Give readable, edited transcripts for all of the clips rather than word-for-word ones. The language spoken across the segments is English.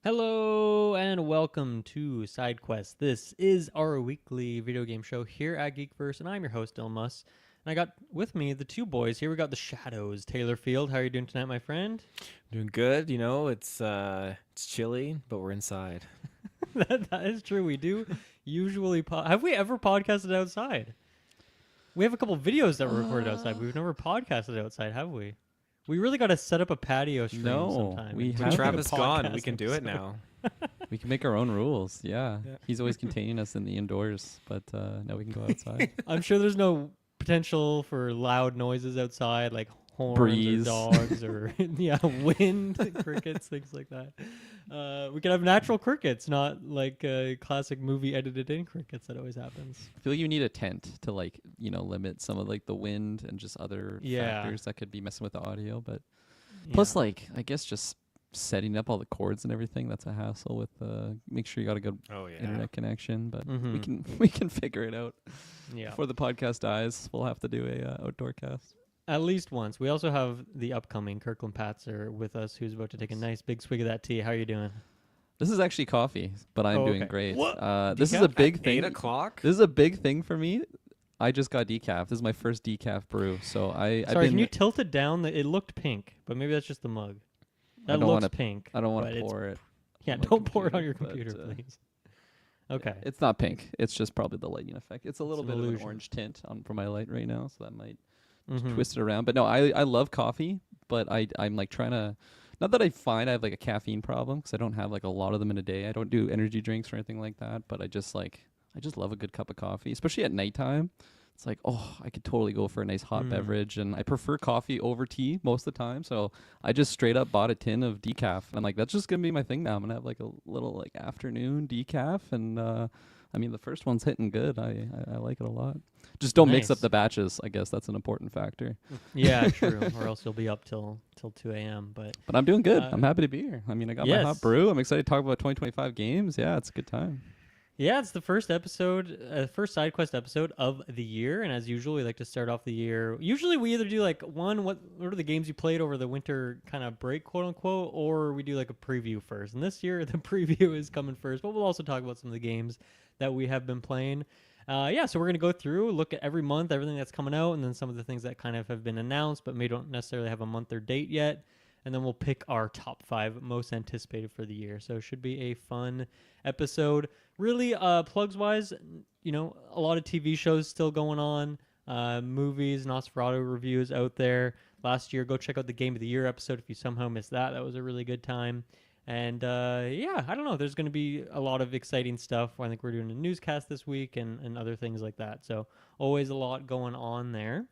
Hello and welcome to Sidequest. This is our weekly video game show here at Geekverse, and I'm your host, Ilmus. And I got with me the two boys here. We got the Shadows, Taylor Field. How are you doing tonight, my friend? Doing good. You know, it's chilly, but we're inside. that is true. We do usually have we ever podcasted outside? We have a couple videos that were recorded outside. We've never podcasted outside, have we? We really got to set up a patio stream sometime. We and have do a Travis gone. We podcast can do it episode. now. We can make our own rules. Yeah. He's always containing us in the indoors, but now we can go outside. I'm sure there's no potential for loud noises outside, like horns Breeze. or dogs or wind, crickets, things like that. We could have natural crickets, not like classic movie edited in crickets that always happens. I feel like you need a tent to limit some of the wind and just other factors that could be messing with the audio. But plus, I guess just setting up all the cords and everything, that's a hassle with make sure you got a good internet connection. But we can figure it out. Yeah. Before the podcast dies, we'll have to do a outdoor cast. At least once. We also have the upcoming Kirkland Patzer with us, who's about to take a nice big swig of that tea. How are you doing? This is actually coffee, but I'm doing great. What? This is a big thing. 8 o'clock? This is a big thing for me. I just got decaf. This is my first decaf brew. So Sorry, can you tilt it down? It looked pink, but maybe that's just the mug. That looks pink. I don't want to pour it. Yeah, don't pour it on your computer, please. Okay. It's not pink. It's just probably the lighting effect. It's a little It's bit an of an illusion. orange tint for my light right now, so that might Mhm. twist it around. But no, I love coffee, but I'm like trying to. Not that I find I have like a caffeine problem because I don't have like a lot of them in a day. I don't do energy drinks or anything like that. But I just love a good cup of coffee, especially at nighttime. It's like, oh, I could totally go for a nice hot beverage, and I prefer coffee over tea most of the time. So I just straight up bought a tin of decaf, and I'm like, that's just gonna be my thing now. I'm gonna have like a little like afternoon decaf, and I mean the first one's hitting good. I like it a lot. Just don't mix up Nice. the batches. I guess that's an important factor. Yeah, true. Or else you'll be up till 2 a.m. But I'm doing good. I'm happy to be here. I mean, I got my yes. hot brew. I'm excited to talk about 2025 games. Yeah, it's a good time. yeah, it's the first episode, first SideQuest episode of the year. And as usual, we like to start off the year. Usually we either do like what are the games you played over the winter kind of break, quote unquote, or we do like a preview first. And this year, the preview is coming first. But we'll also talk about some of the games that we have been playing. So we're going to go through, look at every month, everything that's coming out, and then some of the things that kind of have been announced, but may don't necessarily have a month or date yet. And then we'll pick our top 5 most anticipated for the year. So it should be a fun episode. Really, plugs-wise, a lot of TV shows still going on, movies, Nosferatu reviews out there. Last year, go check out the Game of the Year episode if you somehow missed that. That was a really good time. And I don't know. There's going to be a lot of exciting stuff. I think we're doing a newscast this week and other things like that. So always a lot going on there.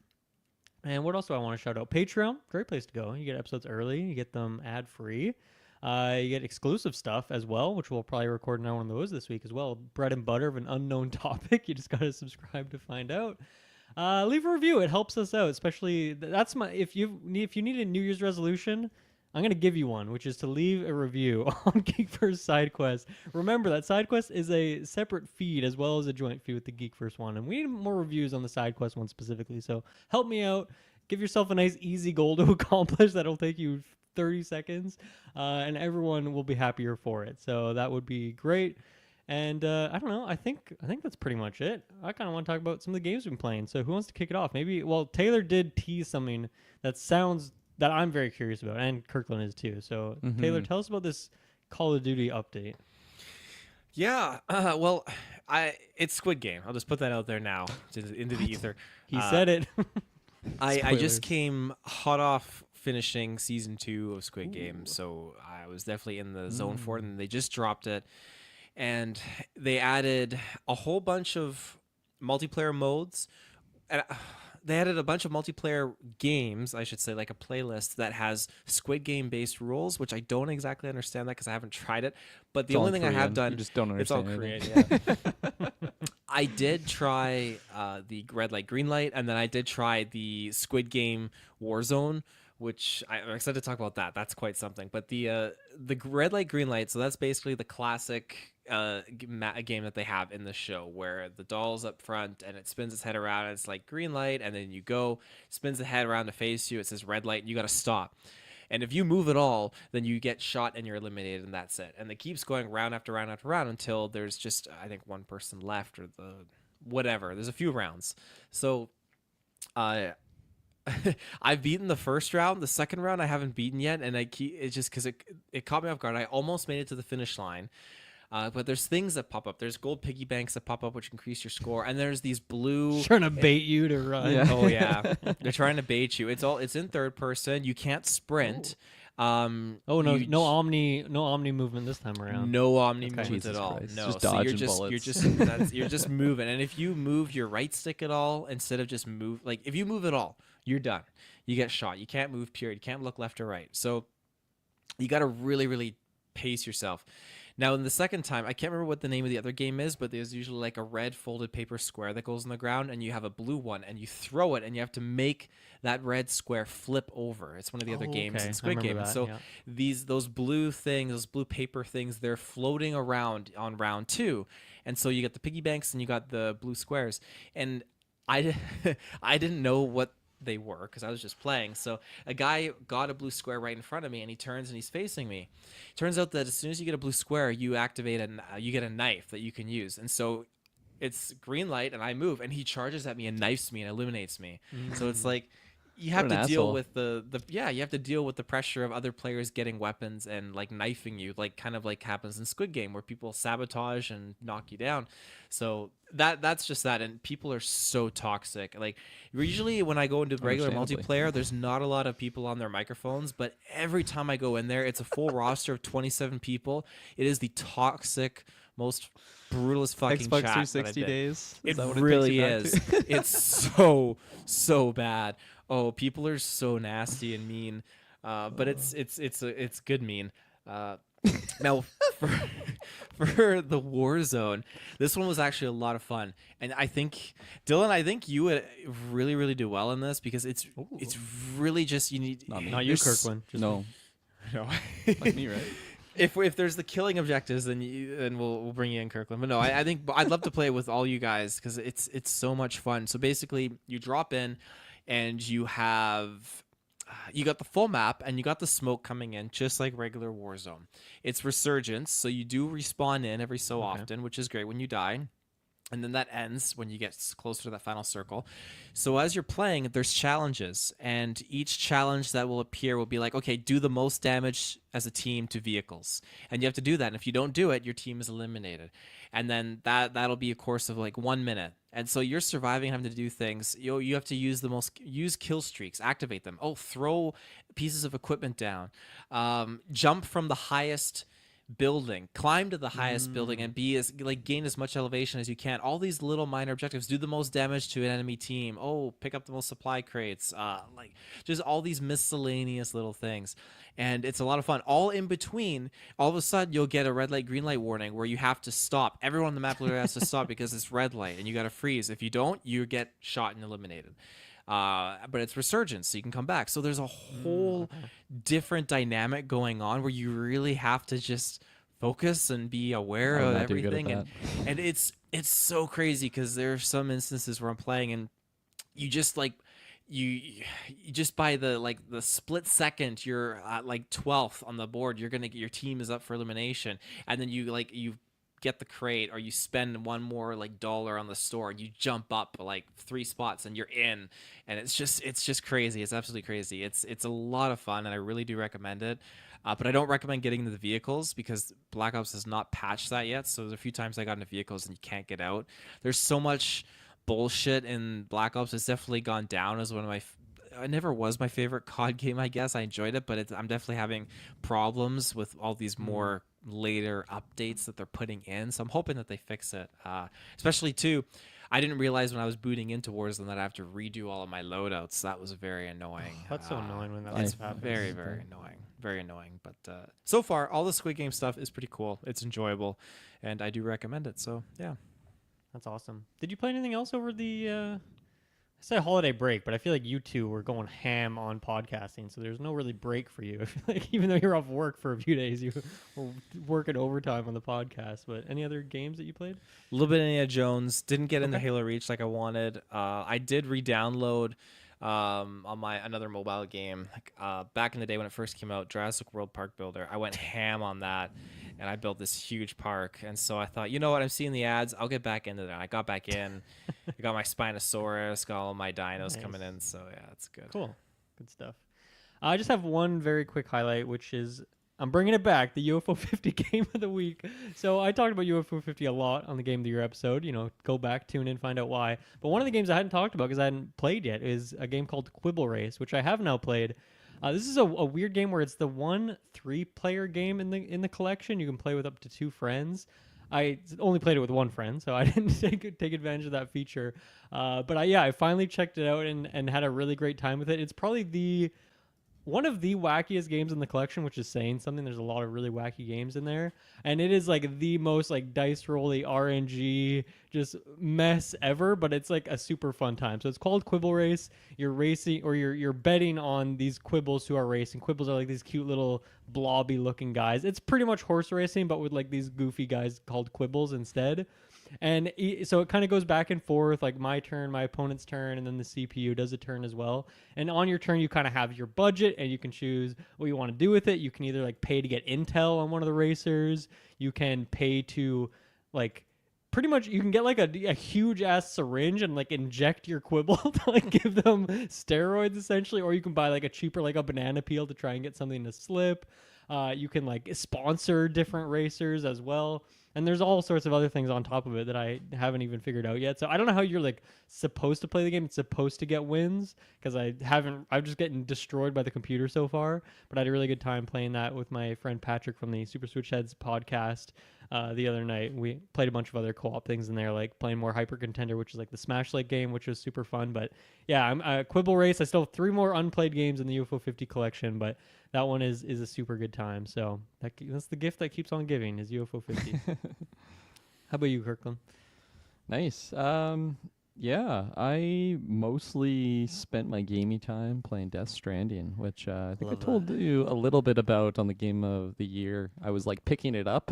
And what else do I want to shout out? Patreon, great place to go. You get episodes early. You get them ad-free. You get exclusive stuff as well, which we'll probably record another one of those this week as well. Bread and butter of an unknown topic. You just got to subscribe to find out. Leave a review. It helps us out, especially if you need a New Year's resolution, I'm going to give you one, which is to leave a review on Geekverse SideQuest. Remember that SideQuest is a separate feed as well as a joint feed with the Geekverse one. And we need more reviews on the SideQuest one specifically. So help me out. Give yourself a nice, easy goal to accomplish that'll take you 30 seconds. And everyone will be happier for it. So that would be great. And I don't know. I think that's pretty much it. I kind of want to talk about some of the games we've been playing. So who wants to kick it off? Maybe, Taylor did tease something that I'm very curious about, and Kirkland is too. So, Taylor, tell us about this Call of Duty update. Yeah. It's Squid Game. I'll just put that out there now into the ether. He said it. I just came hot off finishing season 2 of Squid Game, so I was definitely in the zone for it, and they just dropped it. And they added a whole bunch of multiplayer modes. And they added a bunch of multiplayer games, I should say, like a playlist that has Squid Game based rules, which I don't exactly understand that because I haven't tried it. But the only thing Korean. I have done, You just don't understand. It's all Korean. Yeah. I did try the red light, green light, and then I did try the Squid Game Warzone, which I'm excited to talk about that. That's quite something. But the red light, green light, so that's basically the classic game that they have in the show where the doll's up front and it spins its head around and it's like green light, and then you go, spins the head around to face you, it says red light, and you got to stop. And if you move at all, then you get shot and you're eliminated, and that's it. And it keeps going round after round after round until there's just, I think, one person left, or whatever. There's a few rounds. So I've beaten the first round. The second round I haven't beaten yet, and it's just because it caught me off guard. I almost made it to the finish line. But there's things that pop up. There's gold piggy banks that pop up, which increase your score, and there's these blue trying to bait you to run. Yeah. Oh yeah, they're trying to bait you. It's in third person. You can't sprint. Oh no, no omni movement this time around. No omni movement Jesus at all. Christ. No, Just so dodging bullets. you're just moving. And if you move your right stick at all, instead of just move, like if you move at all, you're done. You get shot. You can't move. Period. You can't look left or right. So you got to really, really pace yourself. Now, in the second time, I can't remember what the name of the other game is, but there's usually like a red folded paper square that goes on the ground, and you have a blue one, and you throw it, and you have to make that red square flip over. It's one of the other games in Squid Game. So those blue things, those blue paper things, they're floating around on round 2. And so you got the piggy banks and you got the blue squares. And I didn't know what they were because I was just playing. So a guy got a blue square right in front of me, and he turns and he's facing me. Turns out that as soon as you get a blue square, you activate you get a knife that you can use. And so it's green light, and I move, and he charges at me and knifes me and eliminates me. So it's like you have to deal with you have to deal with the pressure of other players getting weapons and like knifing you, like kind of like happens in Squid Game where people sabotage and knock you down. So that's just that, and people are so toxic. Like usually when I go into regular multiplayer, there's not a lot of people on their microphones, but every time I go in there, it's a full roster of 27 people. It is the toxic, most brutalest fucking Xbox chat 360 days. It really is. It's so bad. Oh, people are so nasty and mean, but it's good mean. Now for the Warzone, this one was actually a lot of fun, and I think Dylan, you would really do well in this because it's really just you need not you, Kirkland. No, like me, right? If there's the killing objectives, then we'll bring you in, Kirkland. But no, I think I'd love to play it with all you guys because it's so much fun. So basically, you drop in, and you got the full map, and you got the smoke coming in just like regular Warzone. It's Resurgence, so you do respawn in every so often, which is great when you die. And then that ends when you get closer to that final circle. So as you're playing, there's challenges, and each challenge that will appear will be like, okay, do the most damage as a team to vehicles. And you have to do that. And if you don't do it, your team is eliminated. And then that'll be a course of like 1 minute. And so you're surviving, having to do things. You have to use kill streaks, activate them. Oh, throw pieces of equipment down. Jump from the highest building, climb to the highest building, and gain as much elevation as you can. All these little minor objectives. Do the most damage to an enemy team. Oh, pick up the most supply crates. Just all these miscellaneous little things, and it's a lot of fun. All in between, all of a sudden you'll get a red light, green light warning where you have to stop. Everyone on the map literally has to stop because it's red light, and you got to freeze. If you don't, you get shot and eliminated. But it's Resurgence, so you can come back. So there's a whole different dynamic going on where you really have to just focus and be aware of everything. And it's so crazy because there are some instances where I'm playing and you just like you just by the split second you're like 12th on the board, you're gonna get your team is up for elimination, and then you get the crate, or you spend one more like dollar on the store, and you jump up like 3 spots and you're in, and it's just crazy. It's absolutely crazy. It's a lot of fun, and I really do recommend it. But I don't recommend getting into the vehicles because Black Ops has not patched that yet. So there's a few times I got into vehicles and you can't get out. There's so much bullshit in Black Ops. It's definitely gone down as one of my it never was my favorite COD game, I guess. I enjoyed it, but I'm definitely having problems with all these more later updates that they're putting in. So I'm hoping that they fix it. Especially, too, I didn't realize when I was booting into Warzone that I have to redo all of my loadouts. That was very annoying. That's so annoying when that happens. happens. Very, very annoying. Very annoying. But so far, all the Squid Game stuff is pretty cool. It's enjoyable, and I do recommend it. So, yeah. That's awesome. Did you play anything else over the... I say holiday break, but I feel like you two were going ham on podcasting, so there's no really break for you. I feel like even though you're off work for a few days, you were working overtime on the podcast. But any other games that you played? A little bit of Indiana Jones. Didn't get into Halo Reach like I wanted. I did re-download on my another mobile game. Back in the day when it first came out, Jurassic World Park Builder. I went ham on that, and I built this huge park. And so I thought, you know what? I'm seeing the ads. I'll get back into that. I got back in. I got my Spinosaurus, got all my dinos coming in. So yeah, it's good. Cool. Good stuff. I just have one very quick highlight, which is I'm bringing it back, the UFO 50 game of the week. So I talked about UFO 50 a lot on the Game of the Year episode. Go back, tune in, find out why. But one of the games I hadn't talked about because I hadn't played yet is a game called Quibble Race, which I have now played. This is a weird game where it's the 3-player game in the collection. You can play with up to 2 friends. I only played it with 1 friend, so I didn't take advantage of that feature. But I finally checked it out and had a really great time with it. It's probably one of the wackiest games in the collection, which is saying something. There's a lot of really wacky games in there, and it is like the most like dice rolly RNG just mess ever, but it's like a super fun time. So it's called Quibble Race. You're racing, or you're betting on these quibbles who are racing. Quibbles are like these cute little blobby looking guys. It's pretty much horse racing, but with like these goofy guys called quibbles instead. And so it kind of goes back and forth, like my turn, my opponent's turn, and then the CPU does a turn as well. And on your turn, you kind of have your budget, and you can choose what you want to do with it. You can either like pay to get intel on one of the racers. You can pay to like pretty much you can get like a huge ass syringe and like inject your quibble to like give them steroids essentially, or you can buy like a cheaper like a banana peel to try and get something to slip. You can like sponsor different racers as well. And there's all sorts of other things on top of it that I haven't even figured out yet. So I don't know how you're like supposed to play the game. It's supposed to get wins because I'm just getting destroyed by the computer so far. But I had a really good time playing that with my friend Patrick from the Super Switch Heads podcast the other night. We played a bunch of other co-op things in there, like playing more Hyper Contender, which is like the Smash like game, which was super fun. But yeah, I'm Quibble Race. I still have 3 more unplayed games in the UFO 50 collection, but that one is a super good time. So that's the gift that keeps on giving is UFO 50. How about you, Kirkland? Nice. Yeah, I mostly spent my gaming time playing Death Stranding, which I think I told you a little bit about on the Game of the Year. I was like picking it up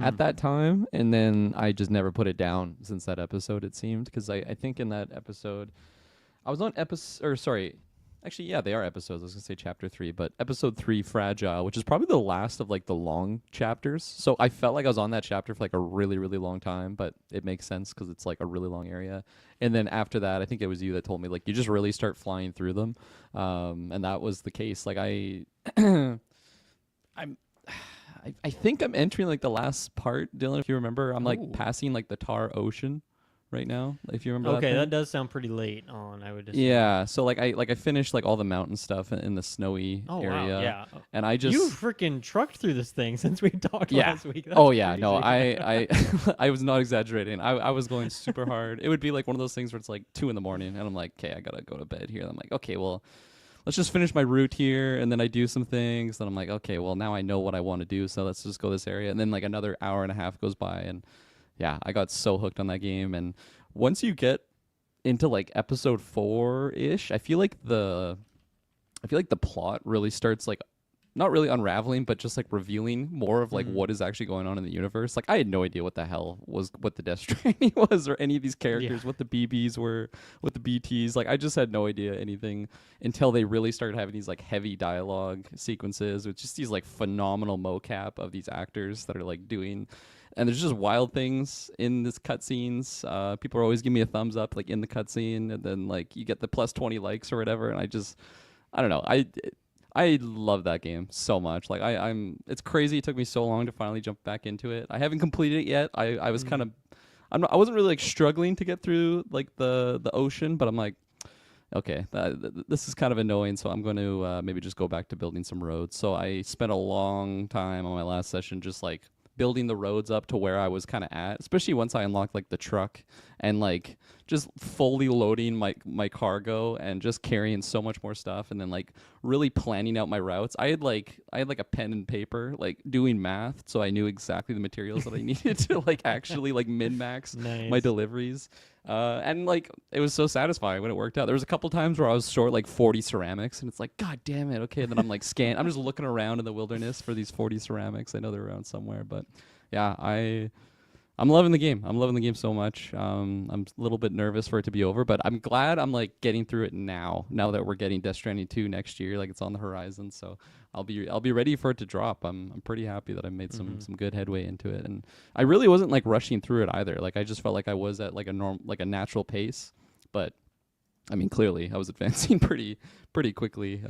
at that time, and then I just never put it down since that episode, it seemed, because I think in that episode, I was on actually, yeah, they are episodes. I was going to say chapter 3, but episode 3, Fragile, which is probably the last of like the long chapters. So I felt like I was on that chapter for like a really, really long time, but it makes sense because it's like a really long area. And then after that, I think it was you that told me like you just really start flying through them. And that was the case. Like I think I'm entering like the last part, Dylan, if you remember. I'm like passing like the Tar Ocean right now, if you remember. Okay, that does sound pretty late on, I would assume. Yeah, so like I finished like all the mountain stuff in the snowy area. Wow, yeah. And I just you freaking trucked through this thing since we talked last week. That's crazy. No, I I was not exaggerating. I was going super hard. It would be like one of those things where it's like 2 a.m. and I'm like, okay, I gotta go to bed here. And I'm like, okay, well, let's just finish my route here, and then I do some things. Then I'm like, okay, well, now I know what I want to do, so let's just go this area. And then like another hour and a half goes by, and yeah, I got so hooked on that game. And once you get into like episode 4-ish, I feel like the plot really starts like not really unraveling, but just like revealing more of like what is actually going on in the universe. Like I had no idea what the hell was what the Death Stranding was, or any of these characters, what the BBs were, what the BTs. Like I just had no idea anything until they really started having these like heavy dialogue sequences with just these like phenomenal mocap of these actors that are like doing. And there's just wild things in this cutscenes. People are always giving me a thumbs up, like in the cutscene, and then like you get the plus 20 likes or whatever. And I don't know. I love that game so much. Like it's crazy. It took me so long to finally jump back into it. I haven't completed it yet. I was kind of, I wasn't really like struggling to get through like the ocean, but I'm like, okay, this is kind of annoying. So I'm going to maybe just go back to building some roads. So I spent a long time on my last session just like building the roads up to where I was kind of at, especially once I unlocked like the truck and like just fully loading my cargo and just carrying so much more stuff, and then like really planning out my routes. I had like a pen and paper, like doing math, so I knew exactly the materials that I needed to like actually like min-max my deliveries. And like it was so satisfying when it worked out. There was a couple times where I was short like 40 ceramics, and it's like, God damn it. Okay, and then I'm like I'm just looking around in the wilderness for these 40 ceramics. I know they're around somewhere, but yeah, I I'm loving the game. I'm loving the game so much. I'm a little bit nervous for it to be over, but I'm glad I'm like getting through it now. Now that we're getting Death Stranding 2 next year, like it's on the horizon, so I'll be ready for it to drop. I'm pretty happy that I made some good headway into it, and I really wasn't like rushing through it either. Like I just felt like I was at like a natural pace, but I mean, clearly I was advancing pretty quickly.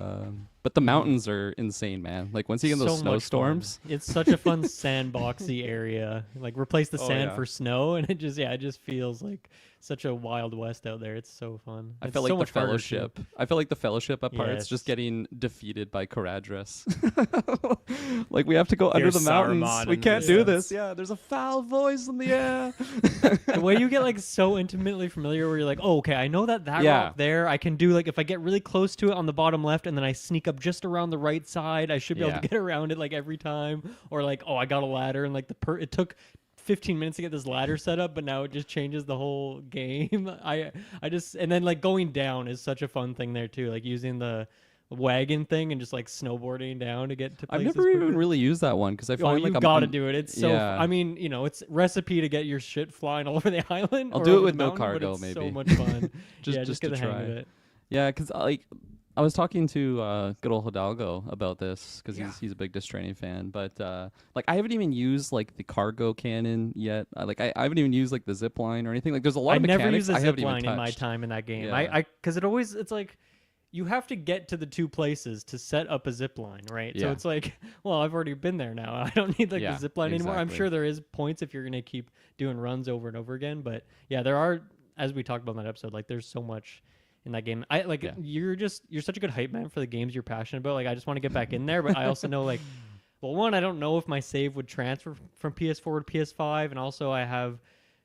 But the mountains are insane, man. Like once you get in those So much snowstorms, fun. It's such a fun sandboxy area. Like replace the sand yeah. for snow, and it just feels like such a Wild West out there. It's so fun. I It's felt like so the much harder, too. fellowship. I felt like the fellowship at parts Yes. just getting defeated by Caradhras. Like we have to go under Here's the mountains. Saruman We in can't the do distance. this. Yeah, there's a foul voice in the air. The way you get like so intimately familiar where you're like, oh, okay, I know that Yeah. rock there, I can do like if I get really close to it on the bottom left and then I sneak up just around the right side, I should be able Yeah. to get around it like every time. Or like, oh, I got a ladder and like it took 15 minutes to get this ladder set up, but now it just changes the whole game. I just and then like going down is such a fun thing there too, like using the wagon thing and just like snowboarding down to get to I've places never even quicker. really used that one because I Oh, find you like I'm gotta I'm- do it. It's so. yeah. I mean, you know, it's recipe to get your shit flying all over the island. I'll or do it over with the no mountain, but cargo, it's So maybe. much fun. Just just to get the hang try. of it. Yeah, because like I was talking to good old Hidalgo about this because Yeah. he's a big Death Stranding fan, but like I haven't even used like the cargo cannon yet. I haven't even used like the zip line or anything. Like there's a lot I of never mechanics used the I zip haven't even line in my touched. time in that game. Yeah. Because it's like you have to get to the two places to set up a zip line, right? So Yeah. it's like, well, I've already been there now. I don't need like Yeah, the zip line anymore. I'm exactly. sure there is points if you're gonna keep doing runs over and over again, but yeah, there are, as we talked about in that episode, like there's so much in that game. I like Yeah. you're such a good hype man for the games you're passionate about. Like I just want to get back in there, but I also know like, well, one, I don't know if my save would transfer from PS4 to PS5, and also I have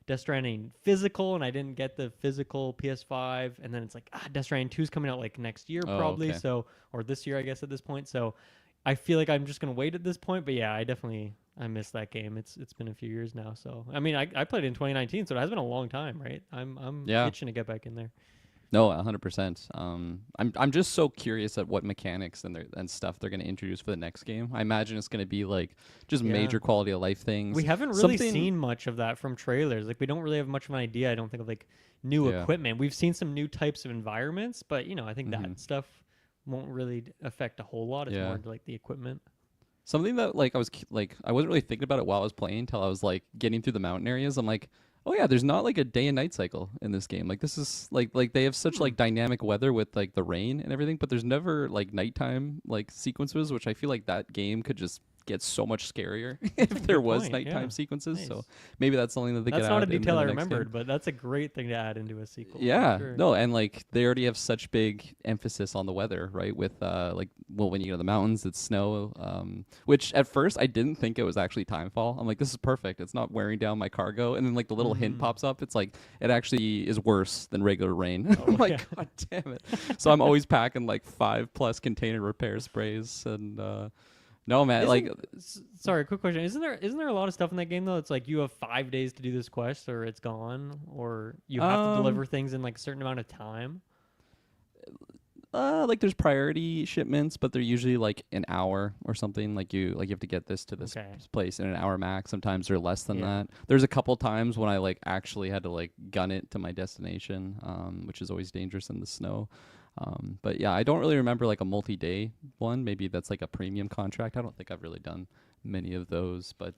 Death Stranding physical, and I didn't get the physical PS5, and then it's like Death Stranding 2 is coming out like next year Oh, probably, okay. so or this year I guess at this point. So I feel like I'm just gonna wait at this point. But yeah, I miss that game. It's been a few years now. So I mean, I played it in 2019, so it has been a long time, right? I'm Yeah. itching to get back in there. No, 100%. I'm just so curious at what mechanics and stuff they're going to introduce for the next game. I imagine it's going to be like just Yeah. major quality of life things. We haven't really Something- seen much of that from trailers. Like we don't really have much of an idea. I don't think of like new Yeah. equipment. We've seen some new types of environments, but you know, I think Mhm. that stuff won't really affect a whole lot. It's Yeah. more into like the equipment. Something that like I wasn't really thinking about it while I was playing until I was like getting through the mountain areas. I'm like, oh yeah, there's not like a day and night cycle in this game. Like this is like they have such like dynamic weather with like the rain and everything, but there's never like nighttime like sequences, which I feel like that game could just get so much scarier if there good was point, nighttime yeah. sequences. So Nice. maybe that's something that they That's could not a add in detail I the next game. remembered, but that's a great thing to add into a sequel. for Yeah, sure. no, and like they already have such big emphasis on the weather, right? With like, well, when you go to the mountains, it's snow. Which at first I didn't think it was actually timefall. I'm like, this is perfect. It's not wearing down my cargo. And then like the little hint pops up. It's like it actually is worse than regular rain. I'm like, yeah. God damn it! So I'm always packing like 5+ container repair sprays and. No man, like Sorry, quick question. Isn't there a lot of stuff in that game though? It's like you have 5 days to do this quest, or it's gone, or you have to deliver things in like a certain amount of time. like there's priority shipments, but they're usually like an hour or something. Like you have to get this to this Okay. place in an hour max. Sometimes they're less than Yeah. that. There's a couple times when I like actually had to like gun it to my destination, which is always dangerous in the snow. But yeah, I don't really remember like a multi-day one. Maybe that's like a premium contract. I don't think I've really done many of those, but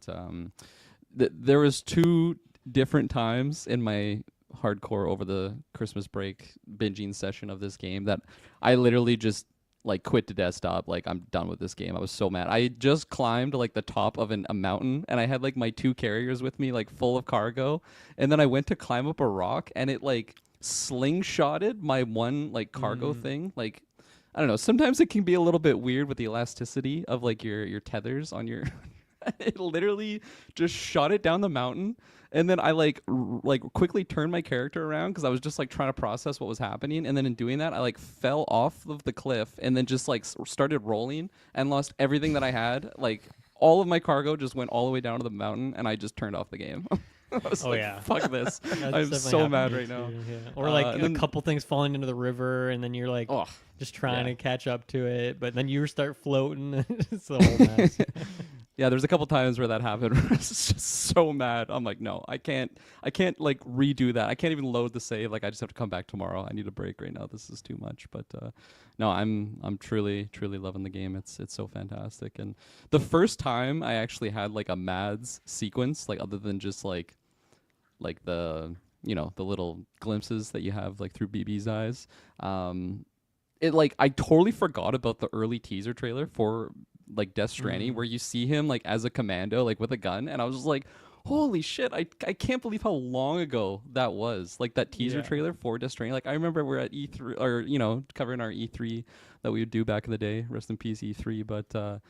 there was 2 different times in my hardcore over the Christmas break binging session of this game that I literally just like quit the desktop. Like I'm done with this game. I was so mad. I just climbed like the top of a mountain and I had like my 2 carriers with me, like full of cargo. And then I went to climb up a rock and it like slingshotted my one like cargo thing. Like I don't know, sometimes it can be a little bit weird with the elasticity of like your tethers on your it literally just shot it down the mountain. And then I like quickly turned my character around because I was just like trying to process what was happening. And then in doing that, I like fell off of the cliff and then just like started rolling and lost everything that I had. Like all of my cargo just went all the way down to the mountain and I just turned off the game. I was Oh, like, yeah. fuck this. That's I'm definitely so happened mad to me right now. too, yeah. Or like and a then- couple things falling into the river, and then you're like Oh, just trying yeah. to catch up to it, but then you start floating. It's the whole mess. Yeah, there's a couple times where that happened. Where I was just so mad. I'm like, no, I can't like redo that. I can't even load the save. Like, I just have to come back tomorrow. I need a break right now. This is too much. But no, I'm truly loving the game. It's so fantastic. And the first time I actually had like a Mads sequence, like other than just like the the little glimpses that you have like through BB's eyes. It like I totally forgot about the early teaser trailer for like Death Stranding where you see him like as a commando like with a gun, and I was just like, holy shit, I can't believe how long ago that was, like that teaser trailer for Death Stranding. Like I remember we're at E3 or covering our E3 that we would do back in the day, rest in peace E3, but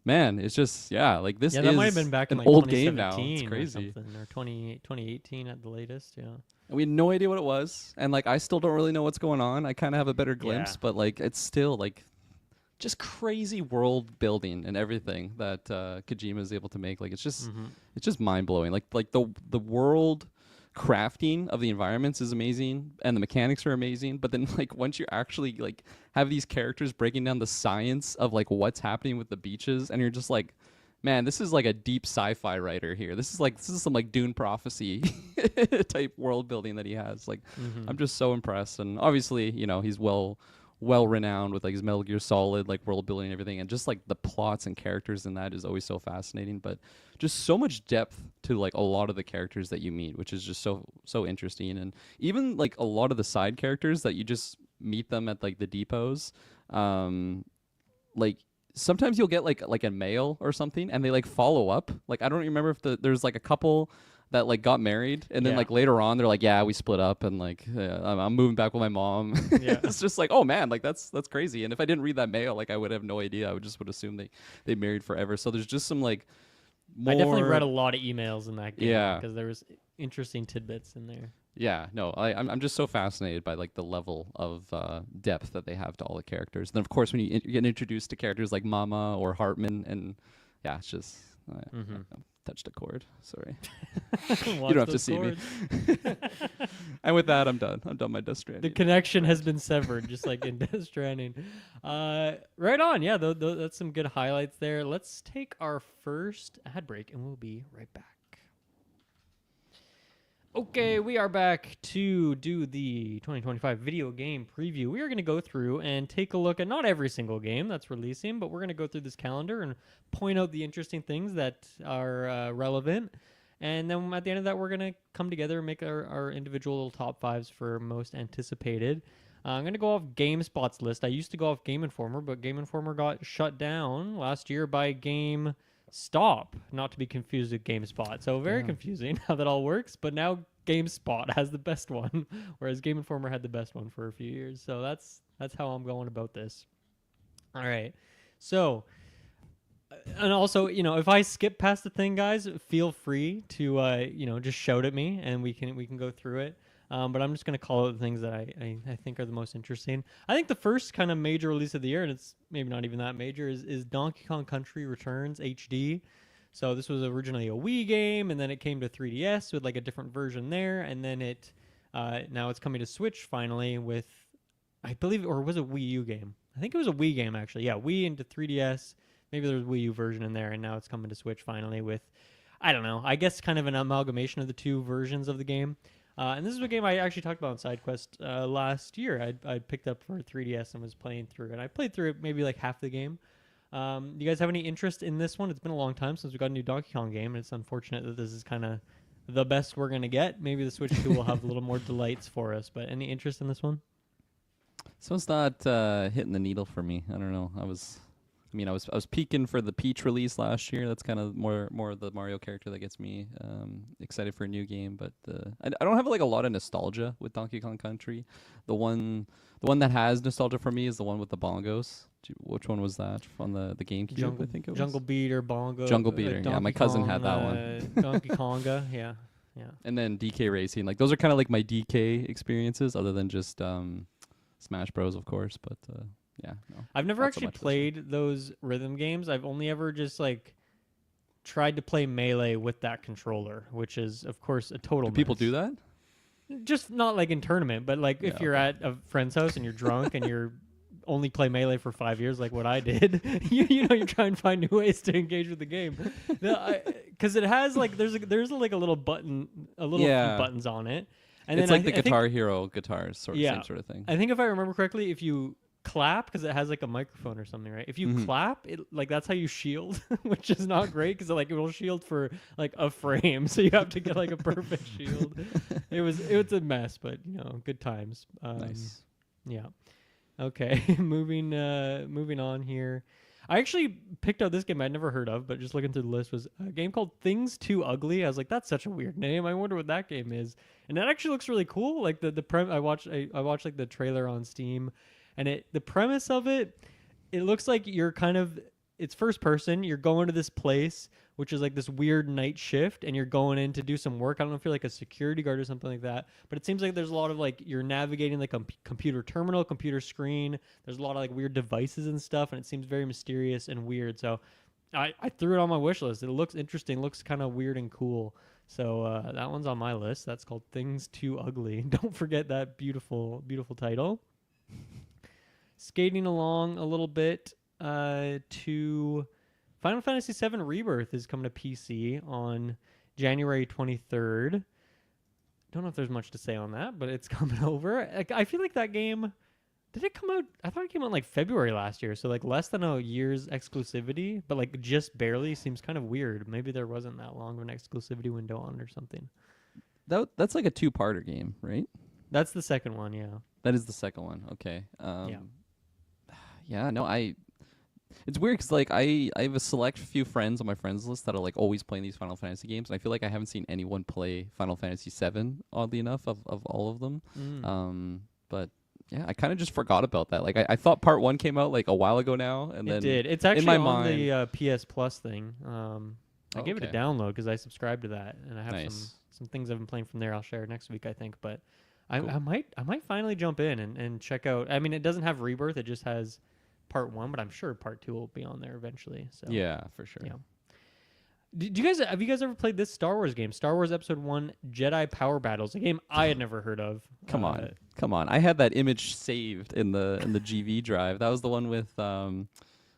man, it's just like this that is might have been back in an like old game now. It's 2017 crazy. or something, or 2018 at the latest. And we had no idea what it was, and like I still don't really know what's going on. I kind of have a better glimpse, but like it's still like just crazy world building and everything that Kojima is able to make. Like it's just mind blowing. Like the world crafting of the environments is amazing, and the mechanics are amazing. But then like once you actually like have these characters breaking down the science of like what's happening with the beaches, and you're just like, man, this is like a deep sci-fi writer here. This is some like Dune Prophecy type world building that he has. Like I'm just so impressed, and obviously he's well renowned with like his Metal Gear Solid like world building and everything, and just like the plots and characters in that is always so fascinating. But just so much depth to like a lot of the characters that you meet, which is just so interesting. And even like a lot of the side characters that you just meet them at like the depots, like sometimes you'll get like a mail or something, and they like follow up. Like I don't remember if there's like a couple that like got married, and then like later on they're like, yeah, we split up, and like I'm moving back with my mom. It's just like, oh man, like that's crazy. And if I didn't read that mail, like I would have no idea. I would assume they married forever. So there's just some like more... I definitely read a lot of emails in that game because there was interesting tidbits in there. Yeah, no, I'm just so fascinated by like the level of depth that they have to all the characters. And then of course when you get introduced to characters like Mama or Hartman, and it's just touched a chord. Sorry. You don't have to see me. And with that, I'm done. I'm done my Death Stranding. The connection has been severed, just like in Death Stranding. Right on. Yeah, that's some good highlights there. Let's take our first ad break, and we'll be right back. Okay, we are back to do the 2025 video game preview. We are going to go through and take a look at not every single game that's releasing, but we're going to go through this calendar and point out the interesting things that are relevant. And then at the end of that, we're going to come together and make our individual top fives for most anticipated. I'm going to go off GameSpot's list. I used to go off Game Informer, but Game Informer got shut down last year by GameStop, not to be confused with GameSpot. So very confusing how that all works, but now GameSpot has the best one, whereas Game Informer had the best one for a few years. So that's how I'm going about this. All right. So, and also, if I skip past the thing, guys, feel free to just shout at me and we can go through it. But I'm just going to call out the things that I think are the most interesting. I think the first kind of major release of the year, and it's maybe not even that major, is Donkey Kong Country Returns HD. So this was originally a Wii game, and then it came to 3DS with like a different version there, and then now it's coming to Switch finally with, I believe, or was it a Wii U game? I think it was a Wii game actually. Yeah, Wii into 3DS. Maybe there's a Wii U version in there, and now it's coming to Switch finally with, I don't know, I guess kind of an amalgamation of the two versions of the game. And this is a game I actually talked about on Sidequest last year. I picked up for 3DS and was playing through it. I played through it maybe like half the game. Do you guys have any interest in this one? It's been a long time since we got a new Donkey Kong game, and it's unfortunate that this is kind of the best we're going to get. Maybe the Switch 2 will have a little more delights for us, but any interest in this one? So it's not hitting the needle for me. I don't know. I was peaking for the Peach release last year. That's kind of more of the Mario character that gets me excited for a new game. But I don't have like a lot of nostalgia with Donkey Kong Country. The one that has nostalgia for me is the one with the bongos. Which one was that on the GameCube? I think it was Jungle Beater, bongo. Jungle Beater. Yeah, my cousin had that one. Donkey Konga. Yeah. And then DK Racing. Like those are kind of like my DK experiences, other than just Smash Bros, of course. But yeah, no, I've never actually played those rhythm games. I've only ever just like tried to play Melee with that controller, which is of course a total. Do people do that? Just not like in tournament, but like if you're at a friend's house and you're drunk and you're only play Melee for 5 years like what I did, you know, you try and find new ways to engage with the game. Because it has like there's like a little button, a little few buttons on it, and it's then like the Guitar Hero guitars, same sort of thing. I think if I remember correctly, if you clap, because it has like a microphone or something, right? If you clap, it like that's how you shield, which is not great because like it will shield for like a frame, so you have to get like a perfect shield. It was a mess, but you know, good times. Nice. Yeah. Okay. moving on here. I actually picked out this game I'd never heard of, but just looking through the list was a game called Things Too Ugly. I was like, that's such a weird name. I wonder what that game is. And that actually looks really cool. Like I watched like the trailer on Steam, and the premise of it looks like you're kind of, it's first person. You're going to this place, which is like this weird night shift, and you're going in to do some work. I don't know if you're like a security guard or something like that, but it seems like there's a lot of like you're navigating like a computer terminal, computer screen. There's a lot of like weird devices and stuff, and it seems very mysterious and weird. So I threw it on my wish list. It looks interesting, looks kind of weird and cool. So that one's on my list. That's called Things Too Ugly. Don't forget that beautiful, beautiful title. Skating along a little bit to Final Fantasy VII Rebirth is coming to PC on January 23rd. Don't know if there's much to say on that, but it's coming over. I feel like that game, did it come out? I thought it came out in like February last year, so like less than a year's exclusivity, but like just barely. Seems kind of weird. Maybe there wasn't that long of an exclusivity window on it or something. That's like a two-parter game, right? That's the second one, yeah. That is the second one. Okay. Yeah. Yeah, no, it's weird because like I have a select few friends on my friends list that are like always playing these Final Fantasy games, and I feel like I haven't seen anyone play Final Fantasy VII, oddly enough, of all of them. But yeah, I kind of just forgot about that. Like I thought part 1 came out like a while ago now, and then it did. It's actually in my on mind, the PS Plus thing. I gave it a download because I subscribed to that, and I have some things I've been playing from there. I'll share next week, I think. But cool. I might finally jump in and check out. I mean, it doesn't have Rebirth; it just has part 1, but I'm sure part 2 will be on there eventually. So yeah, for sure. Yeah. Have you guys ever played this Star Wars game? Star Wars Episode 1 Jedi Power Battles, a game I had never heard of. Come on. I had that image saved in the GV drive. That was the one with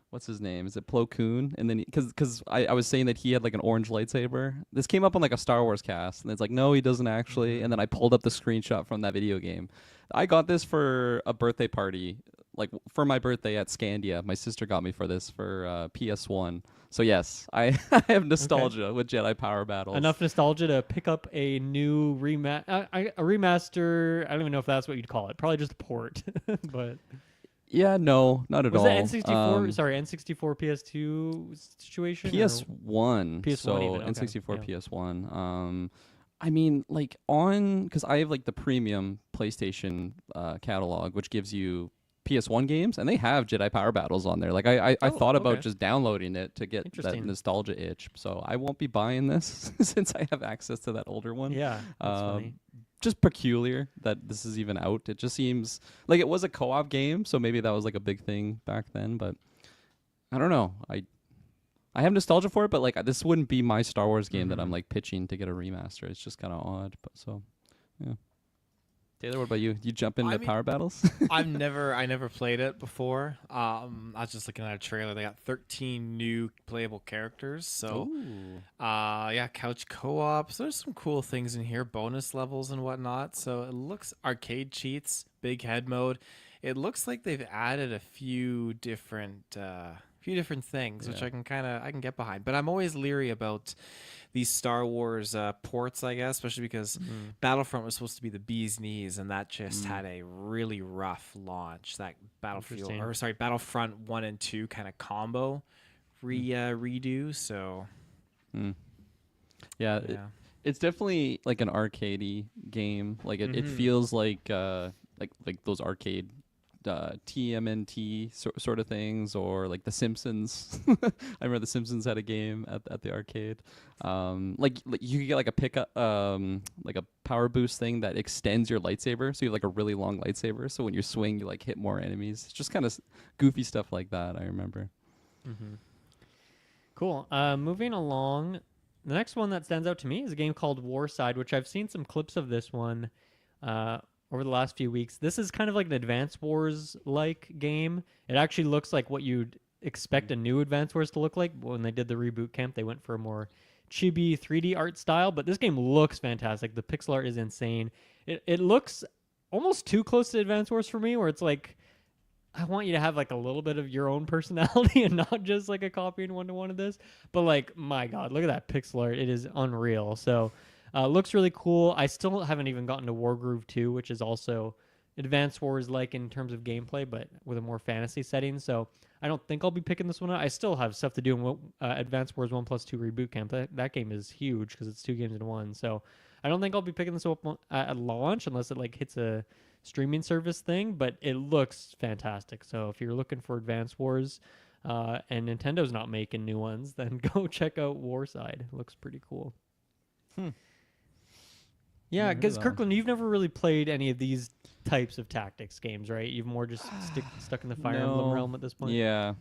what's his name? Is it Plo Koon? And then because I was saying that he had like an orange lightsaber. This came up on like a Star Wars cast, and it's like, no, he doesn't actually. And then I pulled up the screenshot from that video game. I got this for a birthday party. Like for my birthday at Scandia, my sister got me for this for PS1. So yes, I have nostalgia with Jedi Power Battles. Enough nostalgia to pick up a new remaster. I don't even know if that's what you'd call it. Probably just a port, but yeah, no, not at all. Was that N64? Sorry, N64 PS2 situation. PS1. PS1. So even. Okay. N64 PS1. I mean, like because I have like the premium PlayStation catalog, which gives you PS1 games, and they have Jedi Power Battles on there. Like I thought about just downloading it to get that nostalgia itch. So I won't be buying this since I have access to that older one. Yeah, that's funny. Just peculiar that this is even out. It just seems like it was a co-op game, so maybe that was like a big thing back then. But I don't know. I have nostalgia for it, but like this wouldn't be my Star Wars game that I'm like pitching to get a remaster. It's just kind of odd. But so yeah. Taylor, what about you? You jump into Power Battles? I never played it before. I was just looking at a trailer. They got 13 new playable characters. So, couch co-op. So there's some cool things in here, bonus levels and whatnot. So it looks arcade cheats, big head mode. It looks like they've added a few different things, which I can get behind. But I'm always leery about these Star Wars ports, I guess, especially because Battlefront was supposed to be the bee's knees, and that just had a really rough launch. That Battlefront 1 and 2 kind of combo redo. So it's definitely like an arcadey game. Like it feels like those arcade TMNT sort of things, or like The Simpsons. I remember The Simpsons had a game at the arcade. Like you could get like a pickup, like a power boost thing that extends your lightsaber, so you have like a really long lightsaber. So when you swing, you like hit more enemies. It's just kind of goofy stuff like that. I remember. Cool. Moving along, the next one that stands out to me is a game called Warside, which I've seen some clips of this one. over the last few weeks. This is kind of like an Advance Wars like game. It actually looks like what you'd expect a new Advance Wars to look like. When they did the reboot camp, they went for a more chibi 3D art style, but this game looks fantastic. The pixel art is insane. It looks almost too close to Advance Wars for me, where it's like, I want you to have like a little bit of your own personality and not just like a copy in 1-to-1 of this. But like, my God, look at that pixel art. It is unreal. So looks really cool. I still haven't even gotten to Wargroove 2, which is also Advance Wars like in terms of gameplay, but with a more fantasy setting. So I don't think I'll be picking this one up. I still have stuff to do in Advance Wars 1+2 Reboot Camp. That game is huge because it's 2 games in 1. So I don't think I'll be picking this up at launch unless it like hits a streaming service thing, but it looks fantastic. So if you're looking for Advance Wars and Nintendo's not making new ones, then go check out Warside. It looks pretty cool. Yeah, because Kirkland, you've never really played any of these types of tactics games, right? You've more just stuck in the Fire Emblem realm at this point. Yeah.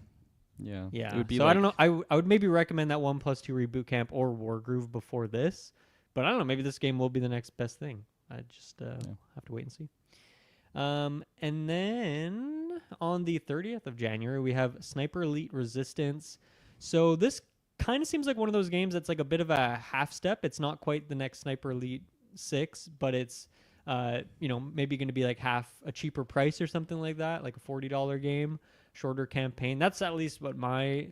It would be so like, I don't know. I would maybe recommend that 1+2 Reboot Camp or Wargroove before this, but I don't know. Maybe this game will be the next best thing. I just have to wait and see. And then on the 30th of January, we have Sniper Elite Resistance. So this kind of seems like one of those games that's like a bit of a half step. It's not quite the next Sniper Elite 6, but it's maybe going to be like half a cheaper price or something like that, like a $40 game, shorter campaign. That's at least what my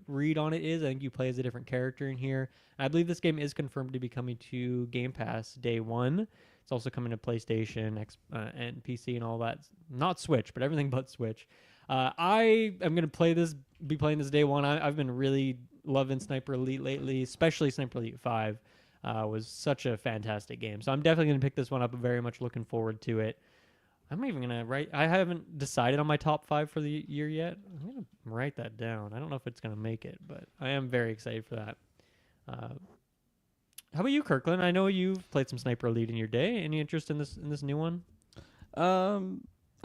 read on it is. I think you play as a different character in here. I believe this game is confirmed to be coming to Game Pass day 1. It's also coming to PlayStation and PC and all that. Not Switch, but everything but Switch. I am going to be playing this day 1. I've been really loving Sniper Elite lately, especially Sniper Elite 5. Was such a fantastic game. So I'm definitely going to pick this one up. I'm very much looking forward to it. I'm even going to write... I haven't decided on my top 5 for the year yet. I'm going to write that down. I don't know if it's going to make it, but I am very excited for that. How about you, Kirkland? I know you've played some Sniper Elite in your day. Any interest in this new one?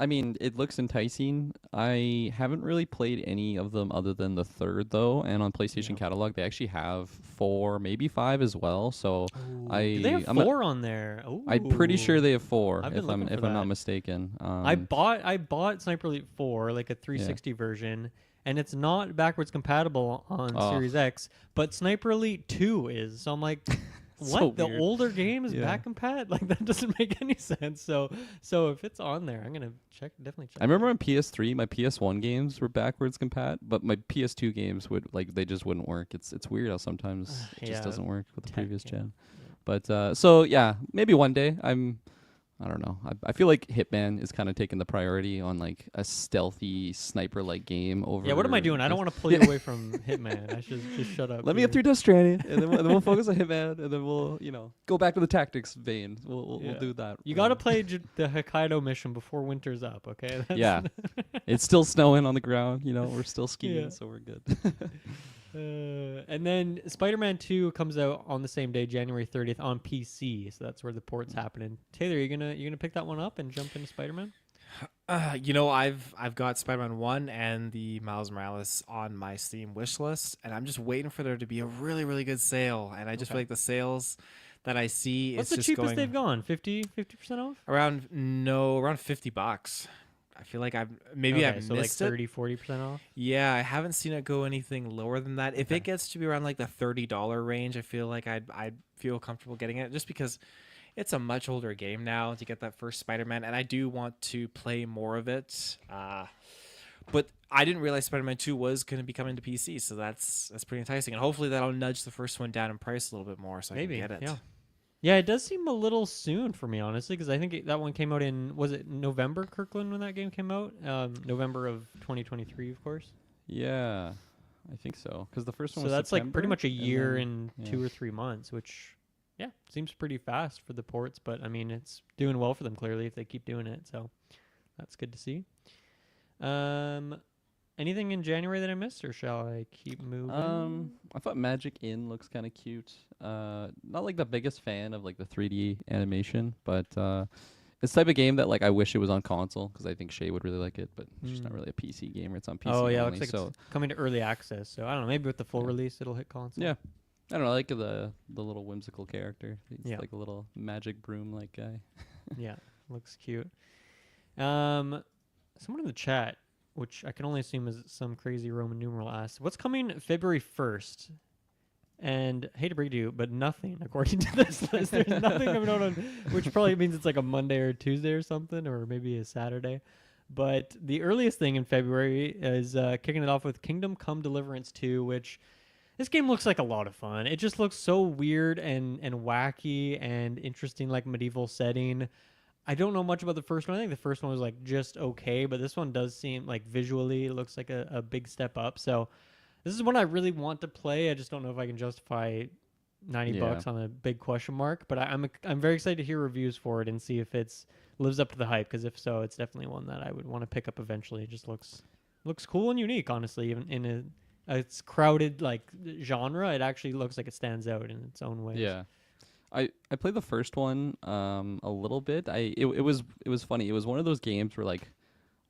I mean, it looks enticing. I haven't really played any of them other than the 3rd, though. And on PlayStation Catalog, they actually have 4, maybe 5 as well. So do they have 4 on there? Ooh. I'm pretty sure they have 4, if I'm that. not mistaken. I bought Sniper Elite 4, like a 360 version, and it's not backwards compatible on Series X, but Sniper Elite 2 is. So I'm like, what? So the weird. older game is back compat? Like, that doesn't make any sense. So if it's on there, I'm gonna definitely check. I remember on PS3, my PS1 games were backwards compat, but my PS2 games they just wouldn't work. It's weird how sometimes it just doesn't work with the previous gen. But maybe one day. I don't know. I feel like Hitman is kind of taking the priority on like a stealthy sniper-like game over. Yeah, what am I doing? I don't want to pull you away from Hitman. I should just shut up. Let me get through Death Stranding, and then we'll focus on Hitman, and then we'll go back to the tactics vein. We'll do that. You got to play the Hokkaido mission before winter's up, okay? Yeah, it's still snowing on the ground. We're still skiing, so we're good. And then Spider-Man 2 comes out on the same day, January 30th, on PC. So that's where the port's happening. Taylor, you gonna pick that one up and jump into Spider-Man? I've got Spider-Man 1 and the Miles Morales on my Steam wish list, and I'm just waiting for there to be a really, really good sale. And I just feel like the sales that I see What's is the just cheapest going they've gone? 50% off? around $50. I feel like I've missed like it. 30-40% off. Yeah, I haven't seen it go anything lower than that. If it gets to be around like the $30 range, I feel like I'd feel comfortable getting it, just because it's a much older game now to get that first Spider-Man, and I do want to play more of it. But I didn't realize Spider-Man 2 was going to be coming to PC, so that's pretty enticing, and hopefully that'll nudge the first one down in price a little bit more, so I can get it. Yeah, it does seem a little soon for me, honestly, because I think that one came out was it November, Kirkland, when that game came out? November of 2023, of course. Yeah, I think so. Because the first one was that's September, like pretty much a year and 2 or 3 months, which, seems pretty fast for the ports. But, I mean, it's doing well for them, clearly, if they keep doing it. So that's good to see. Anything in January that I missed, or shall I keep moving? I thought Magic Inn looks kind of cute. Not like the biggest fan of like the 3D animation, but it's the type of game that like I wish it was on console, because I think Shay would really like it, but it's just not really a PC gamer. It's on PC. Oh yeah, only, looks like it's coming to early access. So I don't know, maybe with the full release it'll hit console. Yeah, I don't know. I like the little whimsical character. He's like a little magic broom like guy. Yeah. Looks cute. Someone in the chat, which I can only assume is some crazy Roman numeral, asked, "What's coming February 1st?" And I hate to break it to you, but nothing according to this list. There's nothing coming out on, which probably means it's like a Monday or Tuesday or something, or maybe a Saturday. But the earliest thing in February is kicking it off with Kingdom Come Deliverance 2, which this game looks like a lot of fun. It just looks so weird and wacky and interesting, like medieval setting. I don't know much about the first one. I think the first one was like just okay, but this one does seem like visually it looks like a big step up. So this is one I really want to play. I just don't know if I can justify $90 on a big question mark. But I'm very excited to hear reviews for it and see if it's lives up to the hype. Because if so, it's definitely one that I would want to pick up eventually. It just looks cool and unique, honestly. Even in it's crowded like genre, it actually looks like it stands out in its own way. Yeah. I played the first one a little bit. It was funny. It was one of those games where like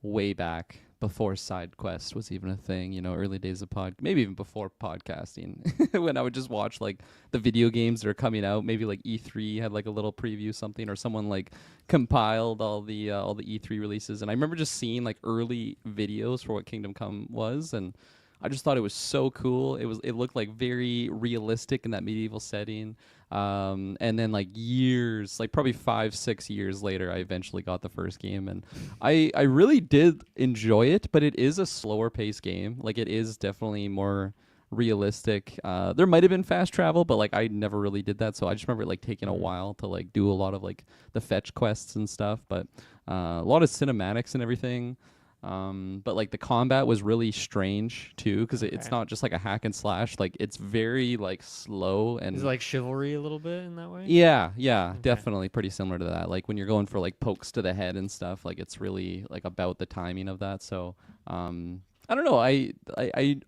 way back before Sidequest was even a thing, you know, early days of maybe even before podcasting, when I would just watch like the video games that are coming out. Maybe like E3 had like a little preview something, or someone like compiled all the E3 releases. And I remember just seeing like early videos for what Kingdom Come was, and I just thought it was so cool. It looked like very realistic in that medieval setting. And then like years, like probably 5-6 years later, I eventually got the first game, and I really did enjoy it, but it is a slower paced game. Like it is definitely more realistic. There might have been fast travel, but like I never really did that. So I just remember it like taking a while to like do a lot of like the fetch quests and stuff, but a lot of cinematics and everything. But like the combat was really strange too, because it's not just like a hack and slash. Like it's very like slow, and is it like Chivalry a little bit in that way? Yeah, definitely pretty similar to that. Like when you're going for like pokes to the head and stuff, like it's really like about the timing of that. So I don't know. I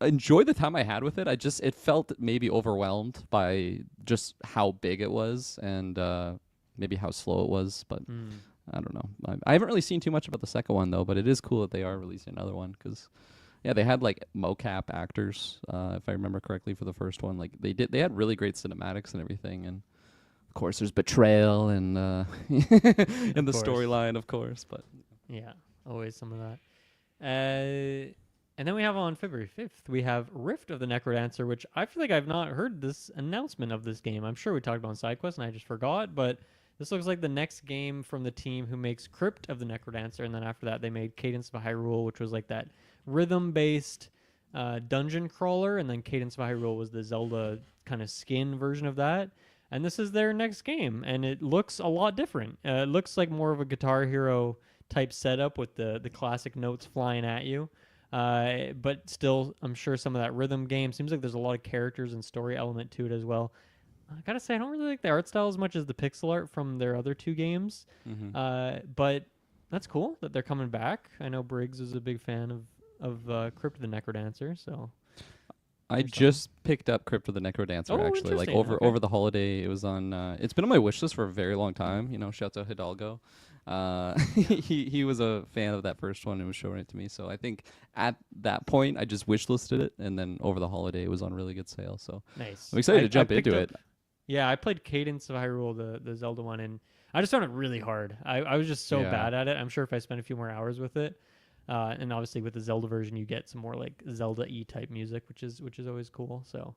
enjoyed the time I had with it. It felt maybe overwhelmed by just how big it was, and maybe how slow it was, but. I don't know. I haven't really seen too much about the second one though, but it is cool that they are releasing another one, because, yeah, they had like mocap actors, if I remember correctly, for the first one. Like they had really great cinematics and everything, and of course there's betrayal and in the storyline, of course. But yeah, always some of that. And then we have on February 5th, we have Rift of the Necrodancer, which I feel like I've not heard this announcement of this game. I'm sure we talked about on SideQuest and I just forgot, but this looks like the next game from the team who makes Crypt of the Necrodancer, and then after that they made Cadence of Hyrule, which was like that rhythm-based dungeon crawler, and then Cadence of Hyrule was the Zelda kind of skin version of that. And this is their next game, and it looks a lot different. It looks like more of a Guitar Hero type setup with the classic notes flying at you. But still, I'm sure some of that rhythm game. Seems like there's a lot of characters and story element to it as well. I gotta say, I don't really like the art style as much as the pixel art from their other two games. But that's cool that they're coming back. I know Briggs is a big fan of Crypt of the Necrodancer, so. I just picked up Crypt of the Necrodancer, actually, like over the holiday. It was on. It's been on my wish list for a very long time. You know, shouts out Hidalgo. He was a fan of that first one and was showing it to me. So I think at that point I just wish listed it, and then over the holiday it was on really good sale. So nice. I'm excited to jump into it. Yeah, I played Cadence of Hyrule, the Zelda one, and I just found it really hard. I was just so bad at it. I'm sure if I spent a few more hours with it, and obviously with the Zelda version, you get some more like Zelda-y type music, which is always cool. So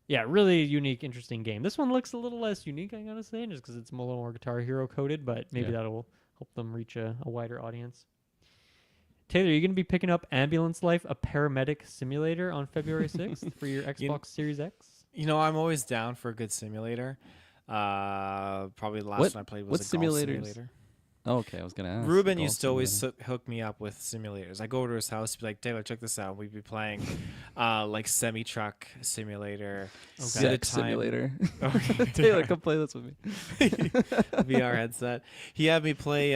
yeah, really unique, interesting game. This one looks a little less unique, I gotta say, just because it's a little more Guitar Hero coded, but maybe that'll help them reach a wider audience. Taylor, are you going to be picking up Ambulance Life, a paramedic simulator on February 6th for your Xbox Series X? You know, I'm always down for a good simulator. Probably the last one I played was a golf simulator. Oh, okay, I was going to ask. Ruben used to always hook me up with simulators. I go over to his house, be like, Taylor, check this out. We'd be playing like semi-truck simulator. Sex simulator. Taylor, come play this with me. VR headset. He had me play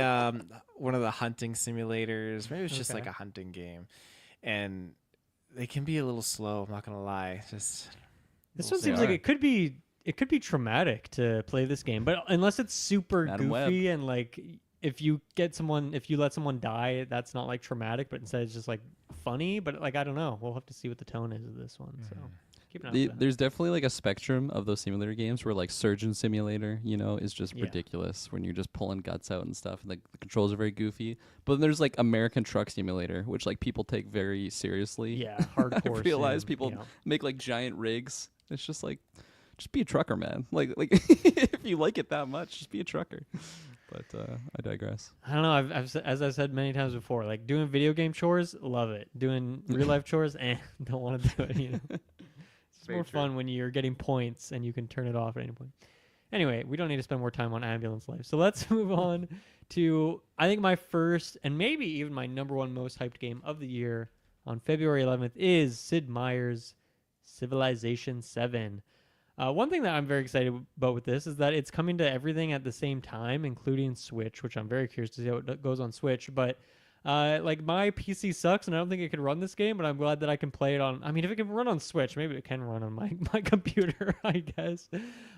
one of the hunting simulators. Maybe it's just like a hunting game. And they can be a little slow, I'm not going to lie. This one seems like it could be traumatic to play this game, but unless it's super goofy and like if you let someone die, that's not like traumatic, but instead it's just like funny. But like I don't know, we'll have to see what the tone is of this one. So keep an eye out for that. There's definitely like a spectrum of those simulator games where like Surgeon Simulator, is just Yeah. ridiculous when you're just pulling guts out and stuff, and like the controls are very goofy. But then there's like American Truck Simulator, which like people take very seriously. Yeah, hardcore. I realize sim, people you know. make like giant rigs. It's just like, just be a trucker, man. Like if you like it that much, just be a trucker. But I digress. I don't know. As I've said many times before, like doing video game chores, love it. Doing real life chores, don't want to do it. It's Very more true. fun when you're getting points and you can turn it off at any point. Anyway, we don't need to spend more time on ambulance life. So let's move on to I think my first and maybe even my number one most hyped game of the year on February 11th is Sid Meier's Civilization 7. One thing that I'm very excited about with this is that it's coming to everything at the same time, including Switch, which I'm very curious to see how it goes on Switch. But like my PC sucks, and I don't think it could run this game. But I'm glad that I can play it on. I mean, if it can run on Switch, maybe it can run on my computer, I guess.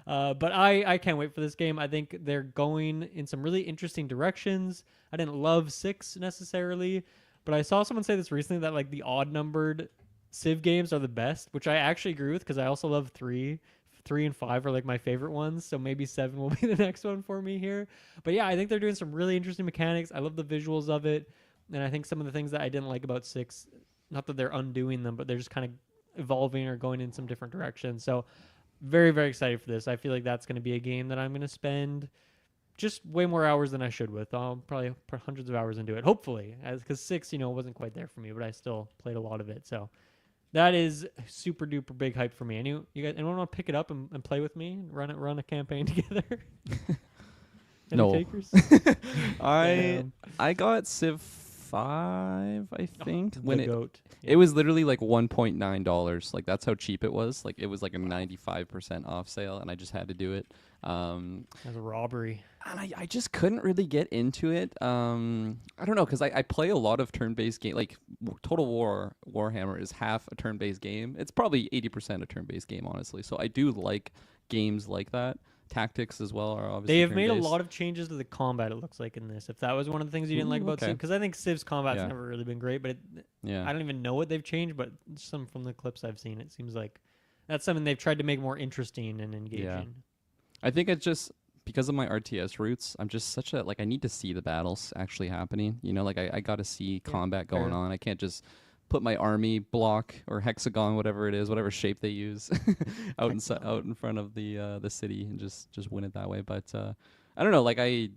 But I can't wait for this game. I think they're going in some really interesting directions. I didn't love 6 necessarily, but I saw someone say this recently that like the odd numbered Civ games are the best, which I actually agree with because I also love 3. 3 and 5 are like my favorite ones, so maybe 7 will be the next one for me here. But yeah, I think they're doing some really interesting mechanics. I love the visuals of it, and I think some of the things that I didn't like about 6, not that they're undoing them, but they're just kind of evolving or going in some different directions. So very, very excited for this. I feel like that's going to be a game that I'm going to spend just way more hours than I should with. I'll probably put hundreds of hours into it, hopefully, because 6, wasn't quite there for me, but I still played a lot of it. So that is super duper big hype for me. Anyone want to pick it up and play with me? Run a campaign together? Any No. takers? I got Civ 5, I think. The goat. It was literally like $1.9. Like that's how cheap it was. Like it was like a 95% off sale, and I just had to do it. As a robbery. And I just couldn't really get into it. I don't know, because I play a lot of turn-based game. Like Total War Warhammer is half a turn-based game. It's probably 80% a turn-based game, honestly. So I do like games like that. Tactics as well are obviously They have made a turn-based. lot of changes to the combat, it looks like, in this. If that was one of the things you didn't like about okay. Civ, because I think Civ's combat's Yeah. never really been great, but Yeah. I don't even know what they've changed, but some from the clips I've seen, it seems like that's something they've tried to make more interesting and engaging. I think it's just because of my RTS roots, I'm just such a, like, I need to see the battles actually happening. Like, I got to see combat going on. I can't just put my army block or hexagon, whatever it is, whatever shape they use, out in front of the city and just win it that way. But I don't know. Like, I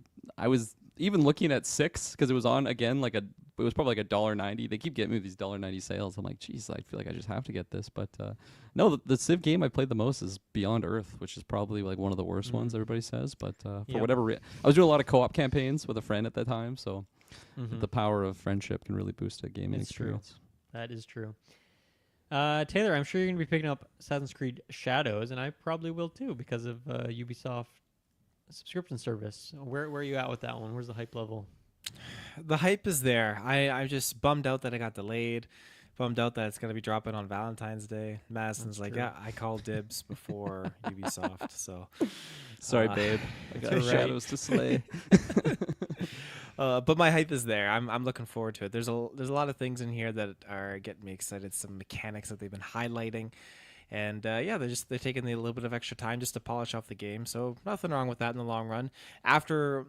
was even looking at 6 because it was on again. It was probably like $1.90. They keep getting me these $1.90 sales. I'm like, geez, I feel like I just have to get this. But no, the Civ game I played the most is Beyond Earth, which is probably like one of the worst ones everybody says. But for whatever reason, I was doing a lot of co-op campaigns with a friend at that time, so the power of friendship can really boost a gaming experience. True. That is true. Taylor, I'm sure you're going to be picking up Assassin's Creed Shadows, and I probably will too because of Ubisoft subscription service. Where are you at with that one? Where's the hype level? The hype is there. I'm just bummed out that it got delayed. Bummed out that it's going to be dropping on Valentine's Day. Madison's like, yeah, I called dibs before Ubisoft. So sorry, babe. I got right. Shadows to slay. But my hype is there. I'm looking forward to it. There's a lot of things in here that are getting me excited. Some mechanics that they've been highlighting. And they're taking a little bit of extra time just to polish off the game. So nothing wrong with that in the long run. After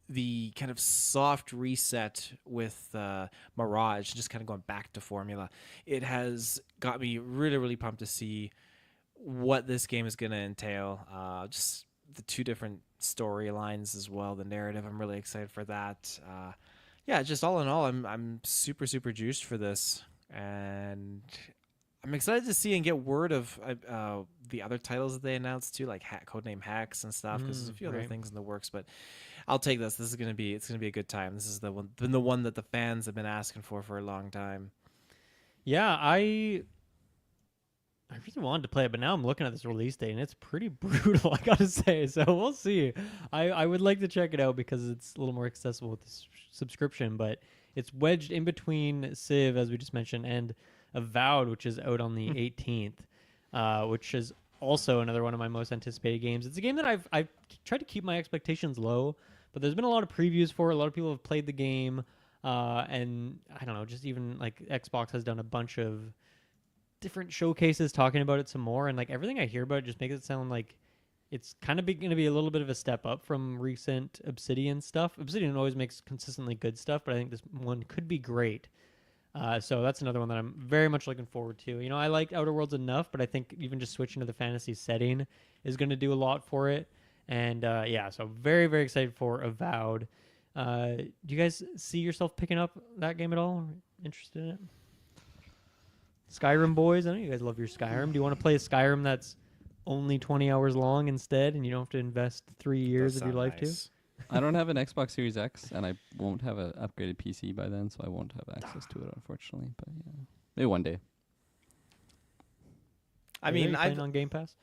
the kind of soft reset with Mirage, just kind of going back to formula, it has got me really, really pumped to see what this game is going to entail. Just the 2 different storylines as well, the narrative. I'm really excited for that. Just all in all, I'm super, super juiced for this. And I'm excited to see and get word of the other titles that they announced too, like Codename Hex and stuff, because there's a few other things in the works. But I'll take this. It's gonna be a good time. This is the one that the fans have been asking for a long time. Yeah, I really wanted to play it, but now I'm looking at this release date and it's pretty brutal, I gotta say. So we'll see. I would like to check it out because it's a little more accessible with this subscription, but it's wedged in between Civ, as we just mentioned, and Avowed, which is out on the 18th, which is also another one of my most anticipated games. It's a game that I've tried to keep my expectations low, but there's been a lot of previews for it. A lot of people have played the game, and I don't know, just even like Xbox has done a bunch of different showcases talking about it some more, and like everything I hear about it just makes it sound like it's kind of going to be a little bit of a step up from recent Obsidian stuff. Obsidian always makes consistently good stuff, but I think this one could be great. So that's another one that I'm very much looking forward to. You know, I liked Outer Worlds enough, but I think even just switching to the fantasy setting is going to do a lot for it. And yeah, so very, very excited for Avowed. Do you guys see yourself picking up that game at all? Interested in it? Skyrim boys, I know you guys love your Skyrim. Do you want to play a Skyrim that's only 20 hours long instead, and you don't have to invest 3 years of your life nice. to? I don't have an Xbox Series X, and I won't have an upgraded PC by then, so I won't have access to it, unfortunately. But yeah, maybe one day. I mean, I'm playing on Game Pass.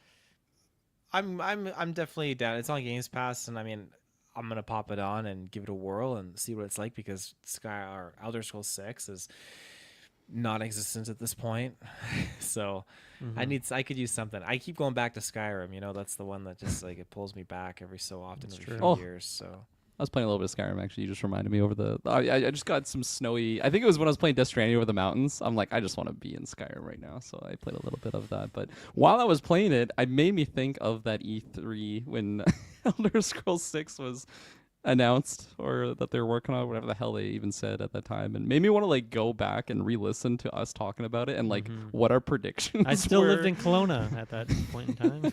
I'm definitely down. It's on Games Pass, and I mean, I'm gonna pop it on and give it a whirl and see what it's like, because Elder Scrolls 6 is non-existent at this point. So I could use something. I keep going back to Skyrim, you know. That's the one that just like it pulls me back every so often, every few years. So I was playing a little bit of Skyrim, actually. You just reminded me over the... I just got some snowy... I think it was when I was playing Death Stranding over the mountains. I'm like, I just want to be in Skyrim right now. So I played a little bit of that. But while I was playing it, it made me think of that E3 when Elder Scrolls 6 was announced, or that they're working on, whatever the hell they even said at that time, and made me want to like go back and re-listen to us talking about it and like what our predictions I still were. lived in Kelowna at that point in time.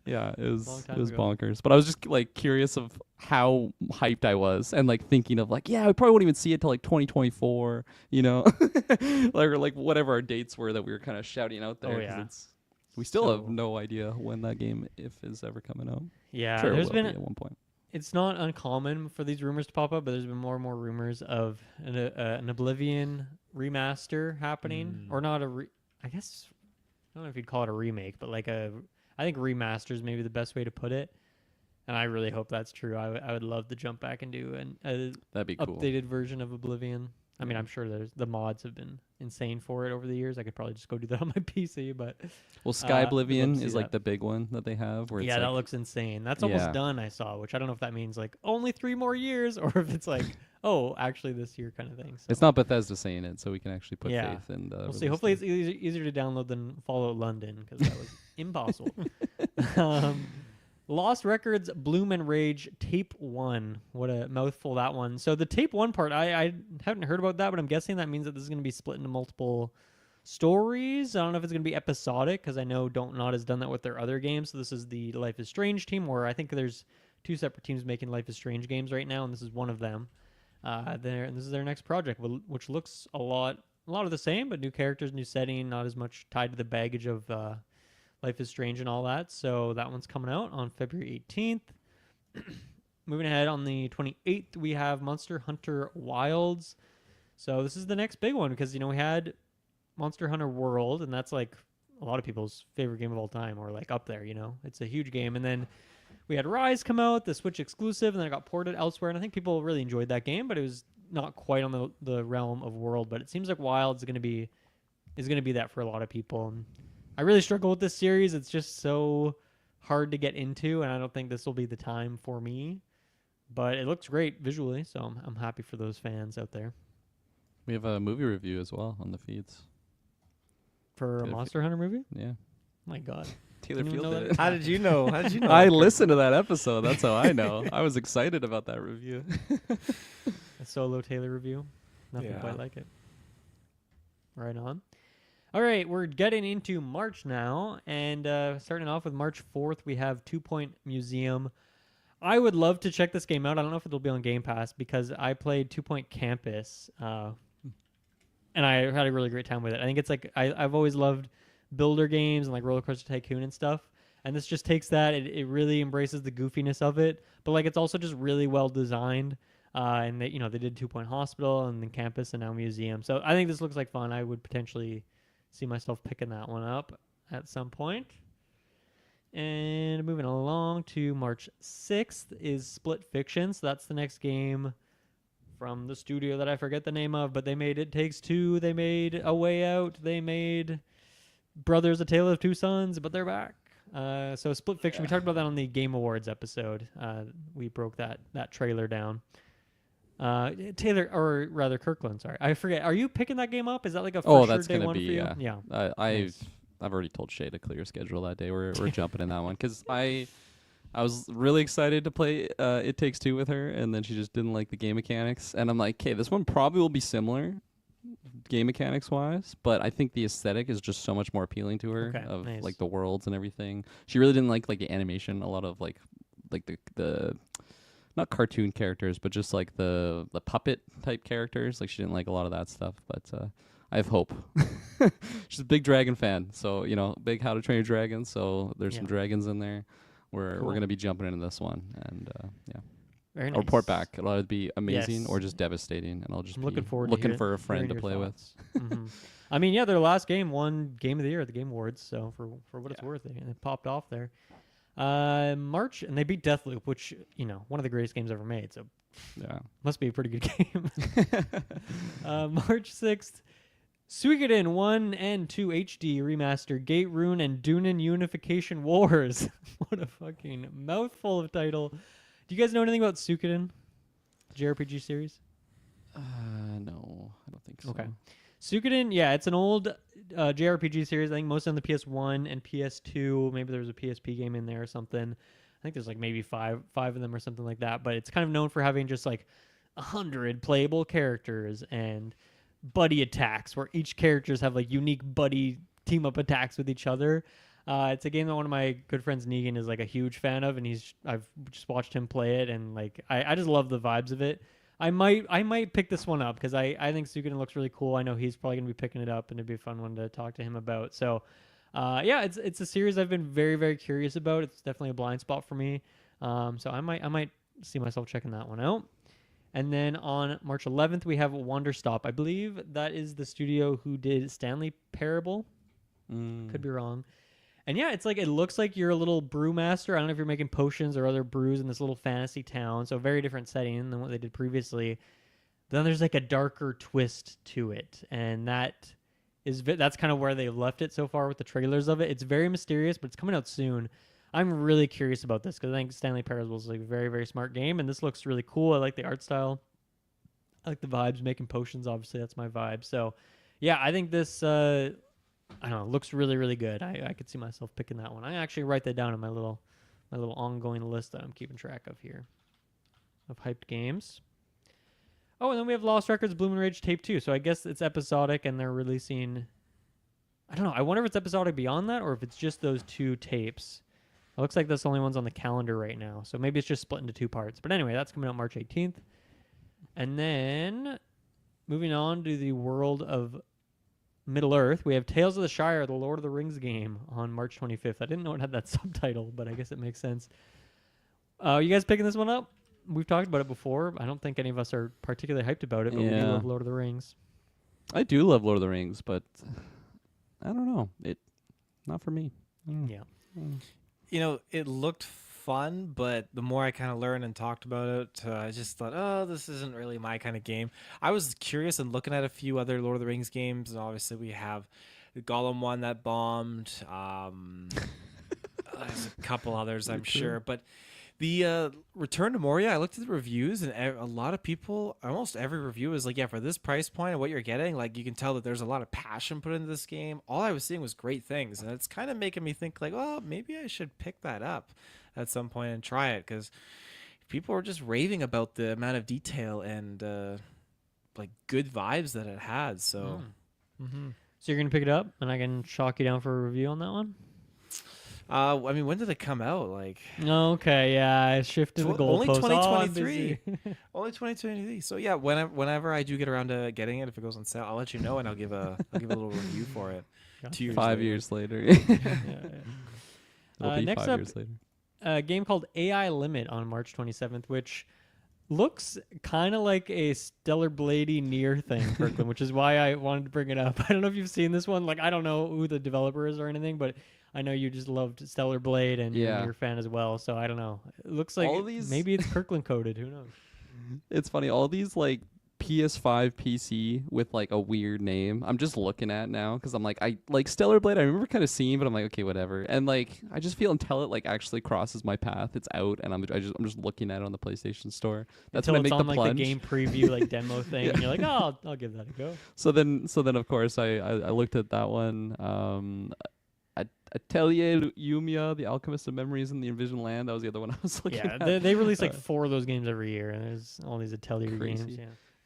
Yeah, it was ago. bonkers. But I was just like curious of how hyped I was, and like thinking of like, yeah, we probably won't even see it till like 2024, you know, or like whatever our dates were that we were kind of shouting out there. Oh, yeah. We still have no idea when that game is ever coming out. Yeah, Sure, there's it will been be at one point. It's not uncommon for these rumors to pop up, but there's been more and more rumors of an Oblivion remaster happening, or not I guess I don't know if you'd call it a remake, but like I think remaster is maybe the best way to put it. And I really hope that's true. I would love to jump back and do That'd be cool. updated version of Oblivion. I mean, I'm sure the mods have been insane for it over the years. I could probably just go do that on my PC, but well, Sky I'd Oblivion love to is see like that. the big one that they have. Where it's that like, looks insane. That's almost done, I saw, which I don't know if that means like only 3 more years, or if it's like, oh, actually this year kind of thing. So. It's not Bethesda saying it, so we can actually put faith in the... We'll see. Hopefully it's easier to download than Fallout London, because that was impossible. Lost Records Bloom and Rage Tape 1. What a mouthful that one. So the Tape 1 part, I haven't heard about that, but I'm guessing that means that this is going to be split into multiple stories. I don't know if it's going to be episodic, because I know Don't Nod has done that with their other games. So this is the Life is Strange team, where I think there's 2 separate teams making Life is Strange games right now, and this is one of them. And this is their next project, which looks a lot of the same, but new characters, new setting, not as much tied to the baggage of... Life is Strange and all that. So that one's coming out on February 18th. Moving ahead, on the 28th, we have Monster Hunter Wilds. So this is the next big one, because, you know, we had Monster Hunter World, and that's like a lot of people's favorite game of all time, or like up there, you know. It's a huge game. And then we had Rise come out, the Switch exclusive, and then it got ported elsewhere. And I think people really enjoyed that game, but it was not quite on the realm of World. But it seems like Wilds is going to be that for a lot of people. And I really struggle with this series. It's just so hard to get into, and I don't think this will be the time for me. But it looks great visually, so I'm happy for those fans out there. We have a movie review as well on the feeds. For a Monster Hunter movie? Yeah. My God. Taylor Didn't even Field know did that. it. How did you know? I listened to that episode. That's how I know. I was excited about that review. A solo Taylor review. Nothing Yeah. quite like it. Right on. All right, we're getting into March now, and starting off with March 4th, we have 2 Point Museum. I would love to check this game out. I don't know if it'll be on Game Pass, because I played 2 Point Campus, and I had a really great time with it. I think it's like I've always loved builder games and like Roller Coaster Tycoon and stuff, and this just takes that. It really embraces the goofiness of it, but like it's also just really well designed. And they did 2 Point Hospital and then Campus and now Museum. So I think this looks like fun. I would potentially see myself picking that one up at some point. And moving along to March 6th is Split Fiction. So that's the next game from the studio that I forget the name of, but they made It Takes Two, they made A Way Out, they made Brothers: A Tale of Two Sons, but they're back. So Split Fiction, we talked about that on the Game Awards episode. We broke that trailer down. Taylor, or rather Kirkland. Sorry, I forget. Are you picking that game up? Is that like a for Oh, sure that's day gonna one be for you? yeah. Yeah. I've Nice. I've already told Shay to clear schedule that day. We're jumping in that one because I was really excited to play It Takes Two with her, and then she just didn't like the game mechanics. And I'm like, okay, this one probably will be similar game mechanics wise, but I think the aesthetic is just so much more appealing to her Okay, of nice. like the worlds and everything. She really didn't like the animation, a lot of like the not cartoon characters, but just like the puppet type characters. Like she didn't like a lot of that stuff, but I have hope. She's a big dragon fan, so big How to Train Your Dragon. So there's some Yeah. dragons in there. We're Cool. gonna be jumping into this one, and yeah. Very nice. I'll report back. It'll either be amazing Yes. or just devastating, and I'll just I'm be looking forward looking to for a friend hearing to your play thoughts. I mean, yeah, their last game won Game of the Year at the Game Awards, so for what it's Yeah. worth, it popped off there. March, and they beat Deathloop, which one of the greatest games ever made. So with. Yeah. must be a pretty good game. March 6th, Suikoden 1 and 2 HD remaster, Gate Rune and Dunin Unification Wars. What a fucking mouthful of title. Do you guys know anything about Suikoden? JRPG series? No, I don't think so. Okay. Suikoden, yeah, it's an old JRPG series. I think mostly on the PS1 and PS2. Maybe there was a PSP game in there or something. I think there's like maybe five of them or something like that. But it's kind of known for having just like 100 playable characters and buddy attacks, where each characters have like unique buddy team up attacks with each other. It's a game that one of my good friends Negan is like a huge fan of, and I've just watched him play it, and like I just love the vibes of it. I might pick this one up because I think Suikoden looks really cool. I know he's probably gonna be picking it up, and it'd be a fun one to talk to him about. So, yeah, it's a series I've been very very curious about. It's definitely a blind spot for me. So I might see myself checking that one out. And then on March 11th we have Wonderstop. I believe that is the studio who did Stanley Parable. Could be wrong. And yeah, it's like it looks like you're a little brewmaster. I don't know if you're making potions or other brews in this little fantasy town. So very different setting than what they did previously. Then there's like a darker twist to it, and that's kind of where they left it so far with the trailers of it. It's very mysterious, but it's coming out soon. I'm really curious about this because I think Stanley Parable is like a very very smart game, and this looks really cool. I like the art style. I like the vibes. Making potions, obviously, that's my vibe. So, yeah, I think this. I don't know, looks really, really good. I could see myself picking that one. I actually write that down in my little ongoing list that I'm keeping track of here of hyped games. Oh, and then we have Lost Records Bloom Rage Tape 2. So I guess it's episodic and they're releasing... I don't know. I wonder if it's episodic beyond that or if it's just those two tapes. It looks like that's the only ones on the calendar right now. So maybe it's just split into two parts. But anyway, that's coming out March 18th. And then moving on to the world of Middle Earth, we have Tales of the Shire, the Lord of the Rings game on March 25th. I didn't know it had that subtitle, but I guess it makes sense. You guys picking this one up? We've talked about it before. I don't think any of us are particularly hyped about it, but we do Yeah. love Lord of the Rings. I do love Lord of the Rings, but I don't know. Not for me. Yeah. It looked fun, but the more I kind of learned and talked about it, I just thought, oh, this isn't really my kind of game. I was curious and looking at a few other Lord of the Rings games, and obviously we have the Gollum one that bombed. There's a couple others, I'm sure, but the Return to Moria, I looked at the reviews, and a lot of people, almost every review is like, yeah, for this price point and what you're getting, like you can tell that there's a lot of passion put into this game. All I was seeing was great things, and it's kind of making me think like, well, maybe I should pick that up at some point and try it, because people were just raving about the amount of detail and like good vibes that it had. So, So you're gonna pick it up, and I can chalk you down for a review on that one. I mean, when did it come out? Like, Okay, yeah, I shifted the only goalpost. 2023. Only 2023. So yeah, whenever I do get around to getting it, if it goes on sale, I'll let you know, and I'll give a little review for it. Gotcha. 2 years 5 later. years later. It'll be Next 5 up, years later. a game called AI Limit on March 27th, which looks kind of like a Stellar Bladey Nier thing, Kirkland, which is why I wanted to bring it up. I don't know if you've seen this one. Like, I don't know who the developer is or anything, but I know you just loved Stellar Blade and Yeah. you're a fan as well. So I don't know. It looks like All of these- maybe it's Kirkland coded. Who knows? It's funny. All these like PS5 PC with like a weird name. I'm just looking at now because I'm like, I like Stellar Blade. I remember kind of seeing, but I'm like, okay, whatever. And like, I just feel until it like actually crosses my path, it's out, and I'm just looking at it on the PlayStation Store. That's Until when I it's make on the like plunge. the game preview like demo thing, and you're like, oh, I'll give that a go. So then of course I looked at that one. Atelier Yumia, The Alchemist of Memories in the Envisioned Land. That was the other one I was looking Yeah, at. they release like 4 of those games every year, and there's all these Atelier Crazy. games. Yeah.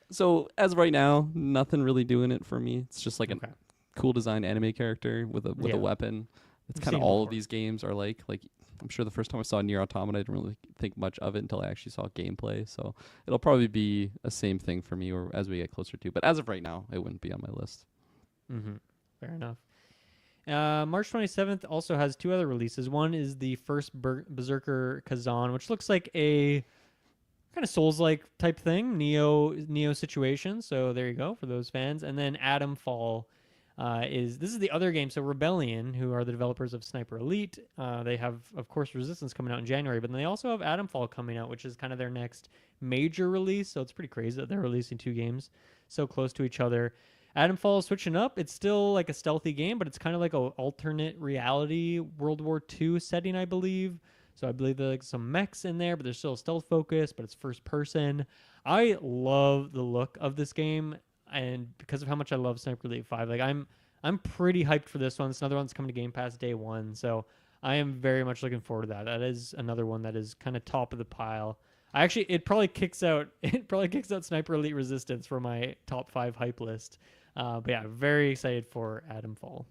So as of right now, nothing really doing it for me. It's just like Okay. a cool design anime character with a Yeah. weapon. It's I've kind of seen it all of before. these games are like I'm sure the first time I saw Nier Automata, I didn't really think much of it until I actually saw gameplay. So it'll probably be a same thing for me, or as we get closer to. But as of right now, it wouldn't be on my list. Mm-hmm. Fair enough. March 27th also has 2 other releases. One is the first Berserker Kazan, which looks like a kind of Souls-like type thing, Neo situation. So there you go for those fans. And then Atom Fall this is the other game. So Rebellion, who are the developers of Sniper Elite, they have of course Resistance coming out in January, but then they also have Atom Fall coming out, which is kind of their next major release. So it's pretty crazy that they're releasing 2 games so close to each other. Atom Fall is switching up. It's still like a stealthy game, but it's kind of like an alternate reality World War II setting, I believe. So I believe there's like some mechs in there, but there's still a stealth focus, but it's first person. I love the look of this game, and because of how much I love Sniper Elite 5, like I'm pretty hyped for this one. It's another one that's coming to Game Pass day 1, so I am very much looking forward to that. That is another one that is kind of top of the pile. It probably kicks out Sniper Elite Resistance for my top 5 hype list. But yeah, very excited for Atom Fall.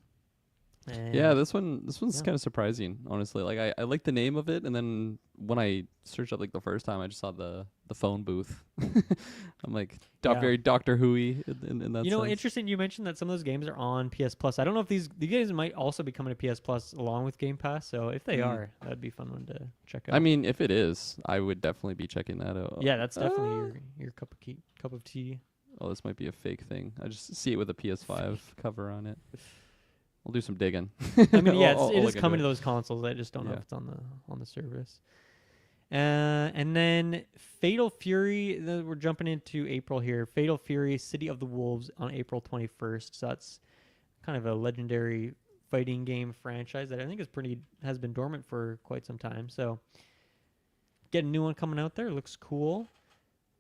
And Yeah, this one's yeah. kind of surprising, honestly. Like I like the name of it, and then when I searched up like the first time, I just saw the phone booth. I'm like, Yeah. very Doctor Who-y in that You know, sense. interesting. You mentioned that some of those games are on PS Plus. I don't know if the games might also be coming to PS Plus along with Game Pass. So if they are, that'd be a fun one to check out. I mean, if it is, I would definitely be checking that out. yeah, that's definitely your cup of tea. Oh, this might be a fake thing. I just see it with a PS5 cover on it. We'll do some digging. I mean, yeah, I'll it is look into coming to those consoles. I just don't know if it's on the service. And then Fatal Fury. We're jumping into April here. Fatal Fury: City of the Wolves on April 21st. So that's kind of a legendary fighting game franchise that I think has been dormant for quite some time. So get a new one coming out there. Looks cool.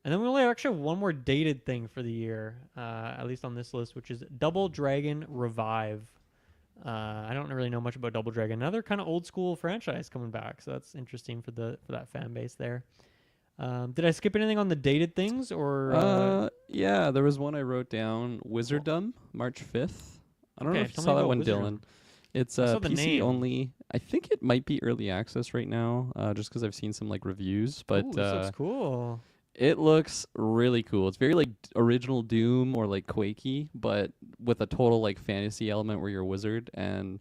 And then we only actually have one more dated thing for the year, at least on this list, which is Double Dragon Revive. I don't really know much about Double Dragon. Another kind of old school franchise coming back, so that's interesting for that fan base there. Did I skip anything on the dated things, or? Yeah, there was one I wrote down. Wizarddom, March 5th. I don't know if you tell me saw that about one, Wizarddom. Dylan. It's I saw the PC name. only. I think it might be early access right now, just because I've seen some like reviews. But Ooh, this looks cool. it looks really cool. It's very like original Doom or like Quakey, but with a total like fantasy element where you're a wizard. And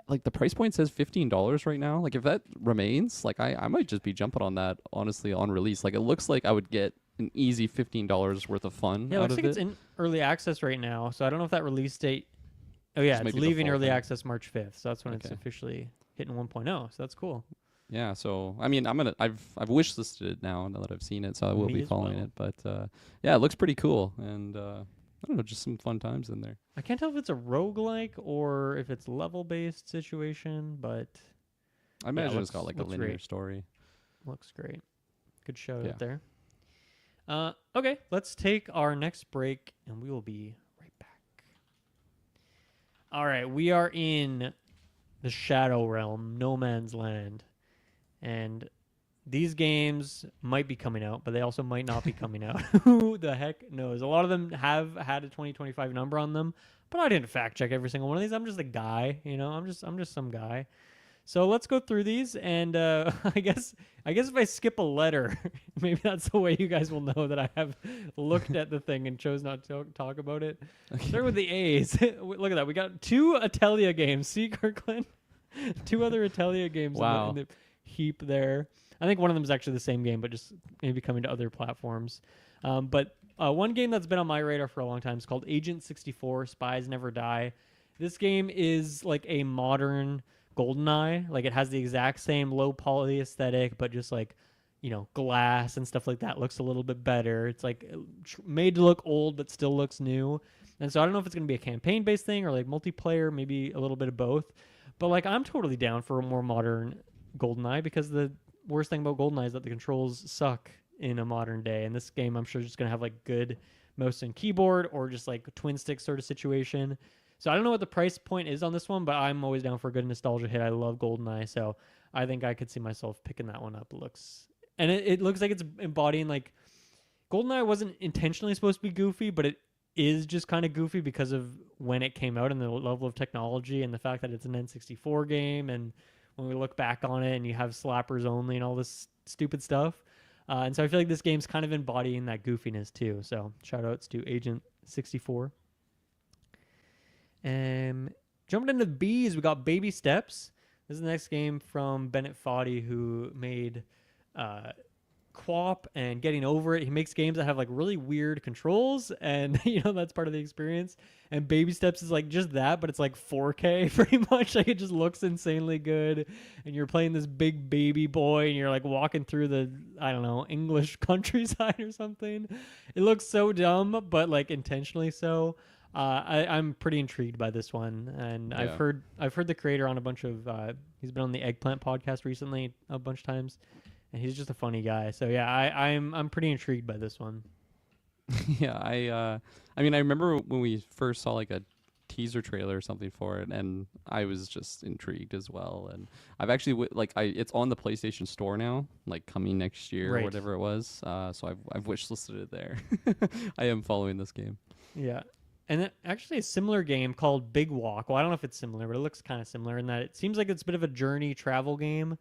like the price point says $15 right now. Like if that remains, like I might just be jumping on that honestly on release. Like it looks like I would get an easy $15 worth of fun. Yeah, it out looks of like it. it's in early access right now, so I don't know if that release date. Oh yeah, This might it's be the leaving full early thing. access March 5th, so that's when it's Okay. officially hitting 1.0. So that's cool. Yeah, so I mean, I've wish listed it now that I've seen it, so I will Me be as following well. it. But yeah, it looks pretty cool, and I don't know, just some fun times in there. I can't tell if it's a roguelike or if it's level-based situation, but I imagine looks- it's got like a looks linear great. story. looks great. Good show Yeah. out there. Okay, let's take our next break, and we will be right back. All right, we are in the Shadow Realm, No Man's Land, and these games might be coming out, but they also might not be coming out. Who the heck knows? A lot of them have had a 2025 number on them, but I didn't fact check every single one of these. I'm just a guy, you know. I'm just some guy. So let's go through these, and I guess if I skip a letter, maybe that's the way you guys will know that I have looked at the thing and chose not to talk about it. Start with the A's. Look at that. We got 2 Atelier games. See, Kirkland? 2 other Atelier games Wow. in the heap there. I think one of them is actually the same game, but just maybe coming to other platforms. But one game that's been on my radar for a long time is called Agent 64, Spies Never Die. This game is like a modern GoldenEye. Like it has the exact same low poly aesthetic, but just like glass and stuff like that looks a little bit better. It's like made to look old but still looks new. And so I don't know if it's going to be a campaign based thing or like multiplayer, maybe a little bit of both. But like I'm totally down for a more modern GoldenEye, because the worst thing about GoldenEye is that the controls suck in a modern day. And this game I'm sure is just going to have like good mouse and keyboard or just like twin stick sort of situation. So I don't know what the price point is on this one, but I'm always down for a good nostalgia hit. I love GoldenEye, so I think I could see myself picking that one up. It looks like it's embodying like GoldenEye wasn't intentionally supposed to be goofy, but it is just kind of goofy because of when it came out and the level of technology and the fact that it's an N64 game. And when we look back on it and you have slappers only and all this stupid stuff. And so I feel like this game's kind of embodying that goofiness too. So shout outs to Agent 64. Jumping into the B's, we got Baby Steps. This is the next game from Bennett Foddy, who made Quap and Getting Over It. He makes games that have like really weird controls, and that's part of the experience. And Baby Steps is like just that, but it's like 4K pretty much. Like it just looks insanely good, and you're playing this big baby boy, and you're like walking through the English countryside or something. It looks so dumb, but like intentionally so. I'm pretty intrigued by this one, and yeah. I've heard the creator on a bunch of. He's been on the Eggplant podcast recently a bunch of times, and he's just a funny guy. So yeah, I'm pretty intrigued by this one. Yeah, I remember when we first saw like a teaser trailer or something for it, and I was just intrigued as well. And I've actually it's on the PlayStation Store now, like coming next year or whatever it was. So I've wishlisted it there. I am following this game. Yeah. And then actually a similar game called Big Walk. Well, I don't know if it's similar, but it looks kind of similar in that it seems like it's a bit of a journey travel game.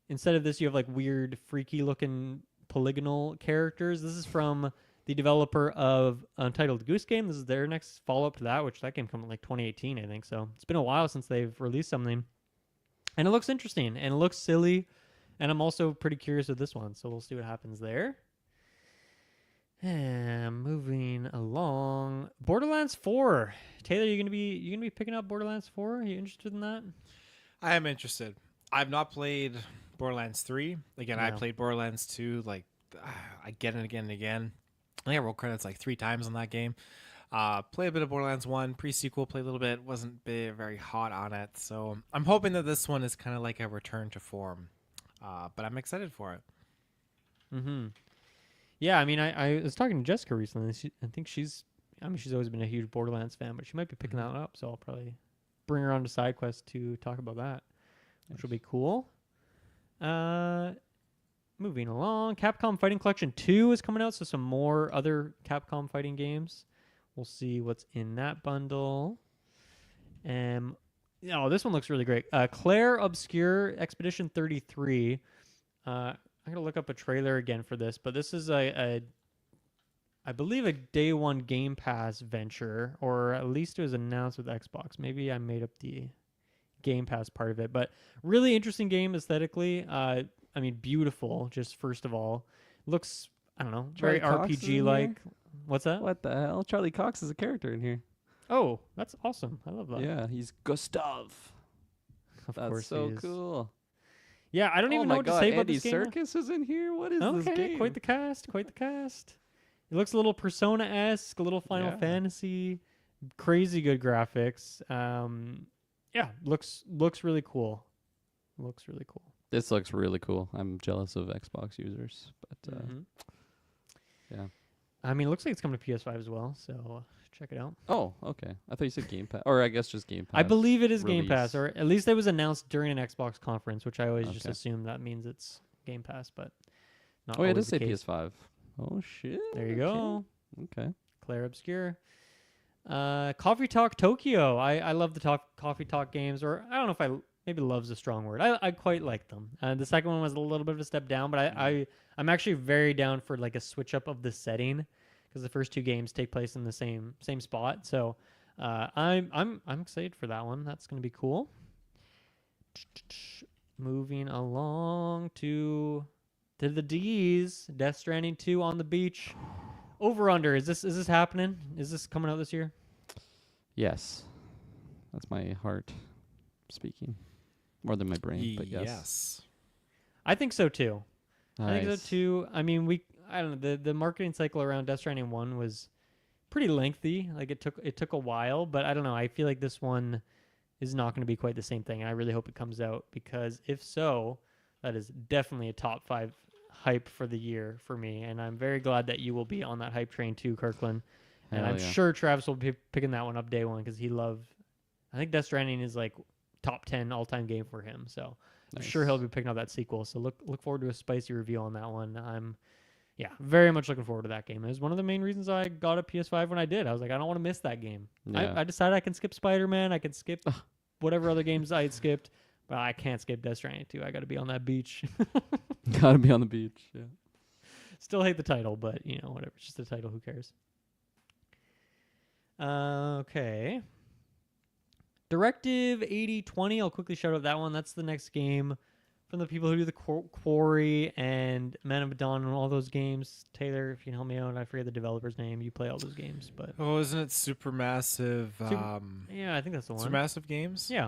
Instead of this, you have like weird, freaky looking polygonal characters. This is from the developer of Untitled Goose Game. This is their next follow-up to that, which that game came out in like 2018, I think. So it's been a while since they've released something. And it looks interesting and it looks silly. And I'm also pretty curious with this one. So we'll see what happens there. And moving along, Borderlands 4. Taylor, you gonna be picking up Borderlands 4? Are you interested in that? I am interested. I've not played Borderlands 3. Again, I played Borderlands 2. Like, I get it again and again. I think I rolled credits like 3 times on that game. Play a bit of Borderlands 1 pre-sequel. Play a little bit. Wasn't very hot on it. So I'm hoping that this one is kind of like a return to form. But I'm excited for it. Mm-hmm. Yeah, I mean, I was talking to Jessica recently. I think she's always been a huge Borderlands fan, but she might be picking that one up. So I'll probably bring her on to Sidequest to talk about that, which will be cool. Moving along, Capcom Fighting Collection 2 is coming out, so some more other Capcom fighting games. We'll see what's in that bundle. This one looks really great. Claire Obscure Expedition 33. I'm going to look up a trailer again for this, but this is I believe a day one Game Pass venture, or at least it was announced with Xbox. Maybe I made up the Game Pass part of it, but really interesting game aesthetically. Beautiful, just first of all. Looks, I don't know, very RPG-like. What's that? What the hell? Charlie Cox is a character in here. Oh, that's awesome. I love that. Yeah, he's Gustav. That's so cool. Yeah, I don't even know what to say about this game. Andy Serkis is in here. What is this game? Quite the cast. It looks a little Persona-esque, a little Final Fantasy. Crazy good graphics. Looks really cool. This looks really cool. I'm jealous of Xbox users, but yeah. I mean, it looks like it's coming to PS5 as well, so check it out. Oh, okay. I thought you said Game Pass, or I guess just Game Pass. I believe it is release. Game Pass, or at least it was announced during an Xbox conference, which I always just assume that means it's Game Pass, but not. Oh, yeah, it does say PS5. Oh shit! There you go. Okay. Claire Obscure. Coffee Talk Tokyo. I love the Coffee Talk games, or I don't know if maybe love's a strong word. I quite like them. The second one was a little bit of a step down, but I'm actually very down for like a switch up of the setting, because the first 2 games take place in the same spot. So I'm excited for that one. That's going to be cool. Moving along to the D's. Death Stranding 2 on the beach. Over under. Is this happening? Is this coming out this year? Yes. That's my heart speaking. More than my brain, but yes. I think so too. I think so too. I mean, I don't know. The marketing cycle around Death Stranding 1 was pretty lengthy. Like it took a while, but I don't know. I feel like this one is not going to be quite the same thing. And I really hope it comes out, because if so, that is definitely a top 5 hype for the year for me. And I'm very glad that you will be on that hype train too, Kirkland. And I'm sure Travis will be picking that one up day one, because I think Death Stranding is like top 10 all-time game for him. So I'm sure he'll be picking up that sequel. So look forward to a spicy review on that one. I'm very much looking forward to that game. It was one of the main reasons I got a PS5 when I did. I was like, I don't want to miss that game. Yeah. I decided I can skip Spider-Man. I can skip whatever other games I had skipped, but I can't skip Death Stranding 2. I got to be on that beach. Gotta be on the beach. Yeah. Still hate the title, but whatever. It's just a title. Who cares? Okay. Directive 8020. I'll quickly shout out that one. That's the next game from the people who do the Quarry and Man of Dawn and all those games. Taylor, if you can help me out, I forget the developer's name. You play all those games, but isn't it Supermassive? yeah, I think that's the one. Supermassive Games. Yeah,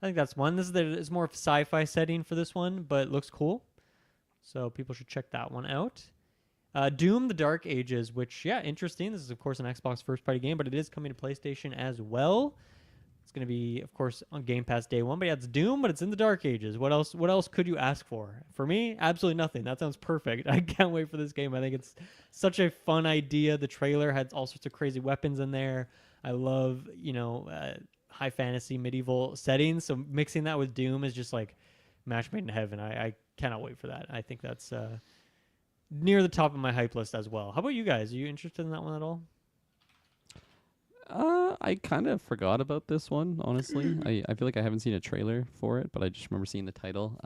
I think that's one. It's more of a sci-fi setting for this one, but it looks cool, so people should check that one out. Doom: The Dark Ages, which interesting. This is of course an Xbox first-party game, but it is coming to PlayStation as well. It's going to be, of course, on Game Pass day one. But yeah, it's Doom, but it's in the Dark Ages. What else could you ask for? For me, absolutely nothing. That sounds perfect. I can't wait for this game. I think it's such a fun idea. The trailer had all sorts of crazy weapons in there. I love, high fantasy medieval settings. So mixing that with Doom is just like match made in heaven. I cannot wait for that. I think that's near the top of my hype list as well. How about you guys? Are you interested in that one at all? I kind of forgot about this one, honestly. I feel like I haven't seen a trailer for it, but I just remember seeing the title.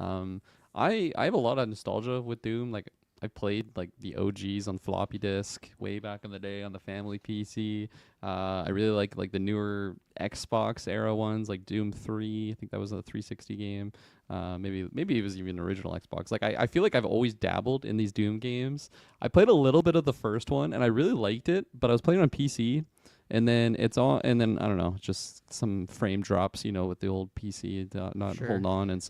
I have a lot of nostalgia with Doom. Like, I played like the OGs on floppy disk way back in the day on the family PC. I really like the newer Xbox era ones, like Doom 3. I think that was a 360 game. Maybe it was even original Xbox. Like I feel like I've always dabbled in these Doom games. I played a little bit of the first one and I really liked it, but I was playing on PC. And then I don't know, just some frame drops, with the old PC not holding on, and it's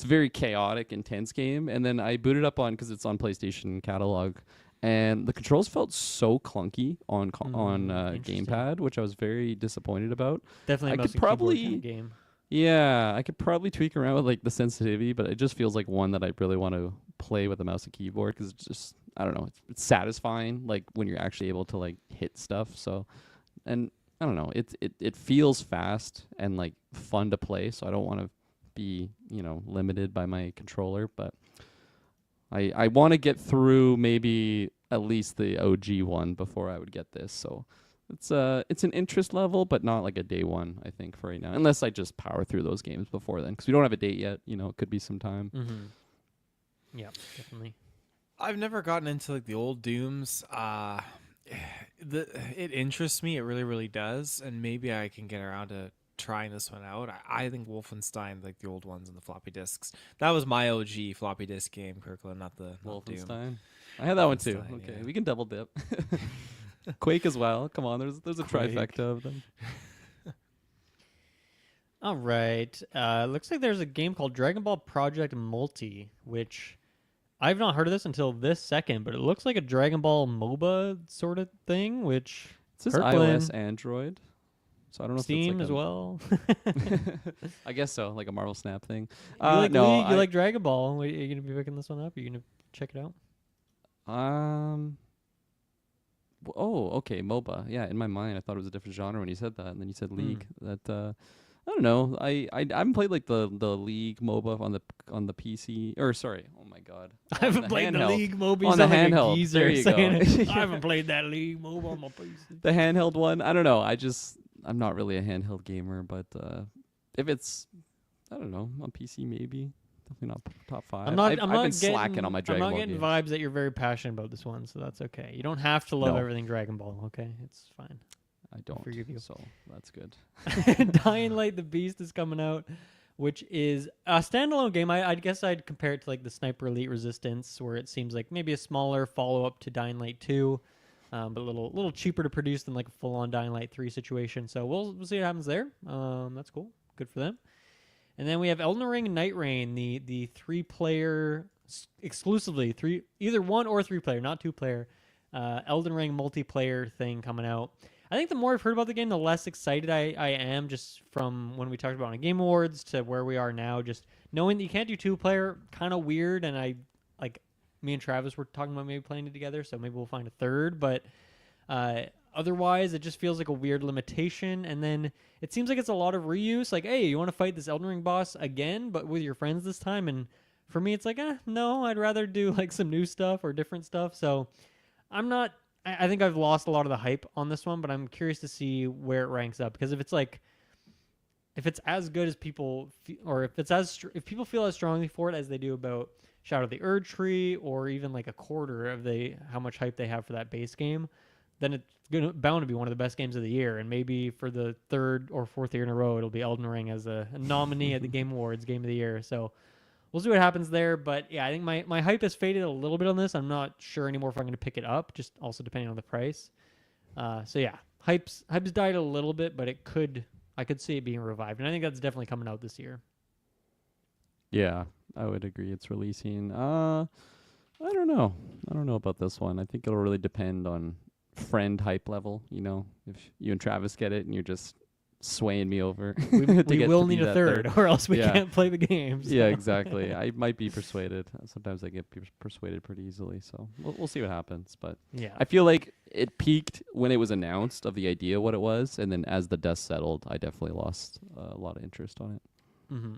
a very chaotic, intense game. And then I booted up because it's on PlayStation catalog, and the controls felt so clunky on gamepad, which I was very disappointed about. Definitely, I could probably game. Yeah, I could probably tweak around with like the sensitivity, but it just feels like one that I really want to play with a mouse and keyboard, because it's just, I don't know, it's satisfying like when you're actually able to like hit stuff. So. And I don't know, it feels fast and like fun to play, so I don't want to be, limited by my controller, but I want to get through maybe at least the OG one before I would get this. So it's an interest level, but not like a day one, I think, for right now, unless I just power through those games before then, because we don't have a date yet. It could be some time. Mm-hmm. Yeah, definitely. I've never gotten into like the old Dooms. It interests me. It really, really does. And maybe I can get around to trying this one out. I think Wolfenstein, like the old ones on the floppy disks, that was my OG floppy disk game, Kirkland, not Wolfenstein. Doom. I had that one too. Okay, we can double dip. Quake as well. Come on, there's a trifecta of them. All right. Looks like there's a game called Dragon Ball Project Multi, which I've not heard of this until this second, but it looks like a Dragon Ball MOBA sort of thing, which it says iOS, Android. So I don't know Steam if as it's well. I guess so, like a Marvel Snap thing. You like League, you like Dragon Ball. Are you going to be picking this one up? Are you going to check it out? Oh, okay, MOBA. Yeah, in my mind, I thought it was a different genre when you said that, and then you said League. That I don't know. I haven't played like the League MOBA on the PC. Or sorry, oh my god, I haven't played the League MOBA on the handheld. There you go. I haven't played that League MOBA on my PC. The handheld one. I don't know. I'm not really a handheld gamer, but if it's, I don't know, on PC maybe. Definitely not top 5. I've been slacking on my Dragon Ball. I'm not getting vibes that you're very passionate about this one, so that's okay. You don't have to love everything Dragon Ball. Okay, it's fine. I don't. Forgive you. So that's good. Dying Light: The Beast is coming out, which is a standalone game. I guess I'd compare it to like the Sniper Elite Resistance, where it seems like maybe a smaller follow-up to Dying Light 2, but a little cheaper to produce than like a full-on Dying Light 3 situation. So we'll see what happens there. That's cool. Good for them. And then we have Elden Ring Night Rain, the 3-player exclusively either 1 or 3 player, not 2 player, Elden Ring multiplayer thing coming out. I think the more I've heard about the game, the less excited I am, just from when we talked about it on Game Awards to where we are now. Just knowing that you can't do 2-player, kind of weird. And me and Travis were talking about maybe playing it together, so maybe we'll find a third. But otherwise, it just feels like a weird limitation. And then it seems like it's a lot of reuse. Like, hey, you want to fight this Elden Ring boss again, but with your friends this time? And for me, it's like, no, I'd rather do like some new stuff or different stuff. So I think I've lost a lot of the hype on this one, but I'm curious to see where it ranks up, because if it's as good as people or if people feel as strongly for it as they do about Shadow of the Erd Tree, or even like a quarter of how much hype they have for that base game, then it's bound to be one of the best games of the year. And maybe for the 3rd or 4th year in a row, it'll be Elden Ring as a nominee at the Game Awards Game of the Year. So we'll see what happens there. But yeah, I think my hype has faded a little bit on this. I'm not sure anymore if I'm going to pick it up, just also depending on the price. So yeah, hype's died a little bit, but I could see it being revived. And I think that's definitely coming out this year. Yeah, I would agree. It's releasing. I don't know. I don't know about this one. I think it'll really depend on friend hype level. You know, if you and Travis get it and you're just swaying me over. We will need a third, or else we can't play the game. So. Yeah, exactly. I might be persuaded. Sometimes I get persuaded pretty easily. So we'll see what happens. But yeah, I feel like it peaked when it was announced of the idea what it was, and then as the dust settled, I definitely lost a lot of interest on it. Mm-hmm.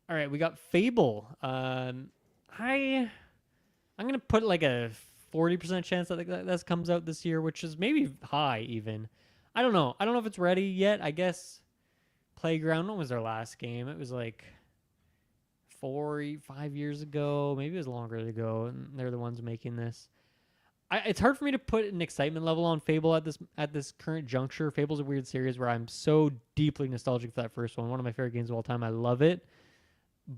All right, we got Fable. I'm gonna put like a 40% chance that comes out this year, which is maybe high even. I don't know. I don't know if it's ready yet. I guess Playground, when was their last game? It was like 4-5 years ago. Maybe it was longer ago, and they're the ones making this. It's hard for me to put an excitement level on Fable at this current juncture. Fable's a weird series where I'm so deeply nostalgic for that first one. One of my favorite games of all time. I love it.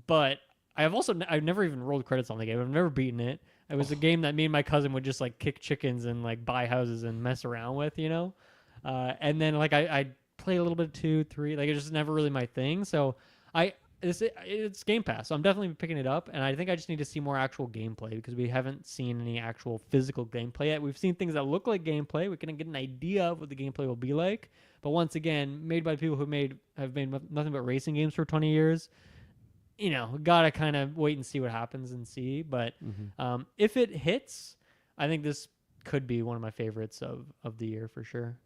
But I've never even rolled credits on the game. I've never beaten it. It was a game that me and my cousin would just like kick chickens and like buy houses and mess around with, you know? And then like I play a little bit of 2, 3, like it's just never really my thing. So it's Game Pass, so I'm definitely picking it up. And I think I just need to see more actual gameplay, because we haven't seen any actual physical gameplay yet. We've seen things that look like gameplay. We can get an idea of what the gameplay will be like. But once again, made by people who have made nothing but racing games for 20 years. You know, gotta kind of wait and see what happens and see. But if it hits, I think this could be one of my favorites of the year for sure.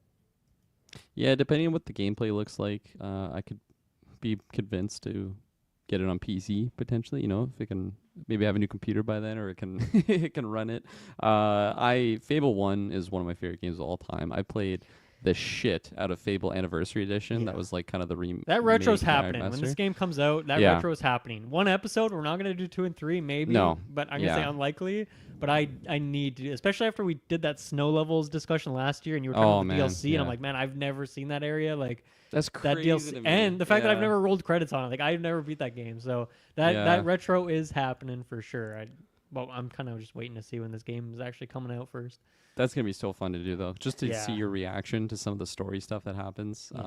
Yeah, depending on what the gameplay looks like, I could be convinced to get it on PC potentially. You know, if it can maybe have a new computer by then, or it can it can run it. Fable 1 is one of my favorite games of all time. I played the shit out of Fable Anniversary Edition. Yeah. That was like kind of the that retro's happening when this game comes out. That retro is happening. One episode. We're not gonna do 2 and 3, maybe. No, but I'm gonna say unlikely. But I need to, especially after we did that snow levels discussion last year, and you were talking about the DLC, and I'm like, man, I've never seen that area. Like that's crazy. That DLC, and the fact that I've never rolled credits on it. Like I've never beat that game. So that retro is happening for sure. I'm kind of just waiting to see when this game is actually coming out first. That's going to be so fun to do, though, just to see your reaction to some of the story stuff that happens. It's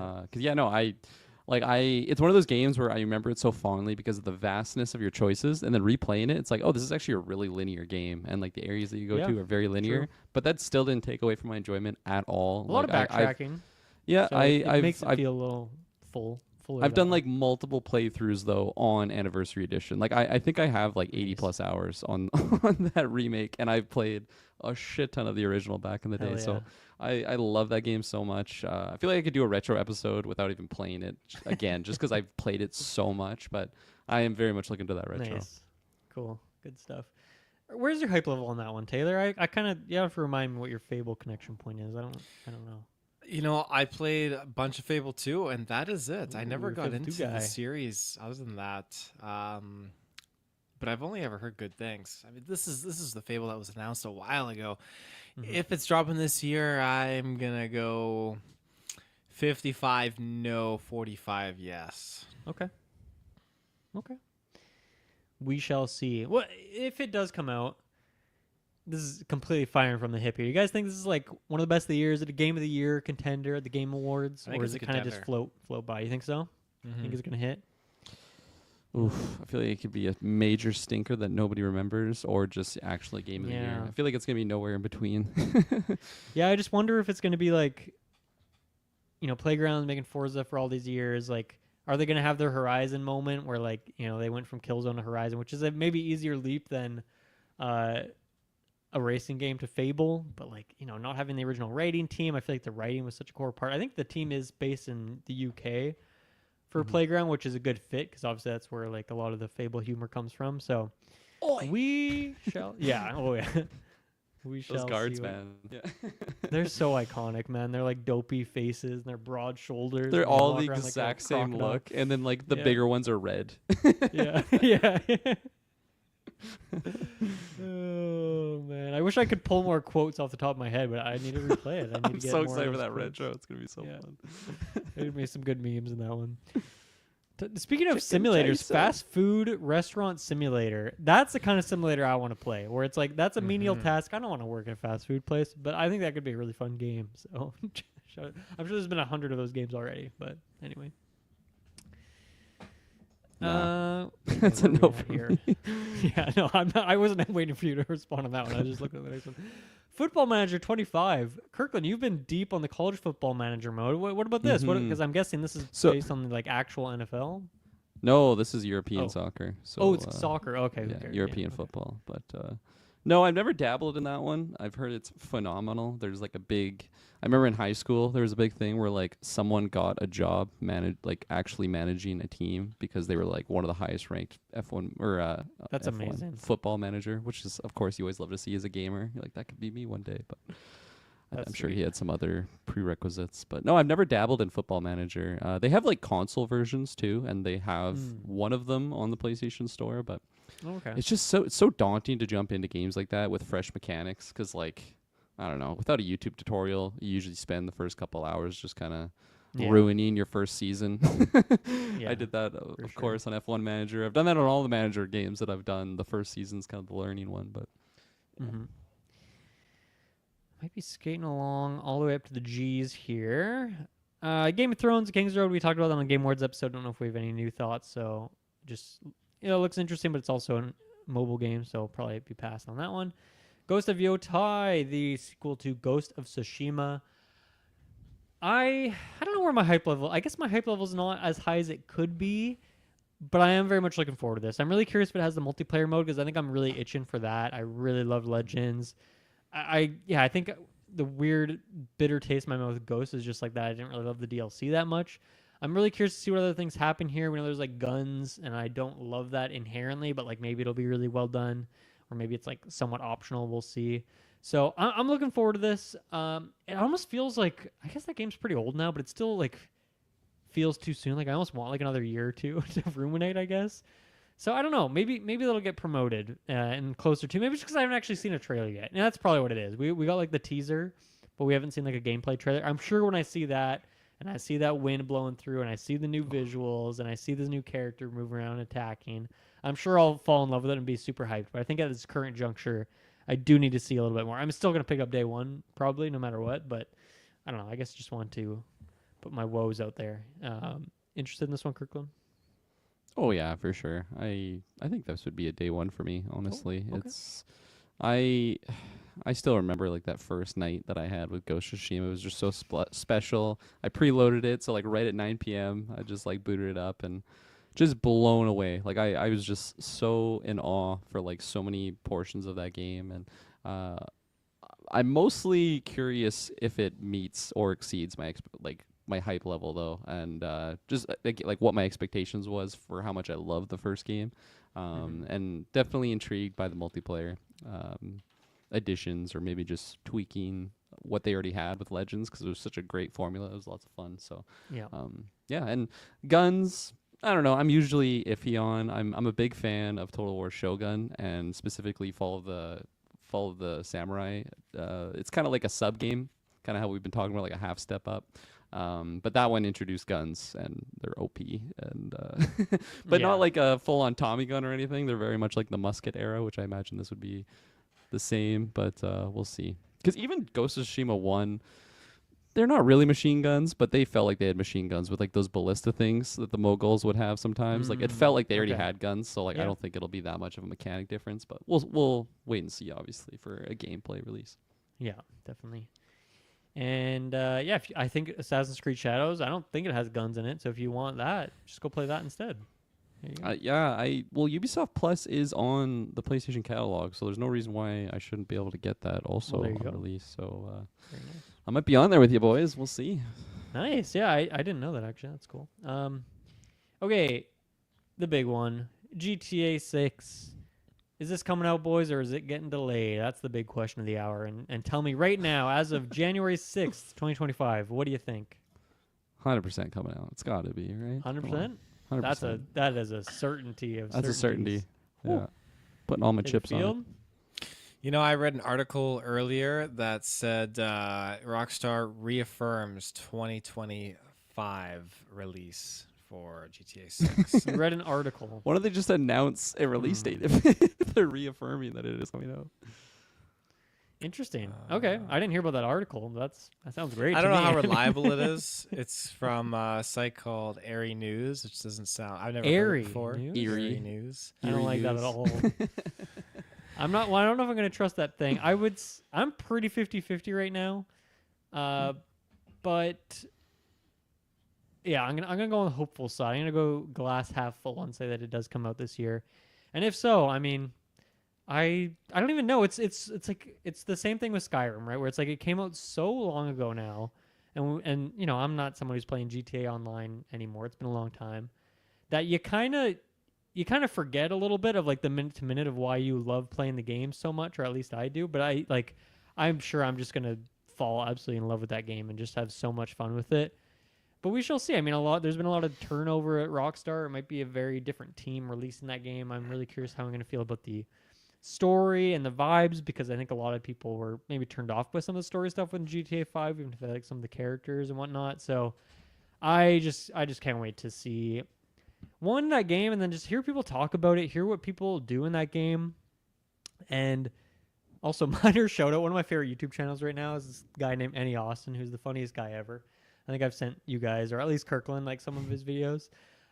one of those games where I remember it so fondly because of the vastness of your choices, and then replaying it, it's like, oh, this is actually a really linear game, and like the areas that you go to are very linear. True. But that still didn't take away from my enjoyment at all. A lot of backtracking. It makes it feel a little full. I've done like multiple playthroughs though on Anniversary Edition. Like I think I have like 80 plus hours on that remake, and I've played a shit ton of the original back in the day. Yeah. So I love that game so much. I feel like I could do a retro episode without even playing it again, just because I've played it so much. But I am very much looking to that retro. Nice, cool, good stuff. Where's your hype level on that one, Taylor? I kind of have to remind me what your Fable connection point is. I don't know. You know, I played a bunch of Fable 2, and that is it. I never got into the series other than that. But I've only ever heard good things. I mean, this is the Fable that was announced a while ago. Mm-hmm. If it's dropping this year, I'm going to go 55 no, 45 yes. Okay. We shall see. Well, if it does come out, this is completely firing from the hip here. You guys think this is like one of the best of the year? Is it a game of the year contender at the Game Awards, or is it kind of just float by? You think so? Mm-hmm. Think it's gonna hit? Oof, I feel like it could be a major stinker that nobody remembers, or just actually game of the year. I feel like it's gonna be nowhere in between. Yeah, I just wonder if it's gonna be like, Playground making Forza for all these years. Like, are they gonna have their Horizon moment where like they went from Killzone to Horizon, which is a maybe easier leap than a racing game to Fable, but like not having the original writing team, I feel like the writing was such a core part. I think the team is based in the UK for Playground, which is a good fit because obviously that's where like a lot of the Fable humor comes from. So we shall, yeah, oh yeah, we shall. Those guards, see man. Yeah. They're so iconic, man. They're like dopey faces and they're broad shoulders. They're and they all walk the around like they're a exact same crocodile. look, and then like the Yeah. bigger ones are red. Yeah, yeah. Oh man, I wish I could pull more quotes off the top of my head, but I need to replay it. I need I'm to get so more excited of for those that quotes. retro. It's gonna be so Yeah. fun. There'd be some good memes in that one. Speaking of Chicken simulators, Jason. fast food restaurant simulator. That's the kind of simulator I want to play, where it's like that's a menial task. I don't want to work at a fast food place, but I think that could be a really fun game. So I'm sure there's been 100 of those games already. But anyway, Nah. That's a where no we at for here. Yeah, no, I'm not, I wasn't waiting for you to respond on that one. I was just looking at the next one. Football Manager 25. Kirkland, you've been deep on the college football manager mode. What about this? Because I'm guessing this is based on like actual NFL. No, this is European Oh. soccer. So, It's soccer. Okay, yeah, okay, European okay. football. But no, I've never dabbled in that one. I've heard it's phenomenal. There's like a big. I remember in high school there was a big thing where like someone got a job actually managing a team because they were like one of the highest ranked F1 or That's F1 amazing. football manager, which is of course you always love to see as a gamer. You're like that could be me one day, but. That's I'm sure he sweet. had some other prerequisites, but no, I've never dabbled in Football Manager. They have like console versions too, and they have one of them on the PlayStation Store. But Okay. it's just so daunting to jump into games like that with fresh mechanics, because like I don't know, without a YouTube tutorial, you usually spend the first couple hours just kind of ruining your first season. Yeah, I did that, for of sure. course, on F1 Manager. I've done that on all the manager games that I've done. The first season's kind of the learning one, but. Mm-hmm. Might be skating along all the way up to the G's here. Game of Thrones, King's Road. We talked about that on the Game Awards episode. Don't know if we have any new thoughts. So just it looks interesting, but it's also a mobile game, so probably be passed on that one. Ghost of Yotai, the sequel to Ghost of Tsushima. I don't know where my hype level. I guess my hype level is not as high as it could be, but I am very much looking forward to this. I'm really curious if it has the multiplayer mode because I think I'm really itching for that. I really love Legends. I think the weird bitter taste in my mouth with Ghost is just like that. I didn't really love the DLC that much. I'm really curious to see what other things happen here. We know there's like guns, and I don't love that inherently, but like maybe it'll be really well done, or maybe it's like somewhat optional. We'll see. So I'm looking forward to this. It almost feels like, I guess that game's pretty old now, but it still like feels too soon. Like I almost want like another year or two to ruminate, I guess. So I don't know. Maybe that'll get promoted and closer to. Maybe it's because I haven't actually seen a trailer yet. And that's probably what it is. We got like the teaser, but we haven't seen like a gameplay trailer. I'm sure when I see that and I see that wind blowing through and I see the new visuals and I see this new character move around attacking, I'm sure I'll fall in love with it and be super hyped. But I think at this current juncture, I do need to see a little bit more. I'm still gonna pick up day one probably no matter what. But I don't know. I guess I just want to put my woes out there. Interested in this one, Kirkland? Oh yeah, for sure. I think this would be a day one for me, honestly. okay. It's I still remember like that first night that I had with Ghost of Tsushima. It was just so special. I preloaded it, so like right at 9 p.m. I just like booted it up and just blown away. Like I was just so in awe for like so many portions of that game, and I'm mostly curious if it meets or exceeds my hype level though, and just like what my expectations was for how much I loved the first game, and definitely intrigued by the multiplayer additions, or maybe just tweaking what they already had with Legends, because it was such a great formula. It was lots of fun. So yeah, and guns. I don't know. I'm usually iffy on. I'm a big fan of Total War Shogun, and specifically Fall of the Samurai. It's kind of like a sub game, kind of how we've been talking about, like a half step up. But that one introduced guns, and they're OP, and but not like a full-on Tommy gun or anything. They're very much like the musket era, which I imagine this would be the same. But we'll see. Because even Ghost of Tsushima 1, they're not really machine guns, but they felt like they had machine guns with like those ballista things that the Moguls would have sometimes. Like it felt like they already Okay. had guns, so like I Yeah. don't think it'll be that much of a mechanic difference. But we'll wait and see, obviously, for a gameplay release. Yeah, definitely. And I think Assassin's Creed Shadows. I don't think it has guns in it. So if you want that, just go play that instead. There you go. Well, Ubisoft Plus is on the PlayStation catalog, so there's no reason why I shouldn't be able to get that also there you on go. release. So Very nice. I might be on there with you boys. We'll see. Nice. Yeah, I didn't know that actually. That's cool. Okay, the big one, GTA 6. Is this coming out, boys, or is it getting delayed? That's the big question of the hour. And tell me right now, as of January 6th, 2025, what do you think? 100% coming out. It's got to be, right? 100%? 100%. That is a certainty of That's a certainty. certainties. Yeah. Putting all my Did it chips on feel? it. I read an article earlier that said Rockstar reaffirms 2025 release for GTA 6. I read an article. Why don't they just announce a release date if they're reaffirming that it is coming out? Interesting. Okay, I didn't hear about that article. That sounds great. I to don't know me. how reliable it is. It's from a site called Airy News, which doesn't sound. I've never heard Airy it before. News? Airy News. I don't like that at all. I'm not. Well, I don't know if I'm going to trust that thing. I'm pretty 50-50 right now, but yeah, I'm gonna go on the hopeful side. I'm gonna go glass half full and say that it does come out this year, and if so, I mean, I don't even know. It's like it's the same thing with Skyrim, right? Where it's like it came out so long ago now, and I'm not someone who's playing GTA Online anymore. It's been a long time that you kind of forget a little bit of like the minute to minute of why you love playing the game so much, or at least I do. But I'm sure I'm just gonna fall absolutely in love with that game and just have so much fun with it. But we shall see. I mean, there's been a lot of turnover at Rockstar. It might be a very different team releasing that game. I'm really curious how I'm gonna feel about the story and the vibes, because I think a lot of people were maybe turned off by some of the story stuff with GTA 5, even if they like some of the characters and whatnot. So I just can't wait to see that game, and then just hear people talk about it, hear what people do in that game. And also, minor shout out, one of my favorite YouTube channels right now is this guy named Annie Austin, who's the funniest guy ever. I think I've sent you guys, or at least Kirkland, like some of his videos.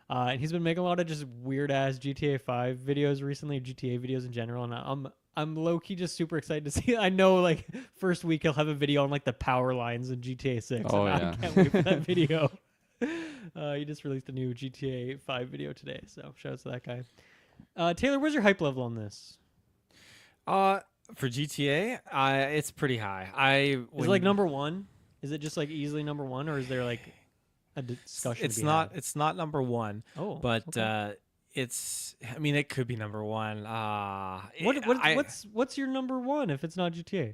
And he's been making a lot of just weird ass GTA 5 videos recently, GTA videos in general. And I'm low key just super excited to see. I know like first week he'll have a video on like the power lines in GTA 6. Oh, and yeah. I can't wait for that video. He just released a new GTA 5 video today, so shout out to that guy. Taylor, where's your hype level on this? For GTA, it's pretty high. Is it like number one? Is it just like easily number one, or is there like a discussion? It's to be not. had? It's not number one. Oh, but okay. it's. I mean, it could be number one. What's your number one if it's not GTA?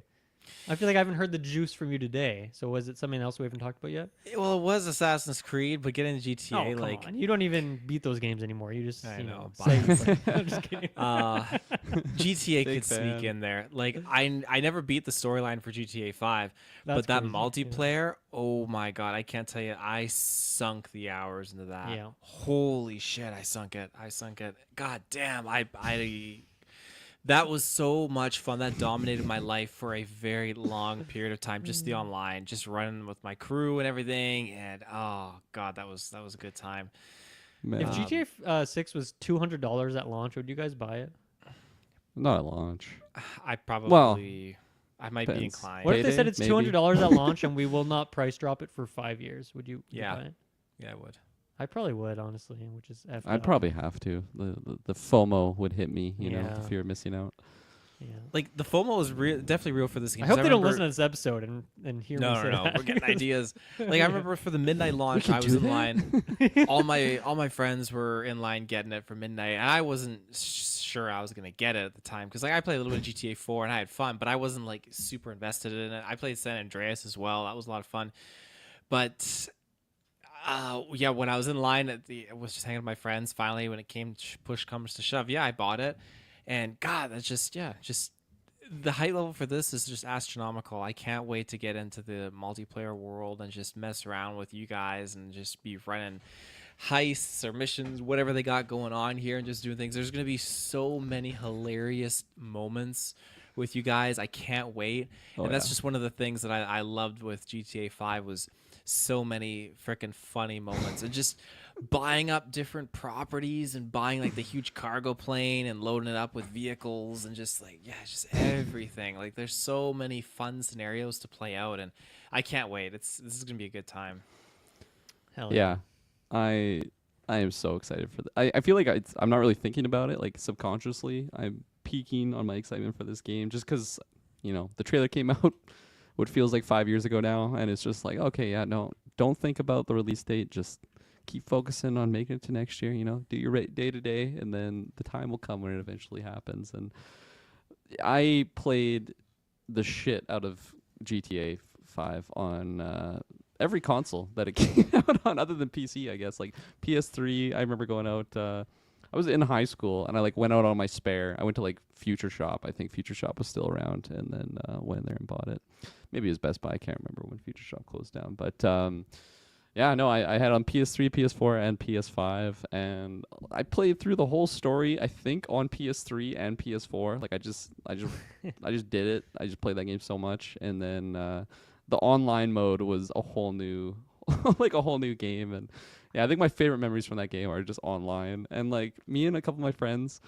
I feel like I haven't heard the juice from you today. So was it something else we haven't talked about yet? Well, it was Assassin's Creed, but getting to Oh, GTA, come like on. You don't even beat those games anymore. You just, I know, say you play. I'm just kidding. GTA Big could fan. sneak in there. Like I never beat the storyline for GTA 5, That's but that crazy, multiplayer, oh my god, I can't tell you, I sunk the hours into that. Yeah. Holy shit, I sunk it. God damn, I that was so much fun. That dominated my life for a very long period of time. Just the online, just running with my crew and everything, and oh god, that was a good time. Man. If GTA 6 was $200 at launch, would you guys buy it? Not at launch. I probably, Well, I might be depends. inclined. What if they Payday, said it's maybe? $200 at launch and we will not price drop it for 5 years? Would you Yeah. buy it? Yeah, I would. I probably would, honestly, which is effed I'd up. probably have to. The FOMO would hit me, you know, Yeah. the fear of missing out. Yeah. Like the FOMO is definitely real for this game. I 'cause hope they don't remember- listen to this episode and hear me No, say no, that. we're getting ideas. Like I remember for the midnight launch, could I was do in that? line. all my friends were in line getting it for midnight, and I wasn't sure I was gonna get it at the time because like I played a little bit of GTA 4 and I had fun, but I wasn't like super invested in it. I played San Andreas as well. That was a lot of fun, but. Yeah, when I was in line I was just hanging with my friends. Finally, when it came push comes to shove, yeah, I bought it, and God, that's just the height level for this is just astronomical. I can't wait to get into the multiplayer world and just mess around with you guys and just be running heists or missions, whatever they got going on here, and just doing things. There's gonna be so many hilarious moments with you guys. I can't wait. Oh, And that's yeah. just one of the things that I loved with GTA 5 was so many freaking funny moments and just buying up different properties and buying like the huge cargo plane and loading it up with vehicles and just like, yeah, just everything. Like there's so many fun scenarios to play out and I can't wait. This is going to be a good time. Hell Yeah, I am so excited for I feel like I'm not really thinking about it. Like subconsciously, I'm peaking on my excitement for this game just because, the trailer came out, what feels like 5 years ago now, and it's just like, okay, yeah, no, don't think about the release date. Just keep focusing on making it to next year. Do your day to day, and then the time will come when it eventually happens. And I played the shit out of GTA 5 on every console that it came out on, other than PC, I guess. Like PS3, I remember going out. I was in high school, and I went out on my spare. I went to Future Shop. I think Future Shop was still around, and then went there and bought it. Maybe it was Best Buy. I can't remember when Future Shop closed down, but yeah, no, I had on PS3, PS4, and PS5, and I played through the whole story. I think on PS3 and PS4. Like I just did it. I just played that game so much, and then the online mode was a whole new, a whole new game. And yeah, I think my favorite memories from that game are just online. And me and a couple of my friends,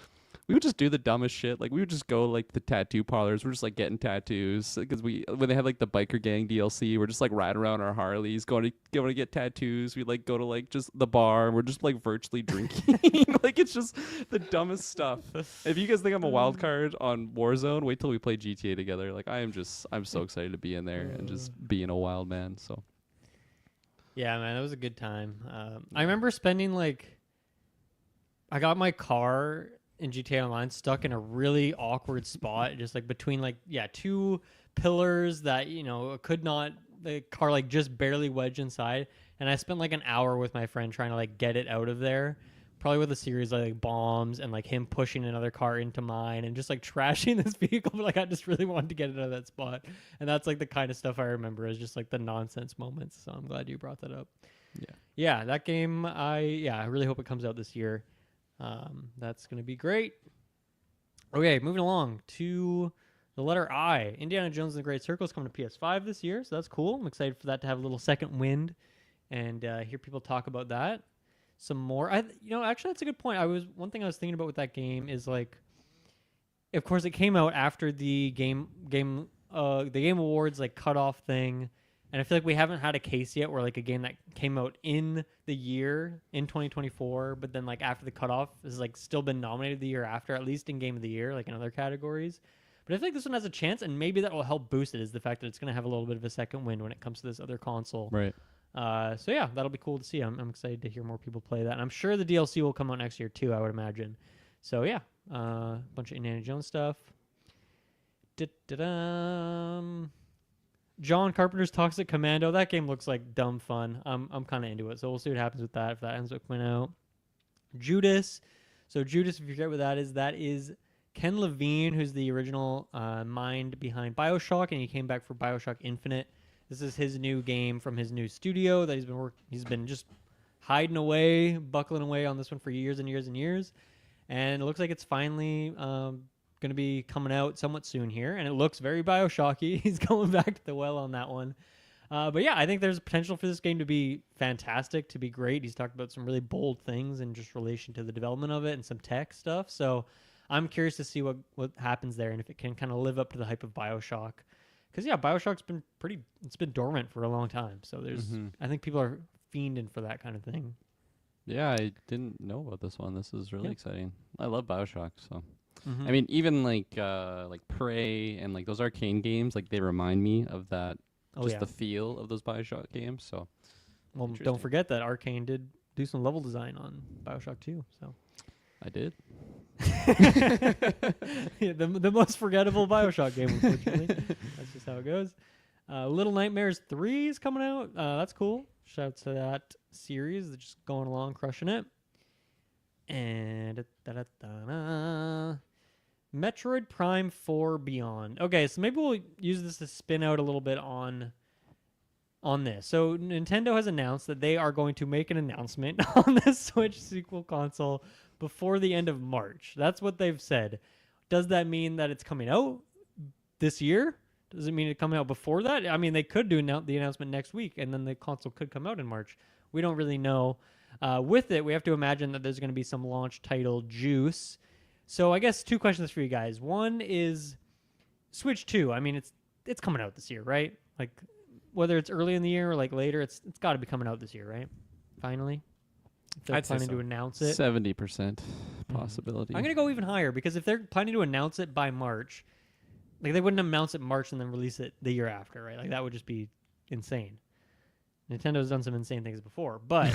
we would just do the dumbest shit. We would just go to tattoo parlors. We're just getting tattoos because when they had the biker gang DLC, we're just riding around our Harleys, going to get tattoos. We go to just the bar, and we're just virtually drinking. It's just the dumbest stuff. If you guys think I'm a wild card on Warzone, wait till we play GTA together. I'm so excited to be in there and just being a wild man. So yeah, man, that was a good time. I remember spending I got my car in GTA Online stuck in a really awkward spot, just between two pillars that could not, the car just barely wedged inside, and I spent an hour with my friend trying to get it out of there, probably with a series of bombs and him pushing another car into mine and just trashing this vehicle. But I just really wanted to get it out of that spot, and that's the kind of stuff I remember as just the nonsense moments. So I'm glad you brought that up. Yeah, that game, I really hope it comes out this year. That's going to be great. Okay, moving along to the letter I. Indiana Jones and the Great Circle is coming to PS5 this year, so that's cool. I'm excited for that to have a little second wind and hear people talk about that some more. Actually, that's a good point. One thing I was thinking about with that game is of course, it came out after the Game Awards cutoff thing. And I feel we haven't had a case yet where a game that came out in the year in 2024, but then after the cutoff has still been nominated the year after, at least in Game of the Year, in other categories. But I feel this one has a chance, and maybe that will help boost it, is the fact that it's going to have a little bit of a second wind when it comes to this other console. right. So yeah, that'll be cool to see. I'm excited to hear more people play that. And I'm sure the DLC will come out next year too, I would imagine. So yeah, a bunch of Indiana Jones stuff. John Carpenter's Toxic Commando. That game looks like dumb fun. I'm kind of into it, so we'll see what happens with that if that ends up coming out. Judas. So Judas, if you forget what that is Ken Levine, who's the original mind behind BioShock, and he came back for BioShock Infinite. This is his new game from his new studio that he's been just hiding away, buckling away on this one for years and years and years. And it looks like it's finally going to be coming out somewhat soon here, and it looks very BioShocky. He's going back to the well on that one. But yeah, I think there's potential for this game to be fantastic, to be great. He's talked about some really bold things in just relation to the development of it and some tech stuff. So I'm curious to see what happens there and if it can kind of live up to the hype of BioShock. Because yeah, BioShock's been it's been dormant for a long time. So I think people are fiending for that kind of thing. Yeah, I didn't know about this one. This is really exciting. I love BioShock, so. Mm-hmm. I mean, even like Prey and those arcane games, they remind me of that, the feel of those BioShock games. So, well, don't forget that Arcane did do some level design on BioShock 2. So, I did. Yeah, the most forgettable BioShock game, unfortunately. That's just how it goes. Little Nightmares 3 is coming out. That's cool. Shout out to that series. They're just going along, crushing it. And Metroid Prime 4 Beyond. Okay, so maybe we'll use this to spin out a little bit on this. So Nintendo has announced that they are going to make an announcement on the Switch sequel console before the end of March. That's what they've said. Does that mean that it's coming out this year. Does it mean it coming out before that? I mean, they could do the announcement next week, and then the console could come out in March. We don't really know. With it, we have to imagine that there's going to be some launch title juice. So I guess 2 questions for you guys. One is Switch 2. I mean, it's coming out this year, right? Like, whether it's early in the year or like later, it's got to be coming out this year, right? Finally, if they're I'd say planning so. to announce it. 70% possibility. I'm gonna go even higher because if they're planning to announce it by March, like they wouldn't announce it March and then release it the year after, right? Like that would just be insane. Nintendo's done some insane things before, but I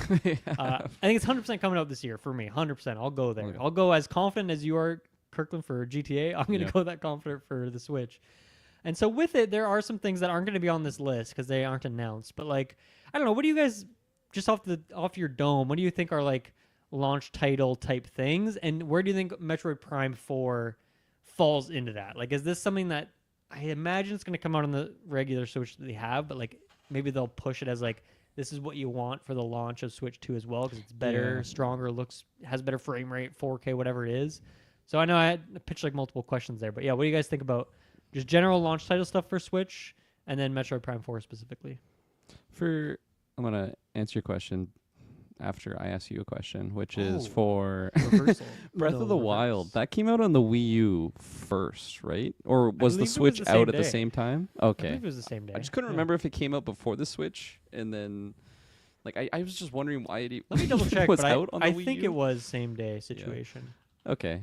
think it's 100% coming out this year for me. 100%. I'll go there. Okay. I'll go as confident as you are, Kirkland, for GTA. I'm going to go that confident for the Switch. And so with it, there are some things that aren't going to be on this list because they aren't announced. But like, I don't know. What do you guys, just off your dome, what do you think are like launch title type things? And where do you think Metroid Prime 4 falls into that? Like, is this something that I imagine it's going to come out on the regular Switch that they have, but like maybe they'll push it as like, this is what you want for the launch of Switch 2 as well because it's better, stronger, has better frame rate, 4K, whatever it is. So I know I had pitched like multiple questions there, but yeah, what do you guys think about just general launch title stuff for Switch and then Metroid Prime 4 specifically? I'm going to answer your question after I ask you a question, which is for Reversal. Breath of the Wild. That came out on the Wii U first, right? Or was the Switch out at the same time? Okay. I believe it was the same day. I just couldn't remember if it came out before the Switch and then like I was just wondering why it Let me double check, was but out on the I Wii think U. it was same day situation. Okay.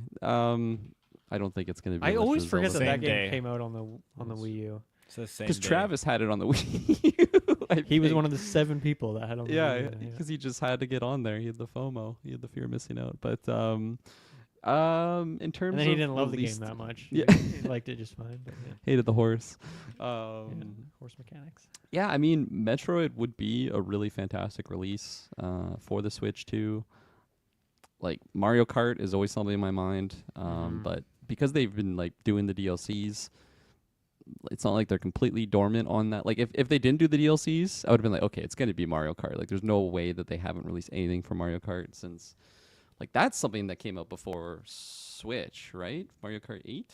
I don't think it's going to be. I always forget that Same game day. came out on the Wii U. It's the same Because day. Travis had it on the Wii U. He was one of the 7 people that had on the Wii U. because he just had to get on there. He had the FOMO. He had the fear of missing out. But in terms And then he of didn't love the game released- that much. Yeah. He liked it just fine. But hated the horse. horse mechanics. Yeah, I mean, Metroid would be a really fantastic release for the Switch too. Like Mario Kart is always something in my mind, but because they've been like doing the DLCs, it's not like they're completely dormant on that. Like if they didn't do the DLCs, I would have been like, okay, it's going to be Mario Kart. Like there's no way that they haven't released anything for Mario Kart since, like that's something that came out before Switch, right? Mario Kart 8.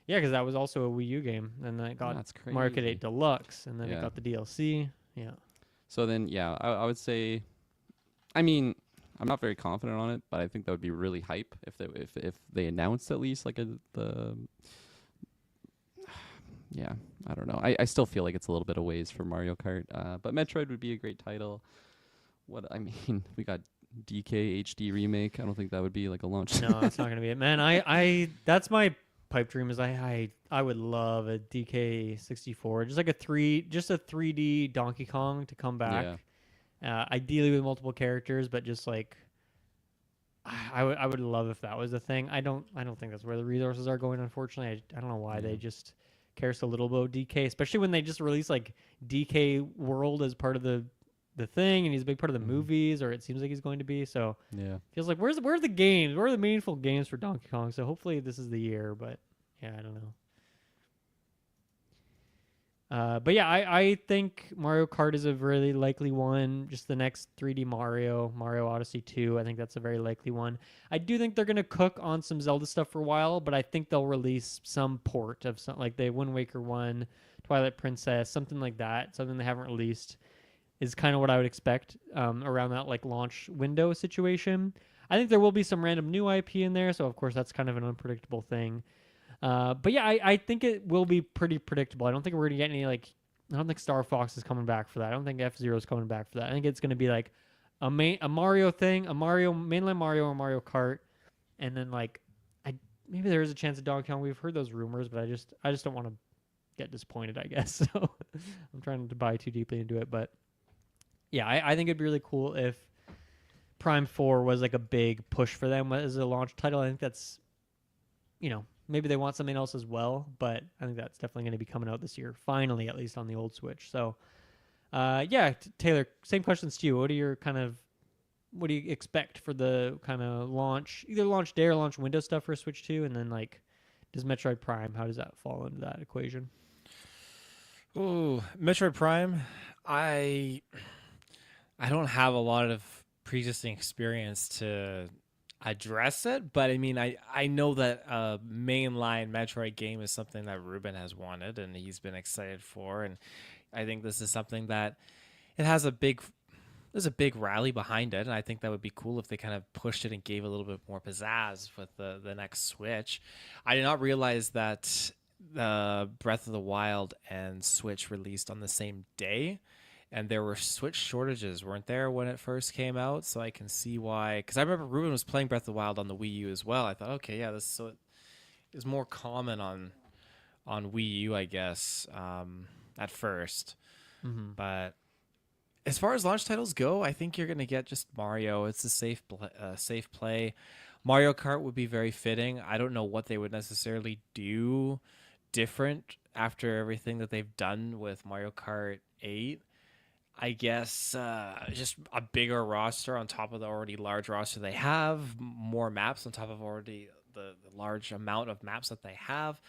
Yeah, because that was also a Wii U game, and then it got That's crazy. Mario Kart 8 Deluxe, and then Yeah. it got the DLC. Yeah. So then, yeah, I would say, I mean, I'm not very confident on it, but I think that would be really hype if they announced at least like yeah, I don't know. I still feel like it's a little bit of ways for Mario Kart, but Metroid would be a great title. We got DK HD remake. I don't think that would be like a launch. No, it's not gonna be it, man. I that's my pipe dream. Is I would love a DK 64, just like a 3D Donkey Kong to come back. Ideally with multiple characters, but just like I would love if that was the thing. I don't think that's where the resources are going. Unfortunately, I don't know why they just care so little about DK, especially when they just released like DK World as part of the thing, and he's a big part of the movies, or it seems like he's going to be. So Yeah. feels like where are the games? Where are the meaningful games for Donkey Kong? So hopefully this is the year, but yeah, I don't know. But yeah, I think Mario Kart is a really likely one. Just the next 3D Mario Odyssey 2. I think that's a very likely one. I do think they're going to cook on some Zelda stuff for a while, but I think they'll release some port of something like the Wind Waker 1, Twilight Princess, something like that. Something they haven't released is kind of what I would expect around that like launch window situation. I think there will be some random new IP in there, so of course that's kind of an unpredictable thing. But yeah, I think it will be pretty predictable. I don't think we're gonna get any I don't think Star Fox is coming back for that. I don't think F-Zero is coming back for that. I think it's gonna be like a Mario thing, mainland Mario or Mario Kart, and then maybe there is a chance of Donkey Kong. We've heard those rumors, but I just don't want to get disappointed, I guess. So I'm trying not to buy too deeply into it, but yeah, I think it'd be really cool if Prime 4 was like a big push for them as a launch title. I think that's, maybe they want something else as well, but I think that's definitely going to be coming out this year, finally, at least on the old Switch. So, yeah, Taylor, same questions to you. What do you expect for the kind of launch, either launch day or launch window stuff for Switch 2? And then, does Metroid Prime, how does that fall into that equation? Ooh, Metroid Prime, I don't have a lot of pre-existing experience to address it, but I mean, I know that a mainline Metroid game is something that Ruben has wanted and he's been excited for, and I think this is something that it has there's a big rally behind it, and I think that would be cool if they kind of pushed it and gave a little bit more pizzazz with the next Switch. I did not realize that Breath of the Wild and Switch released on the same day, and there were Switch shortages, weren't there, when it first came out? So I can see why. Because I remember Ruben was playing Breath of the Wild on the Wii U as well. I thought, okay, yeah, this is more common on Wii U, I guess, at first. Mm-hmm. But as far as launch titles go, I think you're gonna get just Mario. It's a safe play. Mario Kart would be very fitting. I don't know what they would necessarily do different after everything that they've done with Mario Kart 8. I guess just a bigger roster on top of the already large roster they have, more maps on top of already the large amount of maps that they have.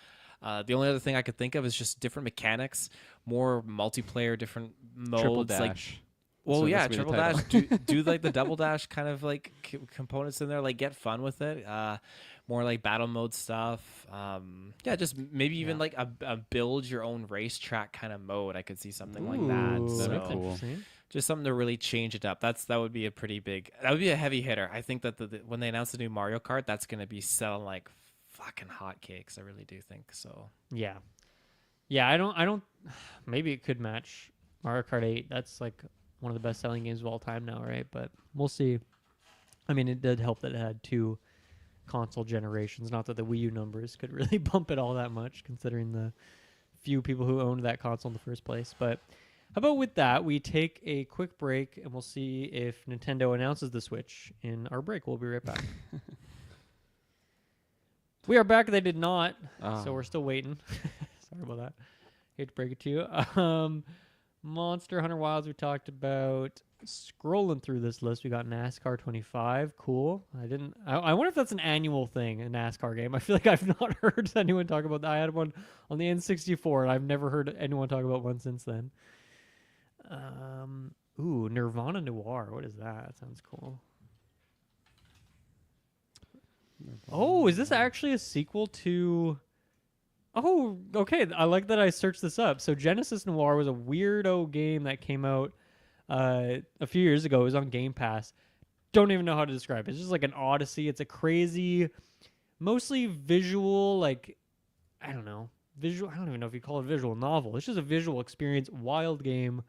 The only other thing I could think of is just different mechanics, more multiplayer, different modes. Triple dash. Like, well, So yeah, this would be triple the dash. title. Do like the double dash kind of like components in there. Like get fun with it. More like battle mode stuff. Yeah, just maybe even like a build your own racetrack kind of mode. I could see something like that. Ooh, That'd be that's cool. interesting. Just something to really change it up. That would be a pretty big. That would be a heavy hitter. I think that when they announce the new Mario Kart, that's gonna be selling like fucking hotcakes. I really do think so. Yeah. Yeah, I don't maybe it could match Mario Kart 8. That's like one of the best selling games of all time now, right? But we'll see. I mean, it did help that it had 2 console generations. Not that the Wii U numbers could really bump it all that much, considering the few people who owned that console in the first place. But how about with that, we take a quick break and we'll see if Nintendo announces the Switch in our break. We'll be right back. We are back. They did not, so we're still waiting. Sorry about that. Hate to break it to you. Monster Hunter Wilds we talked about. Scrolling through this list, we got NASCAR 25. Cool. I wonder if that's an annual thing, a NASCAR game. I feel like I've not heard anyone talk about that. I had one on the N64, and I've never heard anyone talk about one since then. Nirvana Noir. What is that? That sounds cool. Oh, is this actually a sequel to... Oh, okay. I like that I searched this up. So Genesis Noir was a weirdo game that came out a few years ago. It was on Game Pass. Don't even know how to describe it. It's just like an odyssey. It's a crazy, mostly visual, like, I don't know. I don't even know if you call it a visual novel. It's just a visual experience, wild game.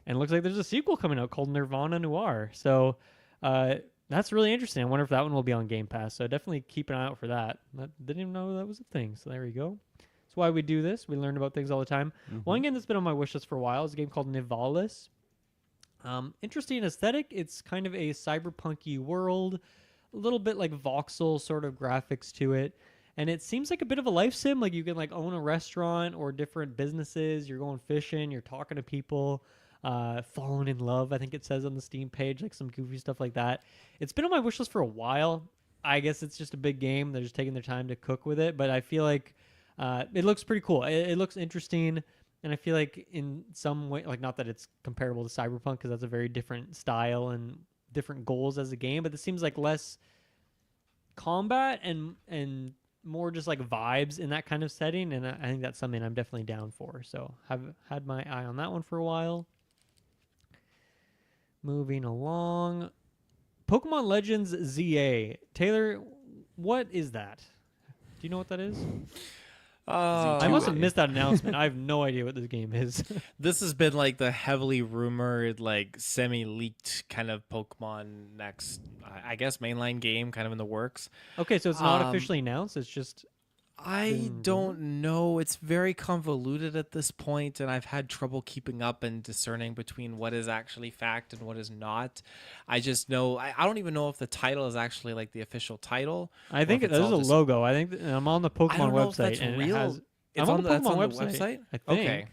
And it looks like there's a sequel coming out called Nirvana Noir. So that's really interesting. I wonder if that one will be on Game Pass. So definitely keep an eye out for that. I didn't even know that was a thing. So there you go. That's why we do this. We learn about things all the time. Mm-hmm. One game that's been on my wish list for a while is a game called Nivalis. Interesting aesthetic. It's kind of a cyberpunky world, a little bit like voxel sort of graphics to it. And it seems like a bit of a life sim. Like you can like own a restaurant or different businesses. You're going fishing. You're talking to people. Fallen in love, I think it says on the Steam page, like some goofy stuff like that. It's been on my wish list for a while. I guess it's just a big game. They're just taking their time to cook with it. But I feel like it looks pretty cool. It looks interesting. And I feel like in some way, like not that it's comparable to Cyberpunk because that's a very different style and different goals as a game, but it seems like less combat and more just like vibes in that kind of setting. And I think that's something I'm definitely down for. So have had my eye on that one for a while. Moving along. Pokemon Legends ZA. Taylor, what is that? Do you know what that is? I must have missed that announcement. I have no idea what this game is. This has been like the heavily rumored, like semi-leaked kind of Pokemon next, I guess, mainline game kind of in the works. Okay, so it's not officially announced. It's just... I don't know. It's very convoluted at this point, and I've had trouble keeping up and discerning between what is actually fact and what is not. I just know I don't even know if the title is actually like the official title. I think there's a logo. I think I'm on the Pokemon I don't know website. if that's and real. I'm on the Pokemon website. I think. Okay.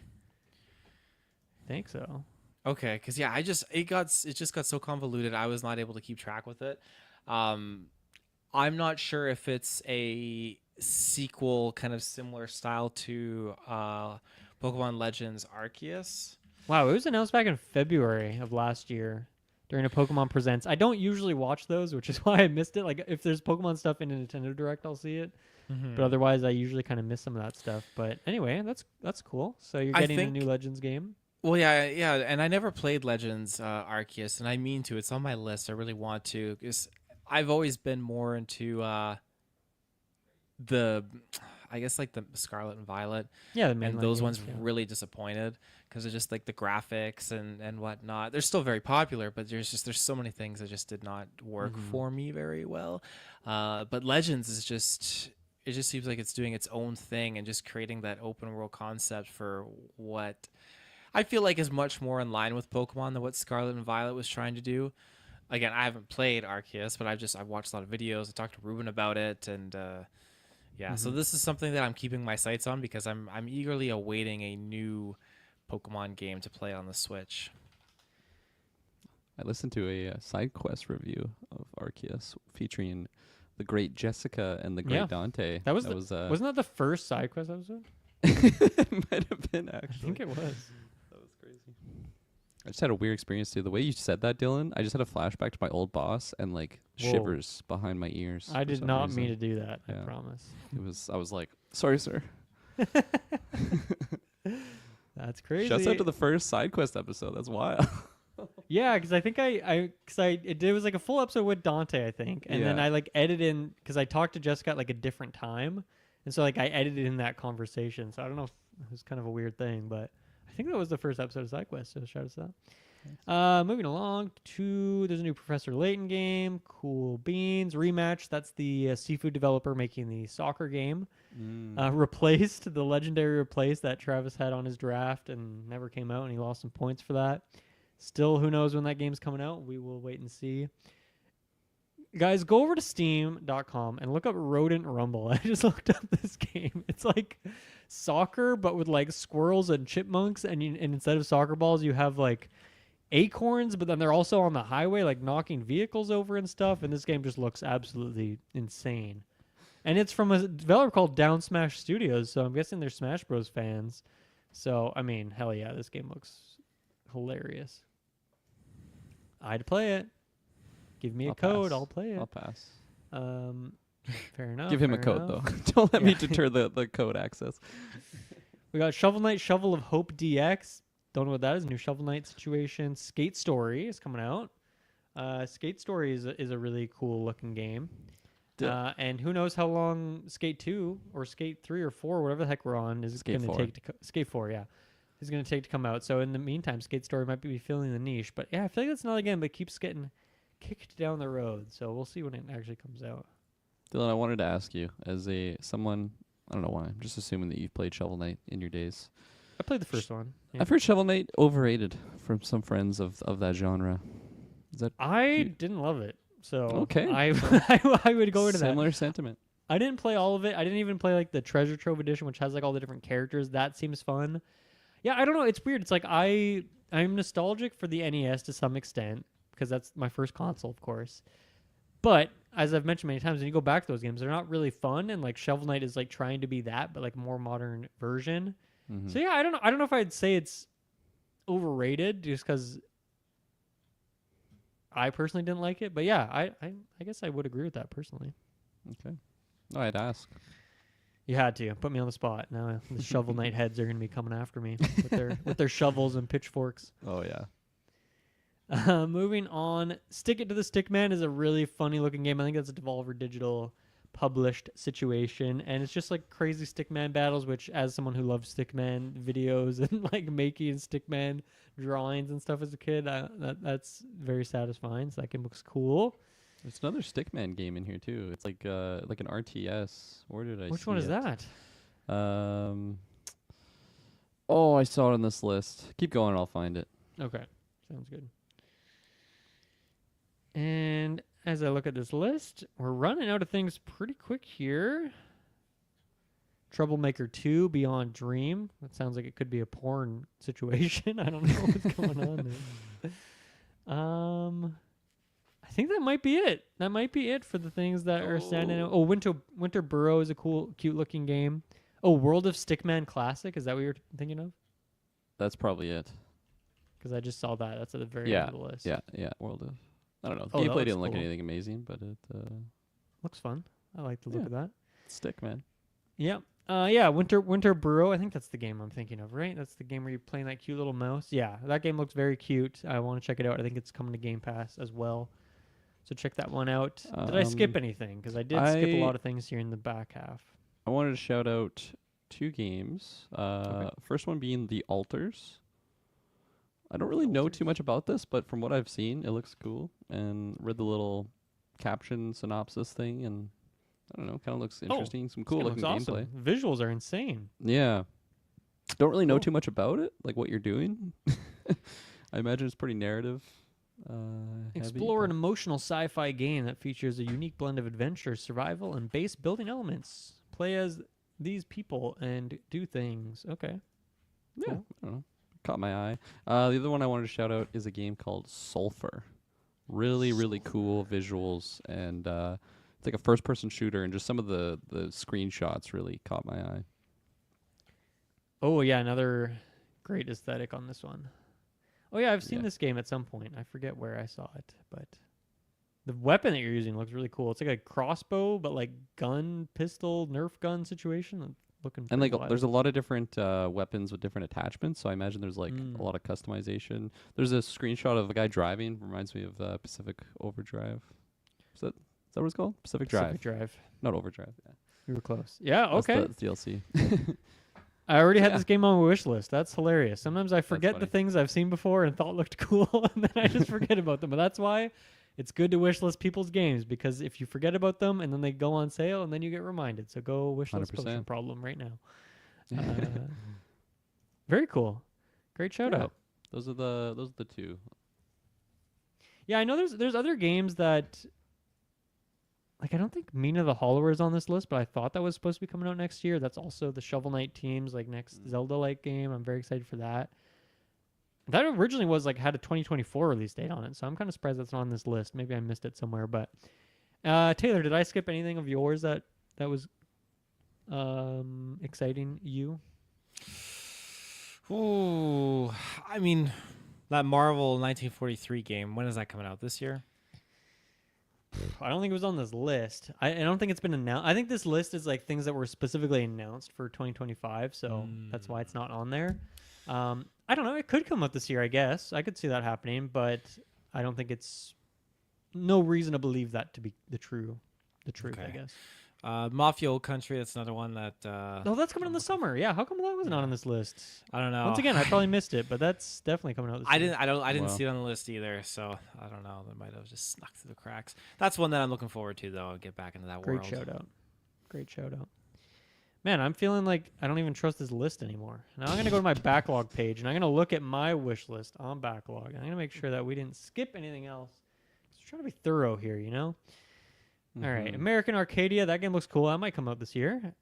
I think so. Okay, because yeah, it just got so convoluted. I was not able to keep track with it. I'm not sure if it's a sequel kind of similar style to Pokemon Legends Arceus. Wow, it was announced back in February of last year. during a Pokemon Presents. I don't usually watch those, which is why I missed it. Like if there's Pokemon stuff in a Nintendo Direct, I'll see it. But otherwise, I usually kind of miss some of that stuff. But anyway, that's cool. So you're getting a new Legends game. Well, yeah, and I never played Legends Arceus, and I mean to. It's on my list. I really want to, because I've always been more into the, I guess like the Scarlet and Violet. Yeah, and those ones really disappointed because of just like the graphics and whatnot. They're still very popular, but there's so many things that just did not work for me very well. But Legends is just. It just seems like it's doing its own thing and just creating that open world concept for what I feel like is much more in line with Pokemon than what Scarlet and Violet was trying to do. Again, I haven't played Arceus, but I've watched a lot of videos. I talked to Ruben about it, and so this is something that I'm keeping my sights on because I'm eagerly awaiting a new Pokemon game to play on the Switch. I listened to a Sidequest review of Arceus featuring the great Jessica and the great Dante. Wasn't that the first SideQuest episode? It might have been, actually. I think it was. That was crazy. I just had a weird experience too. The way you said that, Dylan, I just had a flashback to my old boss and like shivers behind my ears. I did not mean to do that. I promise. I was like, sorry, sir. That's crazy. Shouts out to the first SideQuest episode. That's wild. Yeah, because I think it was like a full episode with Dante, I think, and then I like edited in because I talked to Jessica at like a different time, and so like I edited in that conversation. So I don't know if it was kind of a weird thing, but I think that was the first episode of SideQuest. So shout out to that. Moving along to there's a new Professor Layton game, Cool Beans Rematch. That's the seafood developer making the soccer game. Replaced the legendary replace that Travis had on his draft and never came out, and he lost some points for that. Still, who knows when that game's coming out? We will wait and see. Guys, go over to steam.com and look up Rodent Rumble. I just looked up this game. It's like soccer, but with like squirrels and chipmunks. And instead of soccer balls, you have like acorns, but then they're also on the highway, like knocking vehicles over and stuff. And this game just looks absolutely insane. And it's from a developer called Down Smash Studios. So I'm guessing they're Smash Bros. Fans. So, I mean, hell yeah, this game looks hilarious. I'd play it. Give me a code. I'll play it. I'll pass. Fair enough. Give him a code, though. Don't let me deter the code access. We got Shovel Knight Shovel of Hope DX. Don't know what that is. New Shovel Knight situation. Skate Story is coming out. Skate Story is a really cool looking game. And who knows how long Skate 2 or Skate 3 or 4, whatever the heck we're on, is going to take to Skate 4, yeah. Is going to take to come out. So in the meantime, Skate Story might be filling the niche. But yeah, I feel like that's another game that keeps getting kicked down the road. So we'll see when it actually comes out. Dylan, I wanted to ask you, as someone, I don't know why, I'm just assuming that you've played Shovel Knight in your days. I played the first one. Yeah. I've heard Shovel Knight overrated from some friends of that genre. Is that I didn't love it. So okay. I would go into that. Similar sentiment. I didn't play all of it. I didn't even play like the Treasure Trove edition, which has like all the different characters. That seems fun. Yeah, I don't know. It's weird. It's like I'm nostalgic for the NES to some extent because that's my first console, of course. But as I've mentioned many times, when you go back to those games, they're not really fun. And like Shovel Knight is like trying to be that, but like more modern version. Mm-hmm. So yeah, I don't know if I'd say it's overrated just because I personally didn't like it. But yeah, I guess I would agree with that personally. Okay, I'd ask. You had to put me on the spot. Now the Shovel Knight heads are going to be coming after me with their shovels and pitchforks. Oh yeah. Moving on, Stick It to the Stickman is a really funny looking game. I think that's a Devolver Digital published situation, and it's just like crazy Stickman battles. Which, as someone who loves Stickman videos and like making Stickman drawings and stuff as a kid, that's very satisfying. So that game looks cool. There's another Stickman game in here too. It's like an RTS. Where did I see Which one is that? Oh, I saw it on this list. Keep going, I'll find it. Okay, sounds good. And as I look at this list, we're running out of things pretty quick here. Troublemaker 2, Beyond Dream. That sounds like it could be a porn situation. I don't know what's going on there. I think that might be it. That might be it for the things that are standing out. Oh, Winter Burrow is a cool, cute-looking game. Oh, World of Stickman Classic. Is that what you're thinking of? That's probably it. Because I just saw that. That's at the very end of the list. Yeah. World of. I don't know. The Oh, that gameplay looks didn't look cool. anything amazing, but it. Looks fun. I like the look of that. Stick, man. Yeah. Yeah, Winter Burrow. I think that's the game I'm thinking of, right? That's the game where you're playing that cute little mouse. Yeah, that game looks very cute. I want to check it out. I think it's coming to Game Pass as well. So check that one out. Did I skip anything? Because I did skip a lot of things here in the back half. I wanted to shout out 2 games. First one being The Altars. I don't really know too much about this, but from what I've seen, it looks cool. And read the little caption synopsis thing, and I don't know, kind of looks interesting. Some cool looking gameplay. Visuals are insane. Yeah. Don't really know too much about it, like what you're doing. I imagine it's pretty narrative. Explore an emotional sci-fi game that features a unique blend of adventure, survival, and base building elements. Play as these people and do things. Okay. Yeah, Cool. I don't know. Caught my eye. The other one I wanted to shout out is a game called Sulfur. Really cool visuals, and it's like a first-person shooter, and just some of the screenshots really caught my eye. Oh, yeah, another great aesthetic on this one. Oh, yeah, I've seen this game at some point. I forget where I saw it, but the weapon that you're using looks really cool. It's like a crossbow, but like gun, pistol, Nerf gun situation. Looking and like wild. there's a lot of different weapons with different attachments, so I imagine there's like a lot of customization. There's a screenshot of a guy driving. Reminds me of Pacific Overdrive. Is that what it's called? Pacific Drive. Not Overdrive. Yeah. You were close. Yeah, okay. That's the DLC. I already had this game on my wish list. That's hilarious. Sometimes I forget the funny. things I've seen before and thought looked cool, and then I just forget about them. But that's why it's good to wish list people's games, because if you forget about them and then they go on sale, and then you get reminded. So go wish list 100%. Potion Problem right now. Very cool. Great shout out. Those are the 2. Yeah, I know there's other games that, like, I don't think Mina the Hollower is on this list, but I thought that was supposed to be coming out next year. That's also the Shovel Knight team's like next Zelda-like game. I'm very excited for that. That originally was like had a 2024 release date on it, so I'm kind of surprised that's not on this list. Maybe I missed it somewhere. But Taylor, did I skip anything of yours that was exciting you? Ooh, I mean, that Marvel 1943 game. When is that coming out? This year? I don't think it was on this list. I don't think it's been announced. I think this list is like things that were specifically announced for 2025, so that's why it's not on there. I don't know. It could come out this year, I guess. I could see that happening, but I don't think it's no reason to believe that to be the truth, Okay. I guess. Mafia Old Country. That's another one that. No, that's coming in the summer. Yeah, how come that was not on this list? I don't know. Once again, I probably missed it, but that's definitely coming out this year. I didn't Wow. see it on the list either, so I don't know. That might have just snuck through the cracks. That's one that I'm looking forward to, though. I'll get back into that Great world. shout out. Great shout out. Man, I'm feeling like I don't even trust this list anymore. Now I'm going to go to my backlog page, and I'm going to look at my wish list on Backlog. And I'm going to make sure that we didn't skip anything else. We're trying to be thorough here, you know? All right. American Arcadia. That game looks cool. That might come out this year.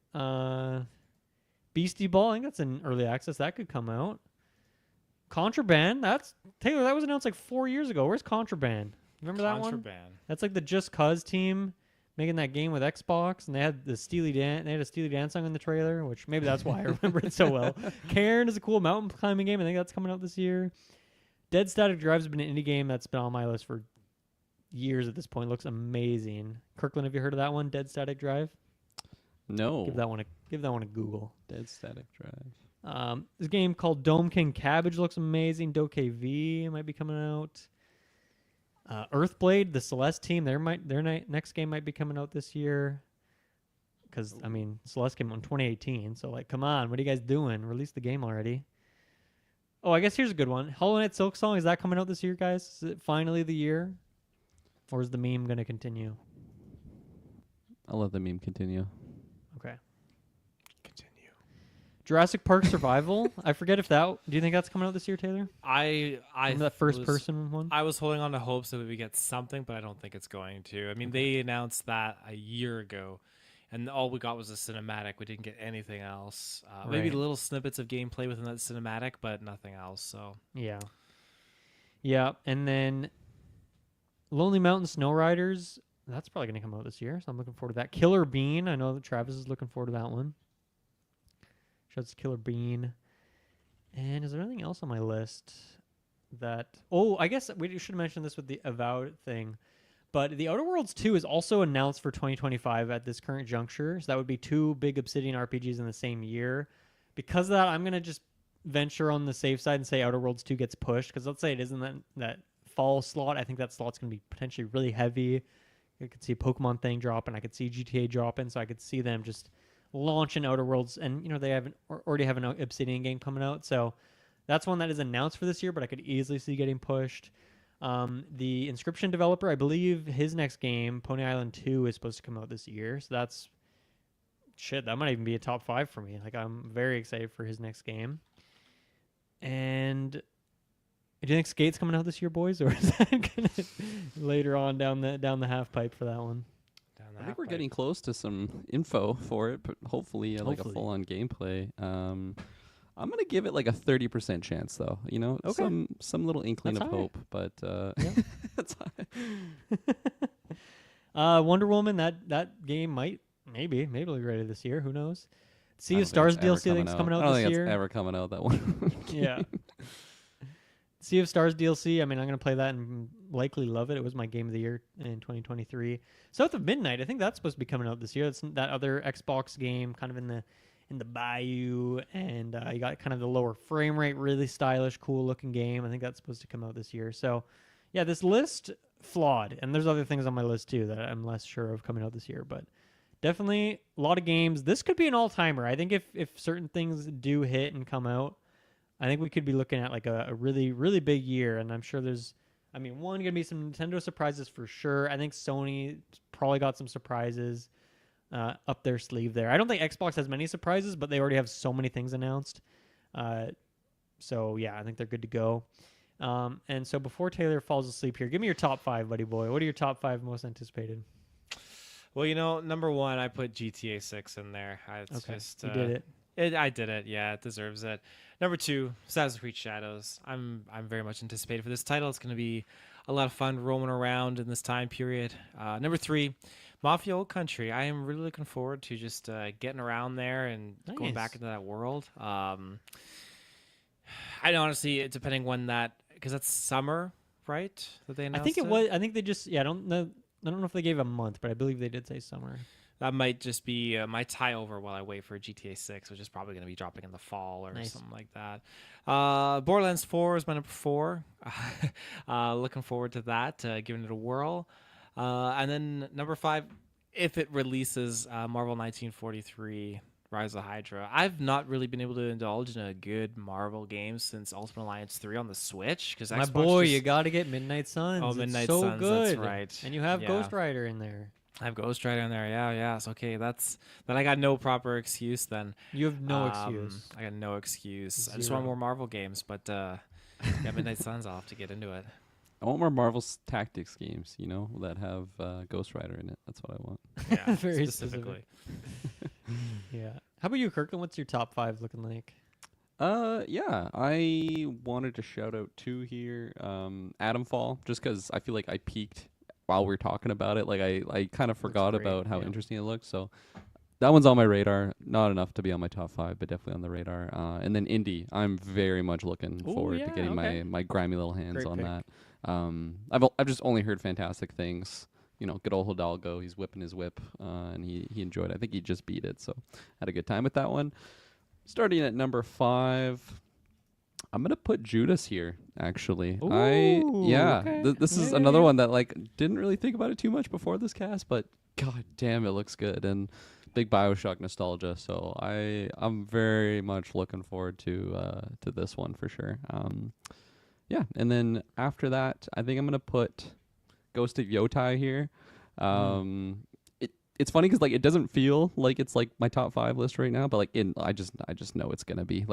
Beastie Ball. I think that's in early access. That could come out. Contraband. Taylor, that was announced like 4 years ago. Where's Contraband? Remember that one? Contraband. That's like the Just Cause team making that game with Xbox, and they had the Steely Dan. They had a Steely Dan song in the trailer, which maybe that's why I remember it so well. Cairn is a cool mountain climbing game. I think that's coming out this year. Dead Static Drive's been an indie game that's been on my list for years at this point. Looks amazing. Kirkland, have you heard of that one? Dead Static Drive. No. Give that one a Google. Dead Static Drive. This game called Dome King Cabbage looks amazing. Doke V might be coming out. Earthblade, the Celeste team, their next game might be coming out this year. Because, I mean, Celeste came out in 2018. So, like, come on. What are you guys doing? Release the game already. Oh, I guess here's a good one. Hollow Knight Silk Song, is that coming out this year, guys? Is it finally the year? Or is the meme going to continue? I'll let the meme continue. Okay. Continue. Jurassic Park Survival. I forget if that... Do you think that's coming out this year, Taylor? I Remember that first-person one? I was holding on to hopes that we would get something, but I don't think it's going to. I mean, they announced that a year ago, and all we got was a cinematic. We didn't get anything else. Maybe Right. little snippets of gameplay within that cinematic, but nothing else. So Yeah. Yeah, and then Lonely Mountain Snow Riders. That's probably going to come out this year, so I'm looking forward to that. Killer Bean. I know that Travis is looking forward to that one. Shouts to Killer Bean. And is there anything else on my list that. Oh, I guess we should mention this with the Avowed thing. But the Outer Worlds 2 is also announced for 2025 at this current juncture. So that would be two big Obsidian RPGs in the same year. Because of that, I'm going to just venture on the safe side and say Outer Worlds 2 gets pushed. Because let's say it isn't that fall slot. I think that slot's going to be potentially really heavy. I could see a Pokemon thing drop, and I could see GTA dropping. So I could see them just launching Outer Worlds. And, they already have an Obsidian game coming out. So that's one that is announced for this year, but I could easily see getting pushed. The Inscription developer, I believe his next game, Pony Island 2, is supposed to come out this year. So that might even be a top 5 for me. Like, I'm very excited for his next game. And do you think Skate's coming out this year, boys, or is that gonna later on down the half pipe for that one? I think we're getting close to some info for it, but hopefully. Like a full-on gameplay. I'm gonna give it like a 30% chance, though. Okay. Some little inkling That's of high. hope, but that's Wonder Woman, that game maybe look ready this year. Who knows? Sea I of don't think Stars it's ever DLC thing's coming out I don't this think year. it's ever coming out. That one. Yeah. Sea of Stars DLC. I mean, I'm gonna play that and likely love it. It was my game of the year in 2023. South of Midnight. I think that's supposed to be coming out this year. That's that other Xbox game, kind of in the bayou, and you got kind of the lower frame rate, really stylish, cool looking game. I think that's supposed to come out this year. So, yeah, this list flawed, and there's other things on my list too that I'm less sure of coming out this year, but definitely a lot of games. This could be an all timer. I think if certain things do hit and come out, I think we could be looking at like a really, really big year. And I'm sure one, gonna be some Nintendo surprises for sure. I think Sony probably got some surprises up their sleeve there. I don't think Xbox has many surprises, but they already have so many things announced. So yeah, I think they're good to go. And so before Taylor falls asleep here, give me your top 5, buddy boy. What are your top 5 most anticipated? Well, number 1, I put GTA 6 in there. You did it. I did it. Yeah, it deserves it. Number 2, Assassin's Creed Shadows. I'm very much anticipated for this title. It's going to be a lot of fun roaming around in this time period. Number 3, Mafia Old Country. I am really looking forward to just getting around there and going back into that world. I honestly, depending when because that's summer, right? That they announced. I think it was. I think they just. Yeah, I don't know if they gave a month, but I believe they did say summer. That might just be my tie over while I wait for GTA 6, which is probably going to be dropping in the fall or something like that. Borderlands 4 is my number 4. Looking forward to that, giving it a whirl. And then number 5, if it releases Marvel 1943 Rise of Hydra. I've not really been able to indulge in a good Marvel game since Ultimate Alliance 3 on the Switch. Because my boy, you got to get Midnight Suns. Oh, Midnight it's so Suns, good. that's right. And you have Ghost Rider in there. I have Ghost Rider in there. Yeah. So, okay, then I got no proper excuse then. You have no excuse. I got no excuse. 0. I just want more Marvel games, but yeah, Midnight Suns, I'll have to get into it. I want more Marvel Tactics games, that have Ghost Rider in it. That's what I want. Yeah, very specifically. Yeah. How about you, Kirkland? What's your top 5 looking like? Yeah, I wanted to shout out 2 here. Atomfall, just because I feel like I peaked while we were talking about it. Like I kind of forgot about how interesting it looked. So that one's on my radar. Not enough to be on my top 5, but definitely on the radar. And then Indie, I'm very much looking forward to getting my grimy little hands on that. I've just only heard fantastic things. Good old Hidalgo, he's whipping his whip, and he enjoyed it. I think he just beat it, so had a good time with that one. Starting at number 5, I'm gonna put Judas here. Actually, this is another one that didn't really think about it too much before this cast, but god damn, it looks good and big BioShock nostalgia. So I'm very much looking forward to this one for sure. And then after that, I think I'm gonna put Ghost of Yotai here. It's funny because it doesn't feel like it's my top 5 list right now, but I just know it's gonna be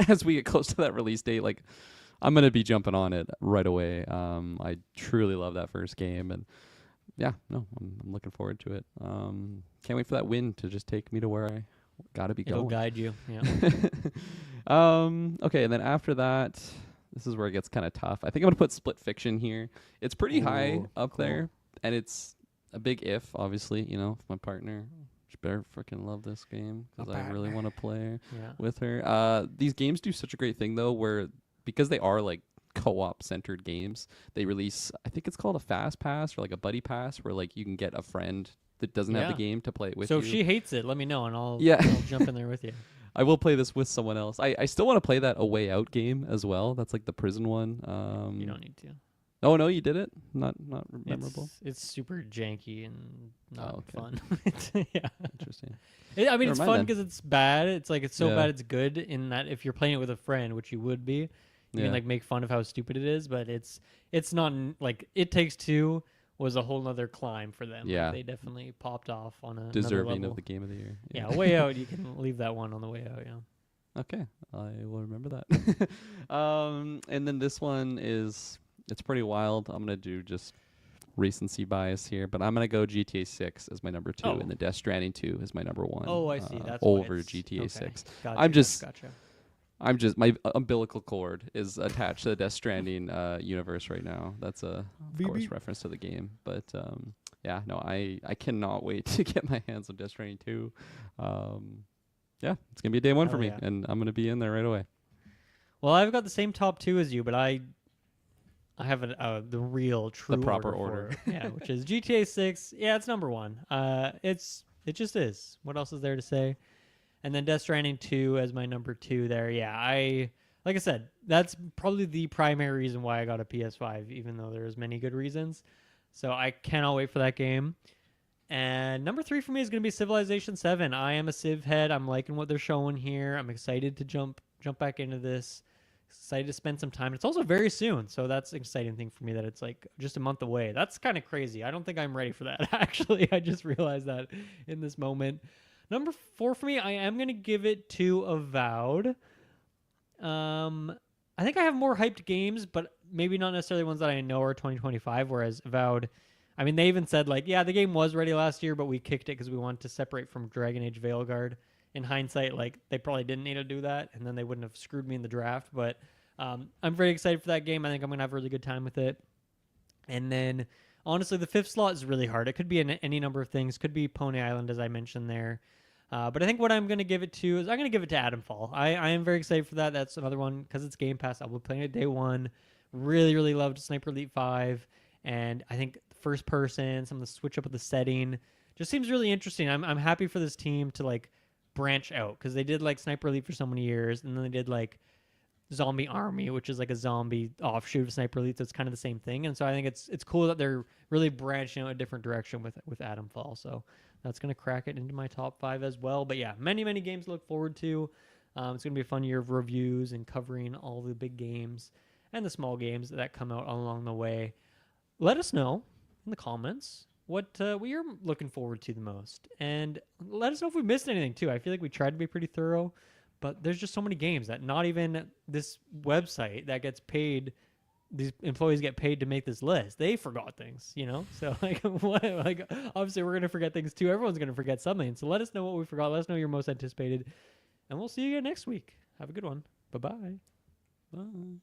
as we get close to that release date, I'm gonna be jumping on it right away. I truly love that first game, and I'm looking forward to it. Can't wait for that win to just take me to where I gotta be going. It'll guide you. Yeah. Okay, and then after that, this is where it gets kind of tough. I think I'm gonna put Split Fiction here. It's pretty high up there, and it's a big if, obviously. If my partner, she better freaking love this game because I really want to play with her. These games do such a great thing though, where because they are co-op centered games. They release, I think it's called a fast pass or like a buddy pass, where like you can get a friend that doesn't have the game to play it with so you. if she hates it, let me know and I'll jump in there with you. I will play this with someone else. I still want to play that A Way Out game as well. That's like the prison one. You don't need to. Oh no, you did it. Not memorable. It's super janky and not fun. Yeah, Interesting. I mean, it's fun then. because it's bad. It's like it's so bad it's good. In that, if you're playing it with a friend, which you would be, you can like make fun of how stupid it is. But it's not like It Takes Two was a whole nother climb for them. Yeah, like, they definitely popped off on a deserving level. of the game of the year. Yeah, Way Out. You can leave that one on the way out. Yeah. Okay, I will remember that. And then this one it's pretty wild. I'm gonna do just recency bias here, but I'm gonna go GTA 6 as my number 2, and the Death Stranding 2 is my number 1. Oh, I see. That's over GTA 6. Gotcha. I'm just my umbilical cord is attached to the Death Stranding universe right now. That's of course reference to the game, but yeah, no, I cannot wait to get my hands on Death Stranding 2. Yeah, it's gonna be a day one for me, and I'm gonna be in there right away. Well, I've got the same top 2 as you, but I have the real true the proper order. Yeah, which is GTA 6. Yeah, it's number 1. It just is. What else is there to say? And then Death Stranding 2 as my number 2 there. Yeah, like I said, that's probably the primary reason why I got a PS5, even though there's many good reasons. So I cannot wait for that game. And number 3 for me is going to be Civilization 7. I am a Civ head. I'm liking what they're showing here. I'm excited to jump back into this. Excited to spend some time. It's also very soon, so that's an exciting thing for me that it's like just a month away. That's kind of crazy. I don't think I'm ready for that, actually. I just realized that in this moment. Number 4 for me, I am going to give it to Avowed. I think I have more hyped games, but maybe not necessarily ones that I know are 2025, whereas Avowed, I mean, they even said, like, yeah, the game was ready last year, but we kicked it because we wanted to separate from Dragon Age Veilguard. In hindsight, like, they probably didn't need to do that, and then they wouldn't have screwed me in the draft, but I'm very excited for that game. I think I'm going to have a really good time with it. And then, honestly, the 5th slot is really hard. It could be any number of things. Could be Pony Island, as I mentioned there. But I think what I'm going to give it to is I'm going to give it to Adamfall. I am very excited for that. That's another one, because it's Game Pass. I'll be playing it day 1. Really, really loved Sniper Elite 5. And I think first person, some of the switch up of the setting, just seems really interesting. I'm happy for this team to, like, branch out, because they did, like, Sniper Elite for so many years, and then they did, like, Zombie Army, which is like a zombie offshoot of Sniper Elite. So it's kind of the same thing. And so I think it's cool that they're really branching out a different direction with Adamfall. So that's going to crack it into my top 5 as well. But yeah, many going to look forward to. It's going to be a fun year of reviews and covering all the big games and the small games that come out along the way. Let us know in the comments what you're looking forward to the most. And let us know if we missed anything too. I feel like we tried to be pretty thorough, but there's just so many games that not even this website that gets paid, these employees get paid to make this list, they forgot things, you know? So, like, obviously we're going to forget things too. Everyone's going to forget something. So let us know what we forgot. Let us know your most anticipated. And we'll see you again next week. Have a good one. Bye-bye. Bye.